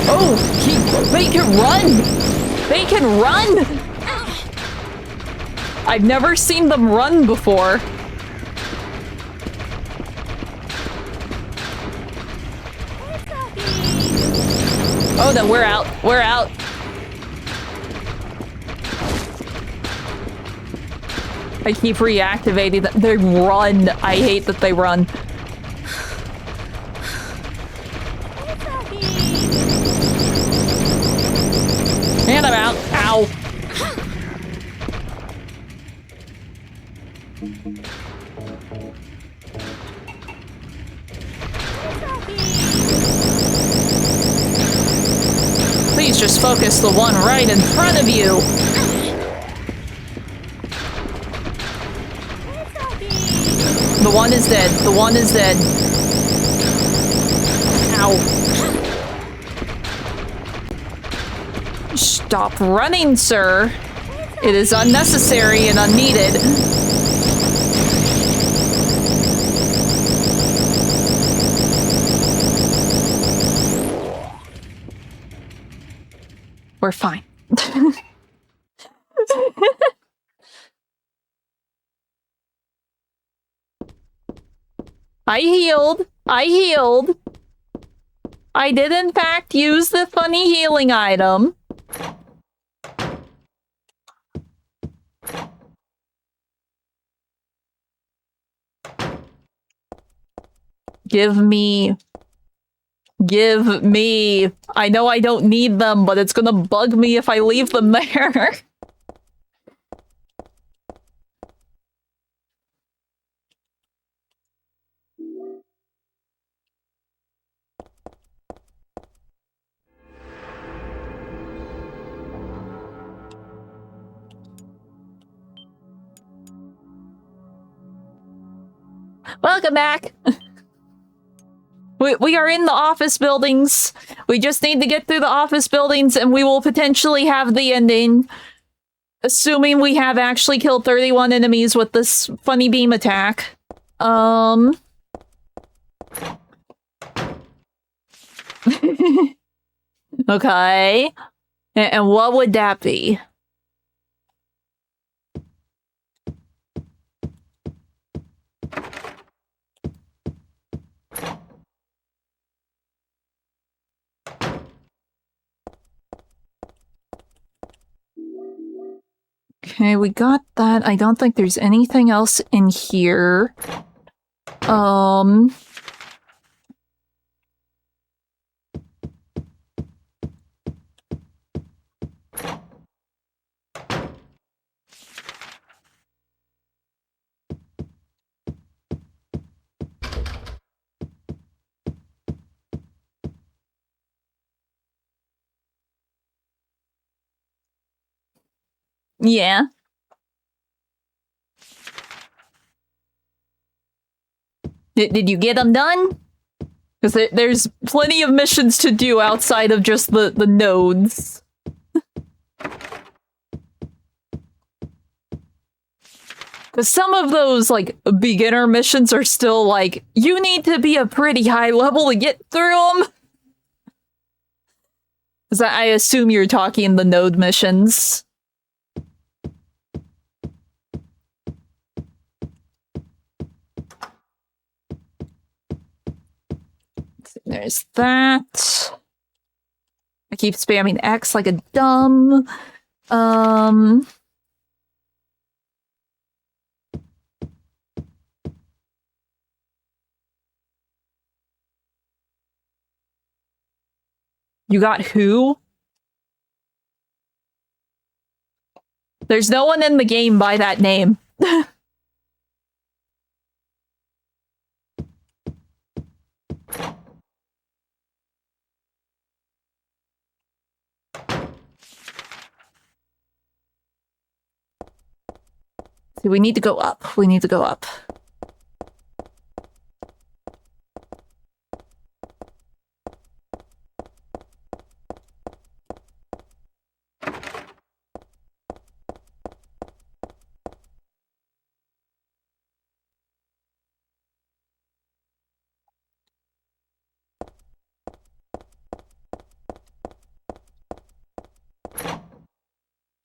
Oh, they can run! They can run! I've never seen them run before. Oh no, we're out. We're out. I keep reactivating them. They run. I hate that they run. And I'm out. Ow. Please just focus the one right in front of you. The one is dead. The one is dead. Ow. Stop running, sir. It is unnecessary and unneeded. We're fine. I healed. I healed. I did in fact use the funny healing item. Give me. Give me. I know I don't need them, but it's gonna bug me if I leave them there. Welcome back. We are in the office buildings. We just need to get through the office buildings and we will potentially have the ending. Assuming we have actually killed 31 enemies with this funny beam attack. Okay. And what would that be? Okay, we got that. I don't think there's anything else in here. Yeah. Did you get them done? Because there's plenty of missions to do outside of just the nodes. Because some of those, like, beginner missions are still, like, you need to be a pretty high level to get through them. Because I assume you're talking the node missions. There's that. I keep spamming X like a dumb. You got who? There's no one in the game by that name. See, we need to go up. We need to go up.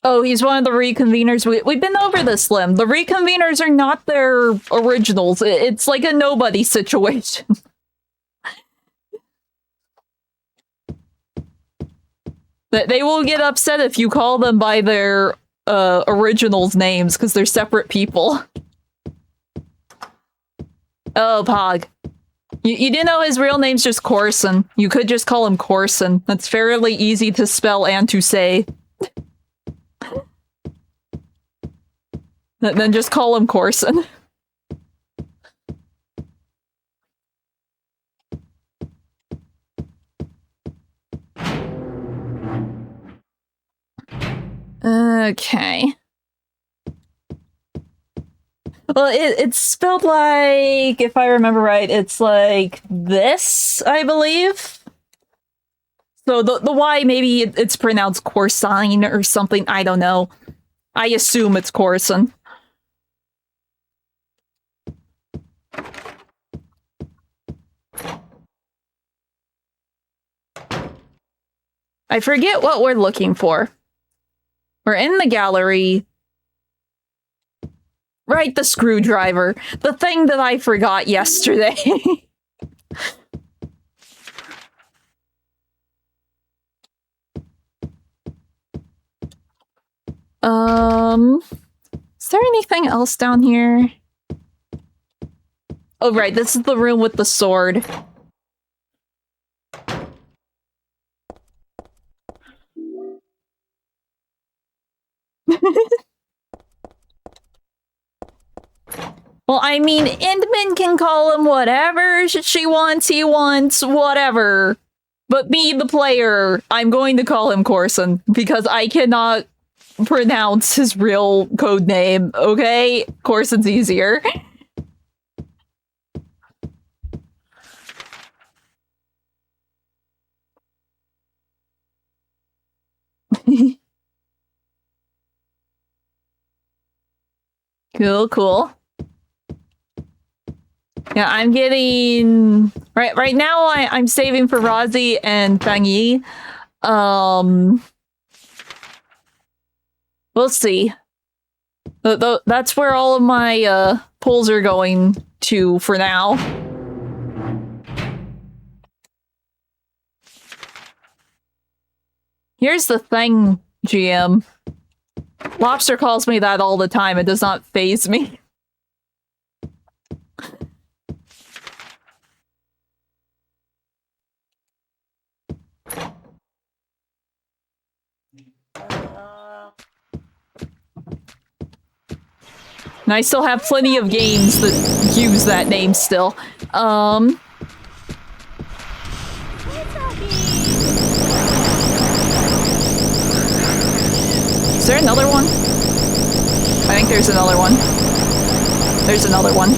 Oh, he's one of the reconveners. We've been over this, Lim. The reconveners are not their originals. It's like a nobody situation. They will get upset if you call them by their originals names, because they're separate people. Oh, Pog. You didn't know his real name's just Corson. You could just call him Corson. That's fairly easy to spell and to say. Then just call him Corson. Okay. Well, it's spelled like, if I remember right, it's like this, I believe. So the Y, maybe it's pronounced Corsine or something, I don't know. I assume it's Corson. I forget what we're looking for. We're in the gallery. Right, the screwdriver. The thing that I forgot yesterday. Is there anything else down here? Oh, right, this is the room with the sword. Well, I mean, Inman can call him whatever she wants, he wants, whatever. But me, the player, I'm going to call him Corson, because I cannot pronounce his real code name, okay? Corson's easier. Cool. Yeah, I'm getting... Right now, I'm saving for Razi and Fang Yi. We'll see. That's where all of my pulls are going to for now. Here's the thing, GM. Lobster calls me that all the time. It does not faze me. And I still have plenty of games that use that name still. Is there another one? I think there's another one. There's another one.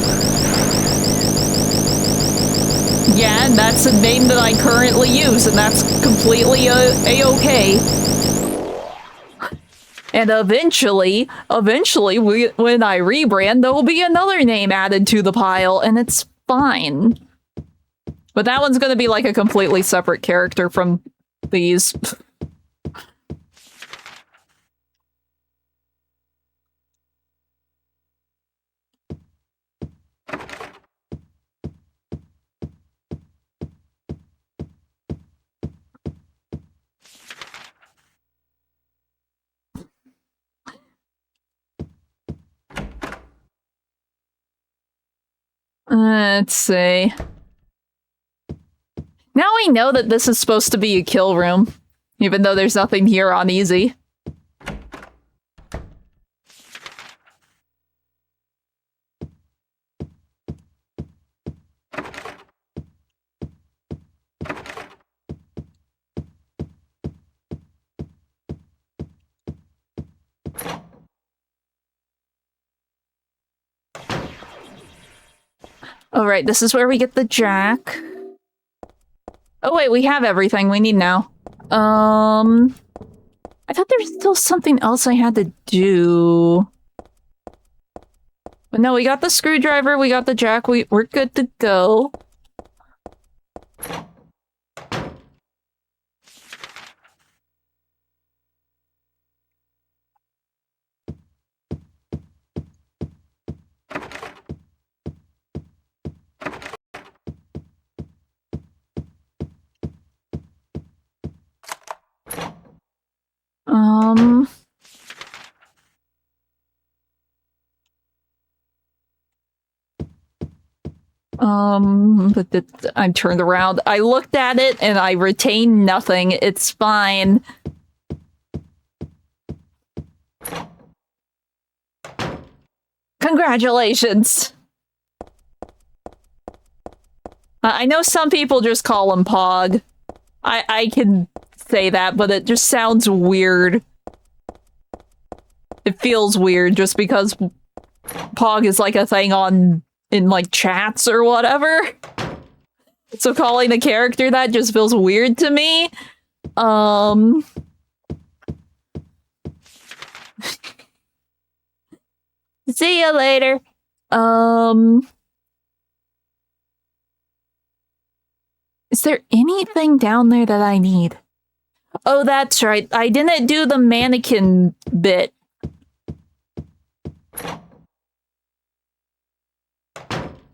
Yeah, and that's a name that I currently use, and that's completely a-okay. And eventually, when I rebrand, there will be another name added to the pile, and it's fine. But that one's gonna be like a completely separate character from these. Let's see. Now we know that this is supposed to be a kill room, even though there's nothing here on easy. Alright, this is where we get the jack. Oh wait, we have everything we need now. I thought there was still something else I had to do. But no, we got the screwdriver, we got the jack, we're good to go. But I turned around. I looked at it and I retained nothing. It's fine. Congratulations! I know some people just call him Pog. I can say that, but it just sounds weird. It feels weird just because Pog is like a thing in like chats or whatever. So calling the character that just feels weird to me. See you later. Is there anything down there that I need? Oh, that's right. I didn't do the mannequin bit.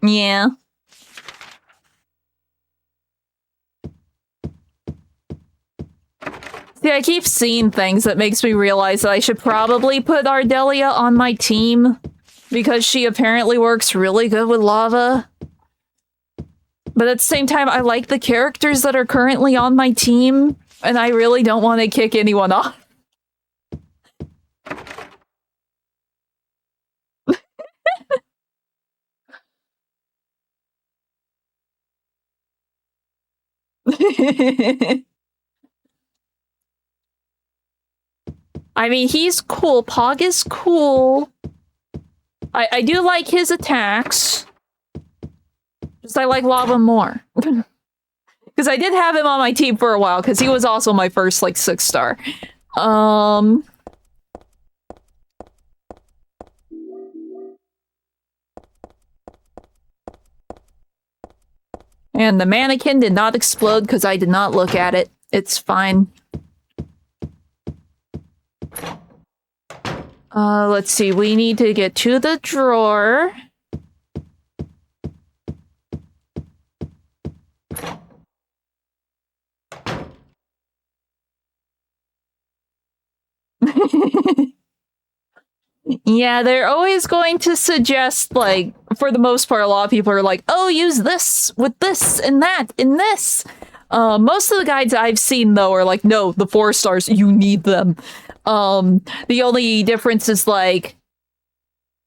Yeah. See, I keep seeing things that makes me realize that I should probably put Ardelia on my team because she apparently works really good with lava. But at the same time, I like the characters that are currently on my team, and I really don't want to kick anyone off. I mean, he's cool. Pog is cool. I do like his attacks. Just I like Lava more. Because I did have him on my team for a while, because he was also my first, like, 6-star. And the mannequin did not explode because I did not look at it. It's fine. Let's see. We need to get to the drawer. Yeah, they're always going to suggest, like, for the most part, a lot of people are like, oh, use this with this and that and this. Most of the guides I've seen, though, are like, no, the 4 stars, you need them. The only difference is, like,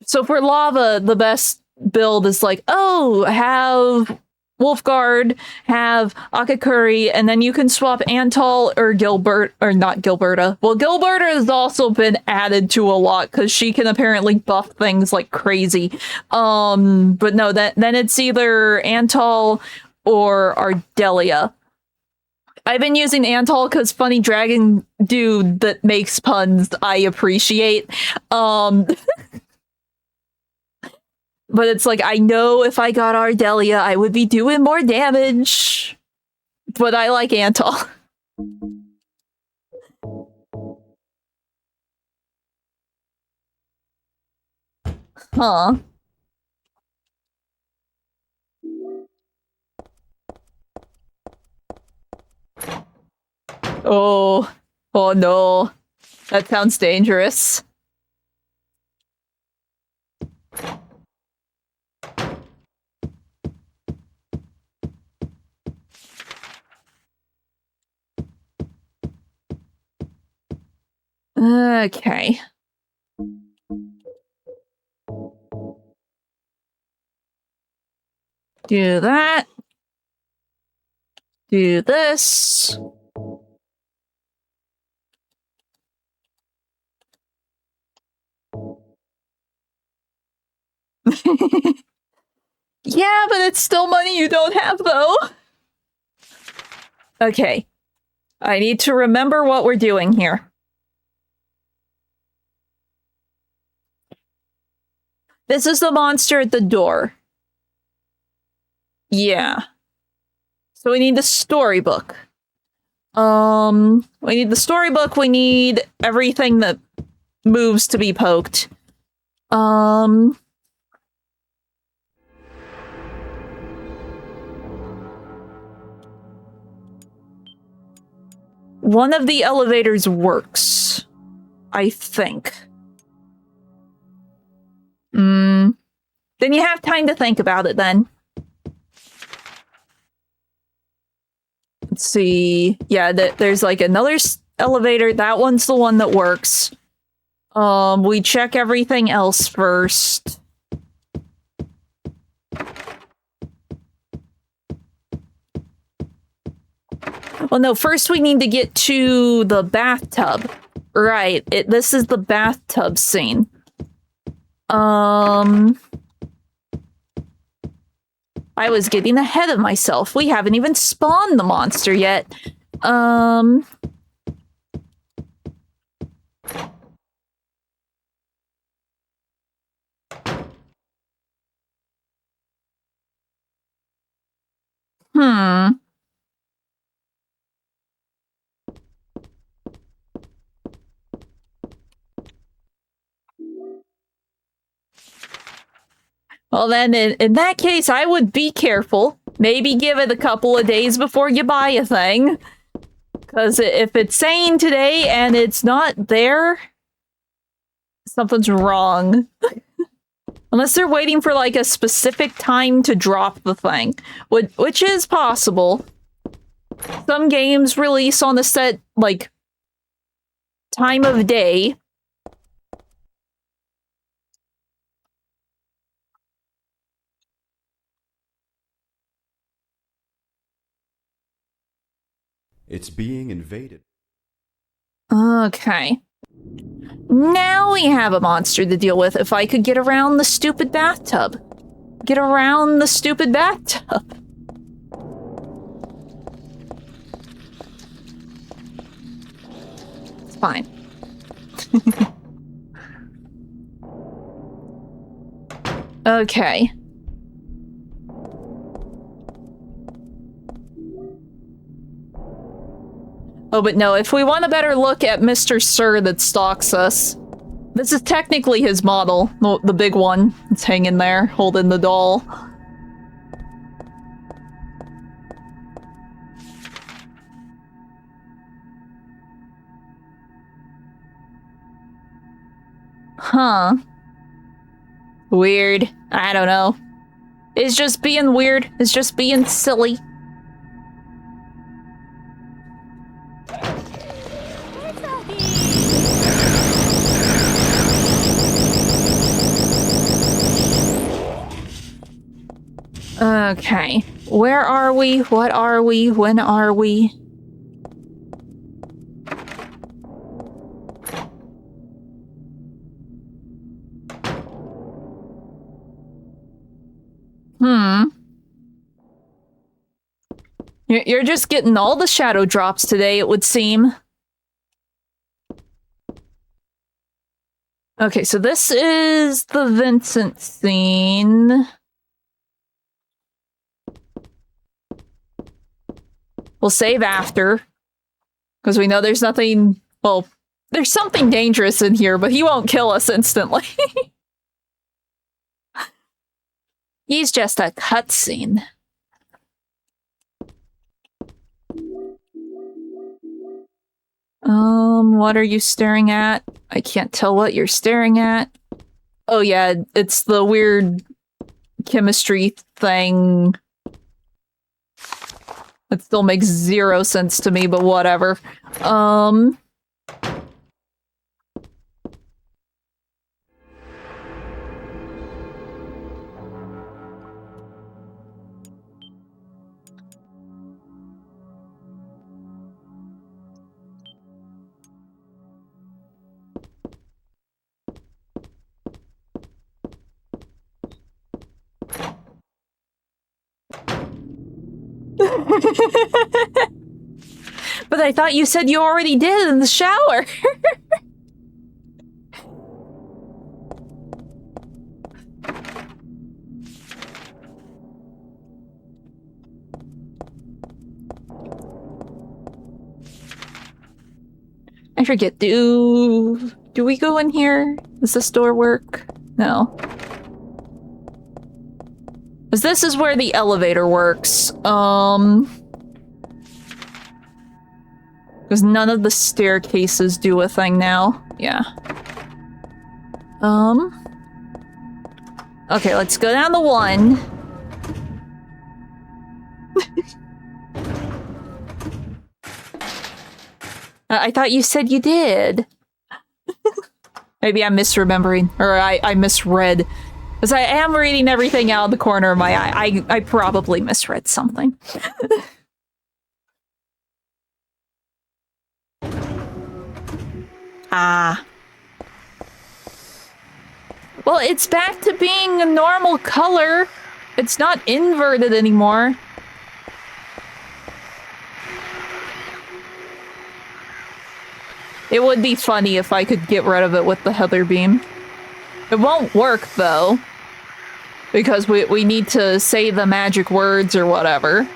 so for lava, the best build is like, oh, have Wolfguard, have Akakuri, and then you can swap Antal or Gilbert, or not Gilberta. Well, Gilberta has also been added to a lot because she can apparently buff things like crazy. But no, then it's either Antal or Ardelia. I've been using Antal because funny dragon dude that makes puns I appreciate. But it's like, I know if I got Ardelia, I would be doing more damage. But I like Antal. Huh. Oh. Oh no. That sounds dangerous. Okay. Do that. Do this. Yeah, but it's still money you don't have, though. Okay. I need to remember what we're doing here. This is the monster at the door. Yeah. So we need the storybook. We need the storybook, we need everything that moves to be poked. One of the elevators works, I think. Then you have time to think about it then. Let's see. Yeah, there's like another elevator. That one's the one that works. We check everything else first. Well, no, first we need to get to the bathtub. Right, this is the bathtub scene. I was getting ahead of myself. We haven't even spawned the monster yet. Well then, in that case, I would be careful. Maybe give it a couple of days before you buy a thing. Because if it's saying today and it's not there, something's wrong. Unless they're waiting for like a specific time to drop the thing, which is possible. Some games release on a set, like, time of day. It's being invaded. Okay. Now we have a monster to deal with. If I could get around the stupid bathtub. Get around the stupid bathtub. It's fine. Okay. Oh, but no, if we want a better look at Mr. Sir that stalks us, this is technically his model, the big one. It's hanging there, holding the doll. Huh. Weird. I don't know. It's just being weird. It's just being silly. Okay. Where are we? What are we? When are we? You're just getting all the shadow drops today, it would seem. Okay, so this is the Vincent scene. We'll save after. Because we know there's nothing... Well, there's something dangerous in here, but he won't kill us instantly. He's just a cutscene. What are you staring at? I can't tell what you're staring at. Oh yeah, it's the weird chemistry thing. That still makes zero sense to me, but whatever. But I thought you said you already did in the shower. I forget, do we go in here? Does this door work? No. Because this is where the elevator works. Because none of the staircases do a thing now. Yeah. Okay, let's go down to 1. I thought you said you did. Maybe I'm misremembering, or I misread. Because I am reading everything out of the corner of my eye. I probably misread something. Ah. Well, it's back to being a normal color. It's not inverted anymore. It would be funny if I could get rid of it with the Heather beam. It won't work, though. Because we need to say the magic words or whatever.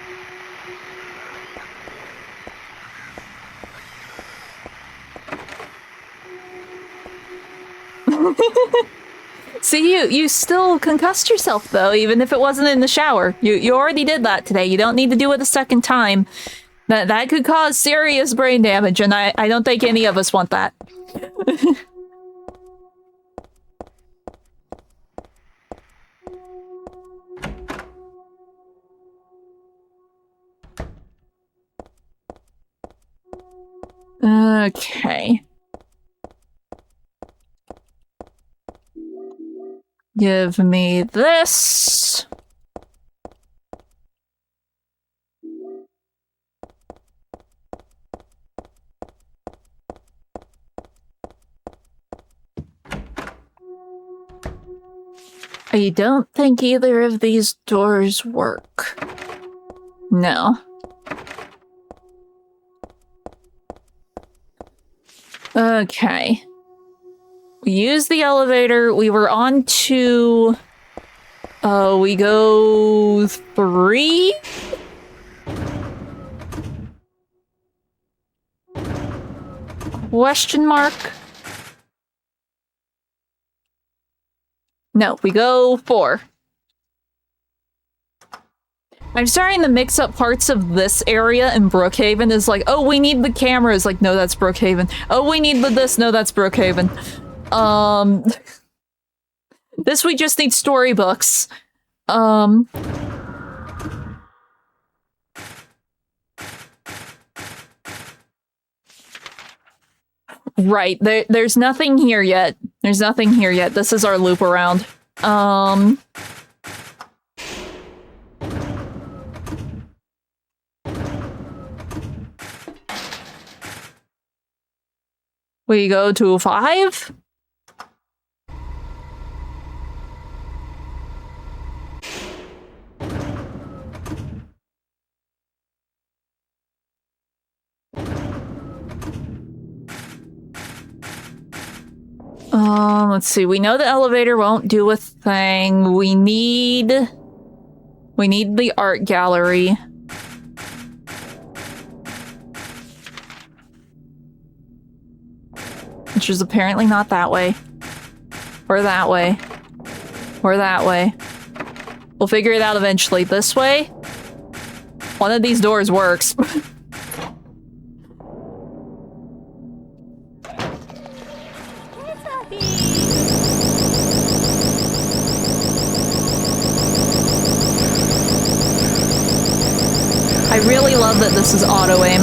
See, you still concussed yourself, though, even if it wasn't in the shower. You already did that today. You don't need to do it a second time. That could cause serious brain damage, and I don't think any of us want that. Okay. Give me this. I don't think either of these doors work. No. Okay. We used the elevator. We were on to... we go 3? Question mark? No, we go 4. I'm starting to mix up parts of this area in Brookhaven. Is like, oh, we need the cameras. Like, no, that's Brookhaven. Oh, we need the this. No, that's Brookhaven. This we just need storybooks. Right, there's nothing here yet. There's nothing here yet. This is our loop around. We go to 5? Let's see. We know the elevator won't do a thing. We need the art gallery. Which is apparently not that way. Or that way. Or that way. We'll figure it out eventually. This way? One of these doors works. I really love that this is auto-aim.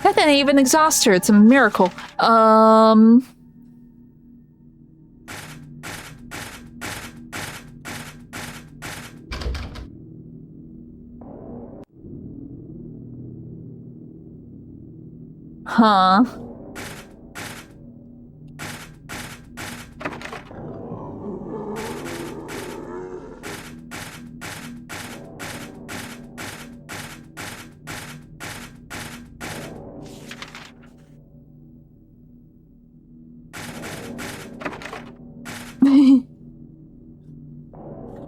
That didn't even exhaust her. It's a miracle. Huh.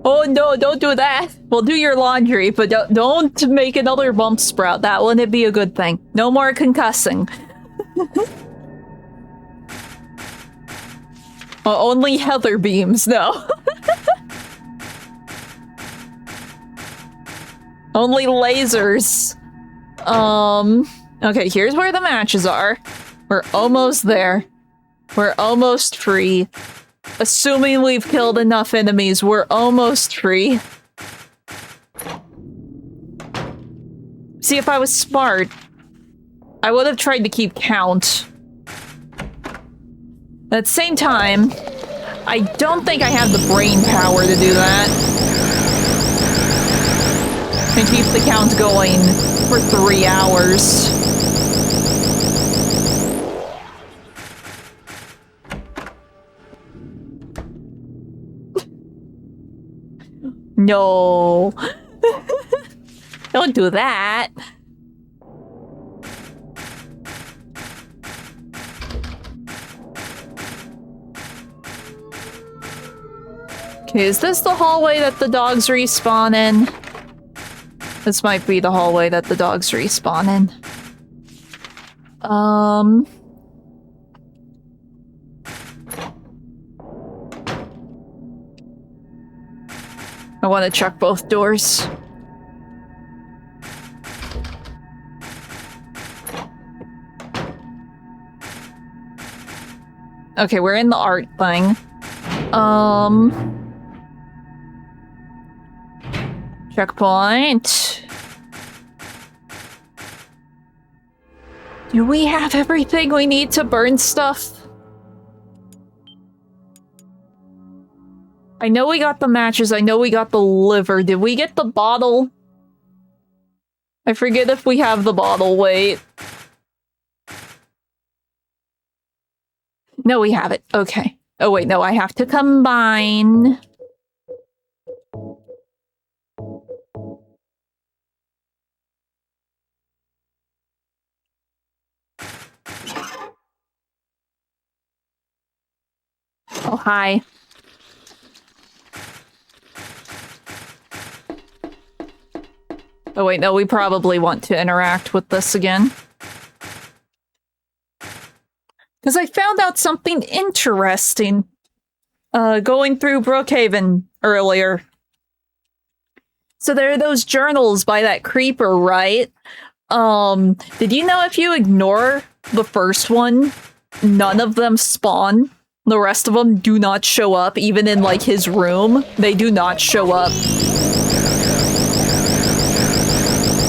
Oh no, don't do that. We'll do your laundry, but don't make another bump sprout. That wouldn't be a good thing. No more concussing. Only heather beams, no. Only lasers. Okay, here's where the matches are. We're almost there. We're almost free. Assuming we've killed enough enemies, we're almost free. See, if I was smart, I would have tried to keep count. At the same time, I don't think I have the brain power to do that. And keep the count going for 3 hours. No. Don't do that. Okay, is this the hallway that the dogs respawn in? This might be the hallway that the dogs respawn in. I want to check both doors. Okay, we're in the art thing. Checkpoint. Do we have everything we need to burn stuff? I know we got the matches, I know we got the liver. Did we get the bottle? I forget if we have the bottle, wait. No, we have it. Okay. Oh wait, no, I have to combine. Oh, hi. Oh wait, no, we probably want to interact with this again. Because I found out something interesting going through Brookhaven earlier. So there are those journals by that creeper, right? Did you know if you ignore the first one, none of them spawn? The rest of them do not show up, even in, like, his room. They do not show up.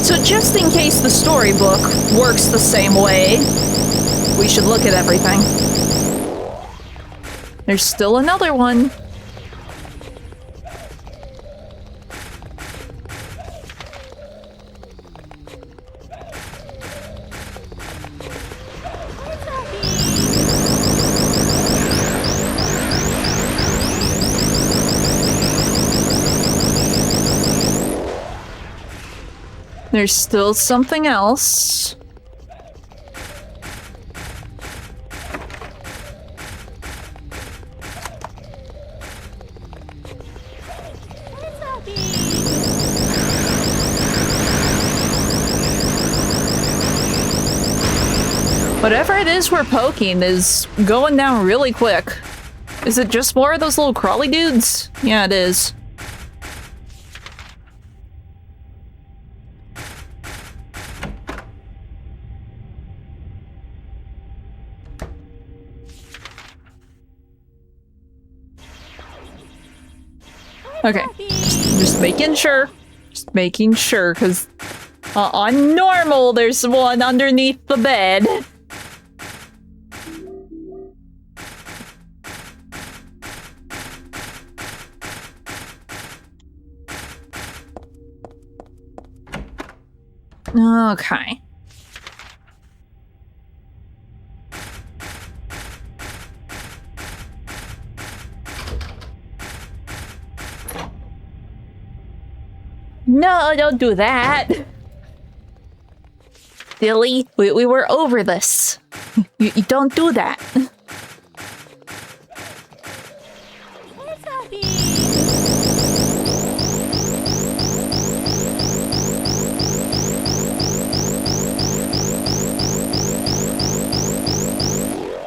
So just in case the storybook works the same way, we should look at everything. There's still another one. There's still something else. Whatever it is we're poking is going down really quick. Is it just more of those little crawly dudes? Yeah, it is. Okay, just making sure. Just making sure, because on normal, there's one underneath the bed. Okay. No, don't do that. Dilly, we were over this. You don't do that.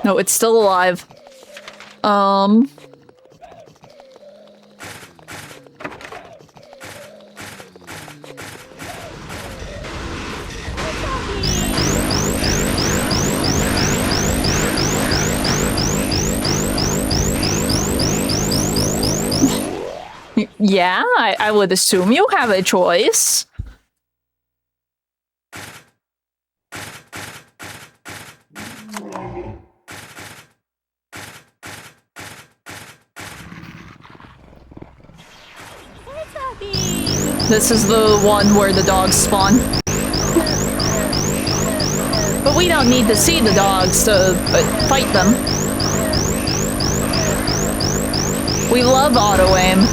No, it's still alive. Yeah, I would assume you have a choice. This is the one where the dogs spawn. But we don't need to see the dogs to fight them. We love auto-aim.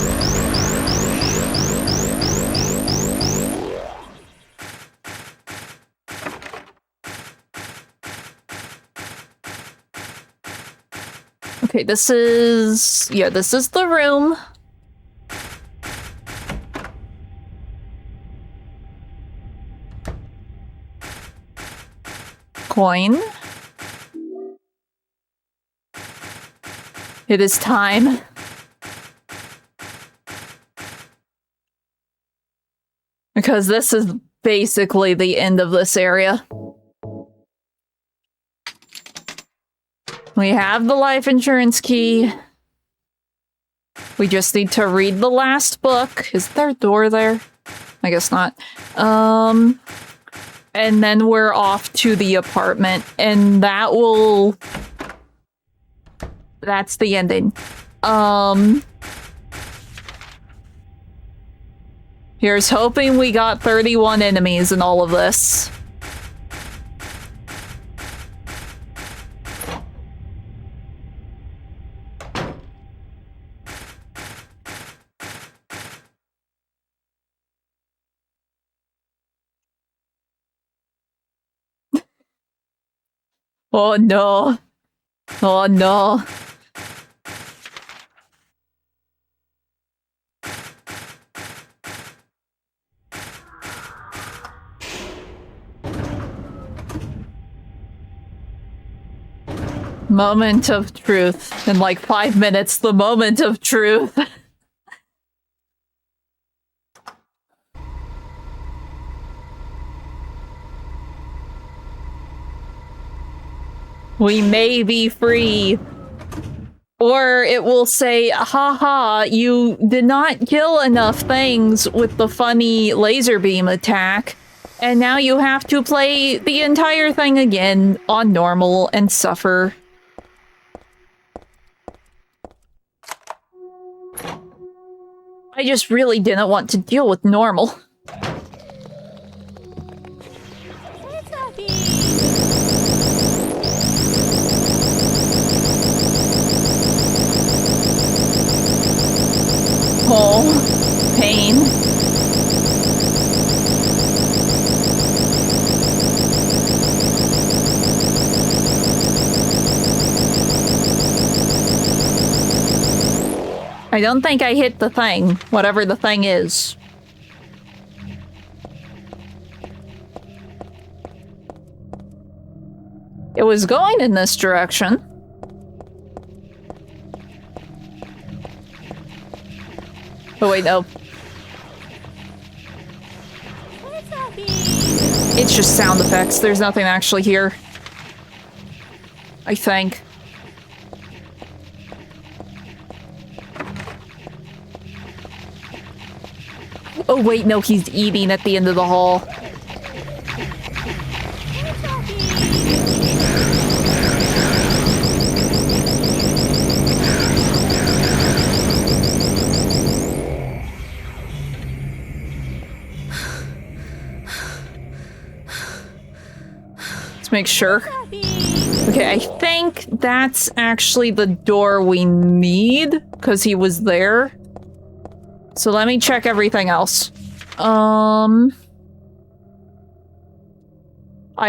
Okay, this is... yeah, this is the room. Coin. It is time. Because this is basically the end of this area. We have the life insurance key. We just need to read the last book. Is there a door there? I guess not. And then we're off to the apartment, and that will... that's the ending. Here's hoping we got 31 enemies in all of this. Oh no. Oh no. Moment of truth. In like 5 minutes, the moment of truth. We may be free. Or it will say, haha, you did not kill enough things with the funny laser beam attack, and now you have to play the entire thing again on normal and suffer. I just really didn't want to deal with normal. Oh, pain. I don't think I hit the thing, whatever the thing is. It was going in this direction. Oh wait, no. It's just sound effects. There's nothing actually here. I think. Oh wait, no, he's eating at the end of the hall. Make sure. Okay, I think that's actually the door we need, because he was there. So let me check everything else. I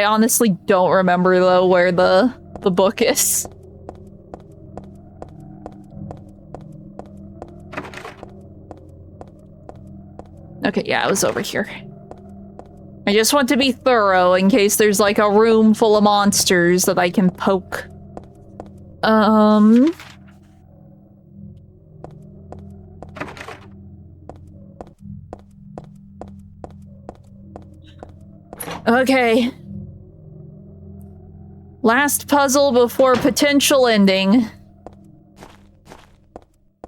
honestly don't remember though where the book is. Okay, yeah, it was over here. I just want to be thorough in case there's like a room full of monsters that I can poke. Okay. Last puzzle before potential ending.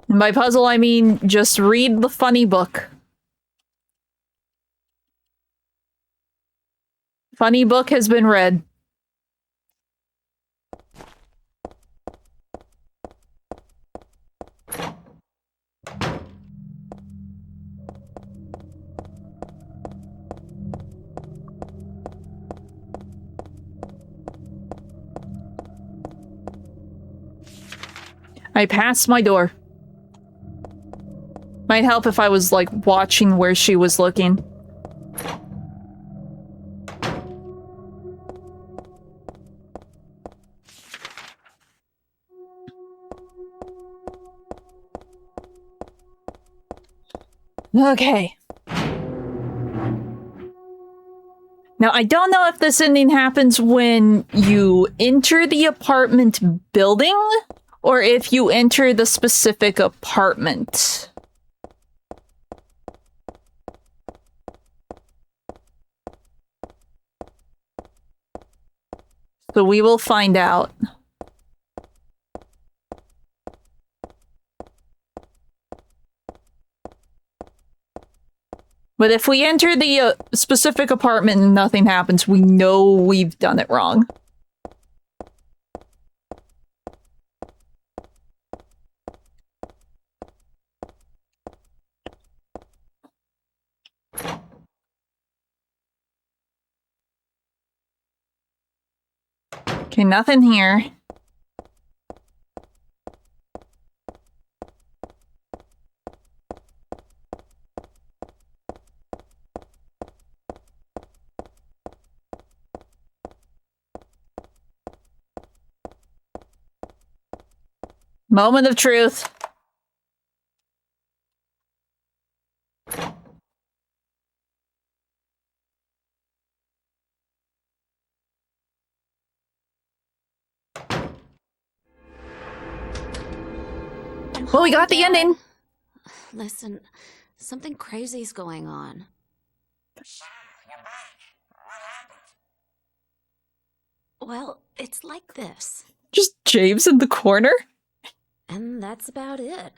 And by puzzle, I mean just read the funny book. Funny book has been read. I passed my door. Might help if I was, like, watching where she was looking. Okay. Now, I don't know if this ending happens when you enter the apartment building or if you enter the specific apartment. So we will find out. But if we enter the specific apartment and nothing happens, we know we've done it wrong. Okay, nothing here. Moment of truth. Well, we got the ending. Listen, something crazy's going on. Well, it's like this. Just James in the corner? And that's about it.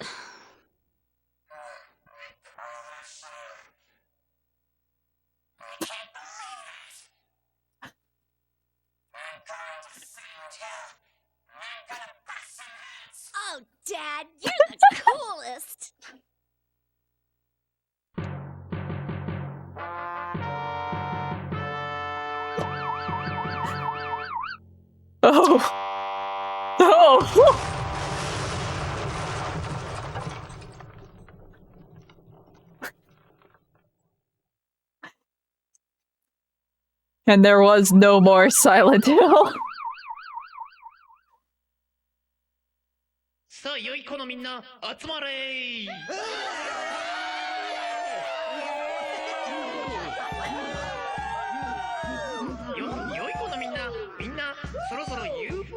Oh, Dad, you're the coolest! Oh. Oh. And there was no more Silent Hill.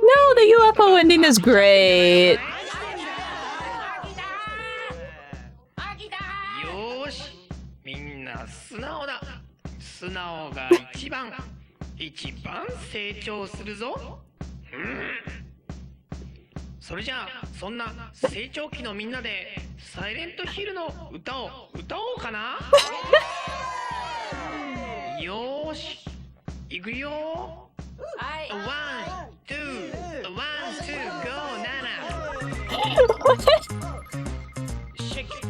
No, the UFO ending is great. Shake it.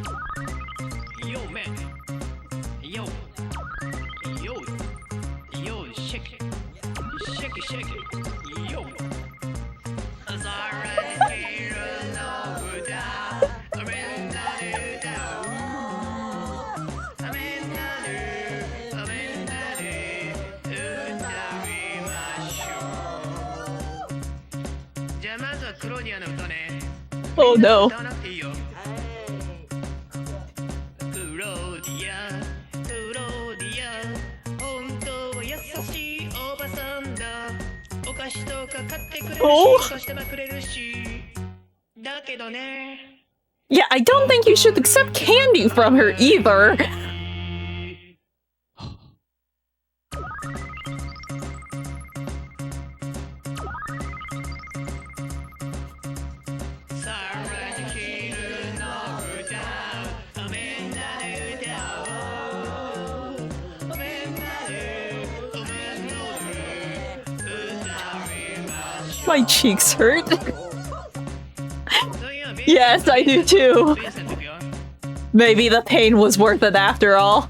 Yo, man. Yo. Yo. Yo, shake it. Shake it, shake it. Yo. As I ride here over down. I'm in the down. I'm in the Oh no. Oh. Yeah, I don't think you should accept candy from her either. My cheeks hurt. Yes, I do too. Maybe the pain was worth it after all.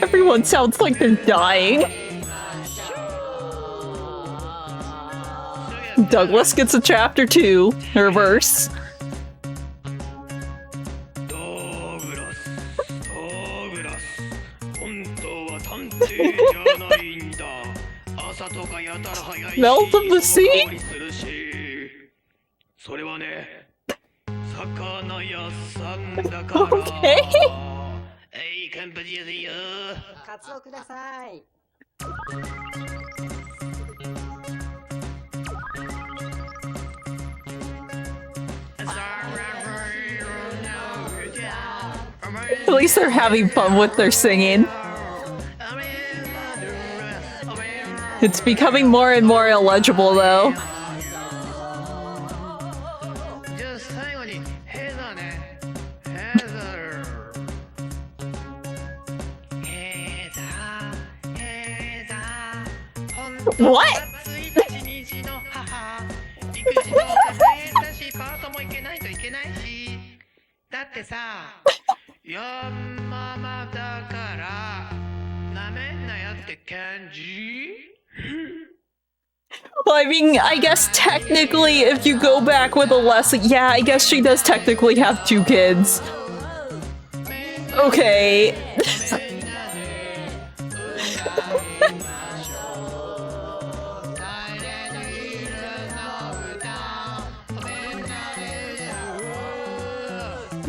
Everyone sounds like they're dying. Douglas gets a chapter 2, reverse. Melt of the sea? Okay. At least they're having fun with their singing. It's becoming more and more illegible, though. What? Well, I mean, I guess technically if you go back with a lesson, yeah, I guess she does technically have 2 kids. Okay.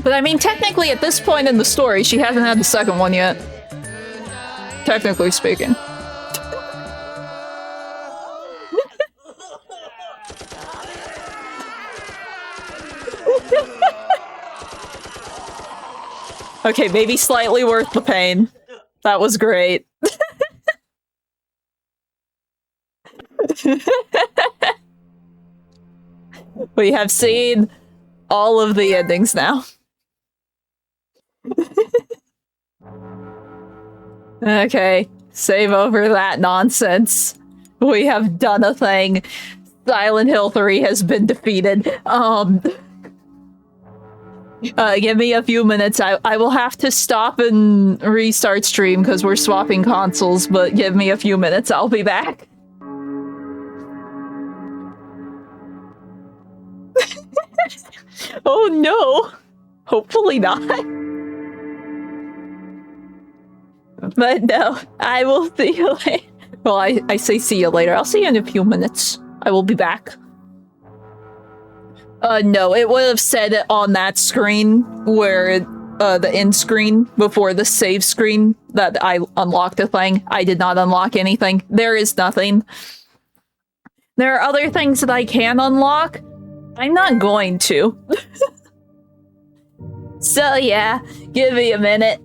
But I mean, technically at this point in the story, she hasn't had the second one yet. Technically speaking. Okay, maybe slightly worth the pain. That was great. We have seen all of the endings now. Okay, save over that nonsense. We have done a thing. Silent Hill 3 has been defeated. Give me a few minutes. I will have to stop and restart stream because we're swapping consoles, but give me a few minutes. I'll be back. Oh no! Hopefully not. But no, I will see you later. Well, I say see you later. I'll see you in a few minutes. I will be back. No, it would have said it on that screen where the end screen before the save screen that I unlocked a thing. I did not unlock anything. There is nothing. There are other things that I can unlock. I'm not going to. So yeah, give me a minute.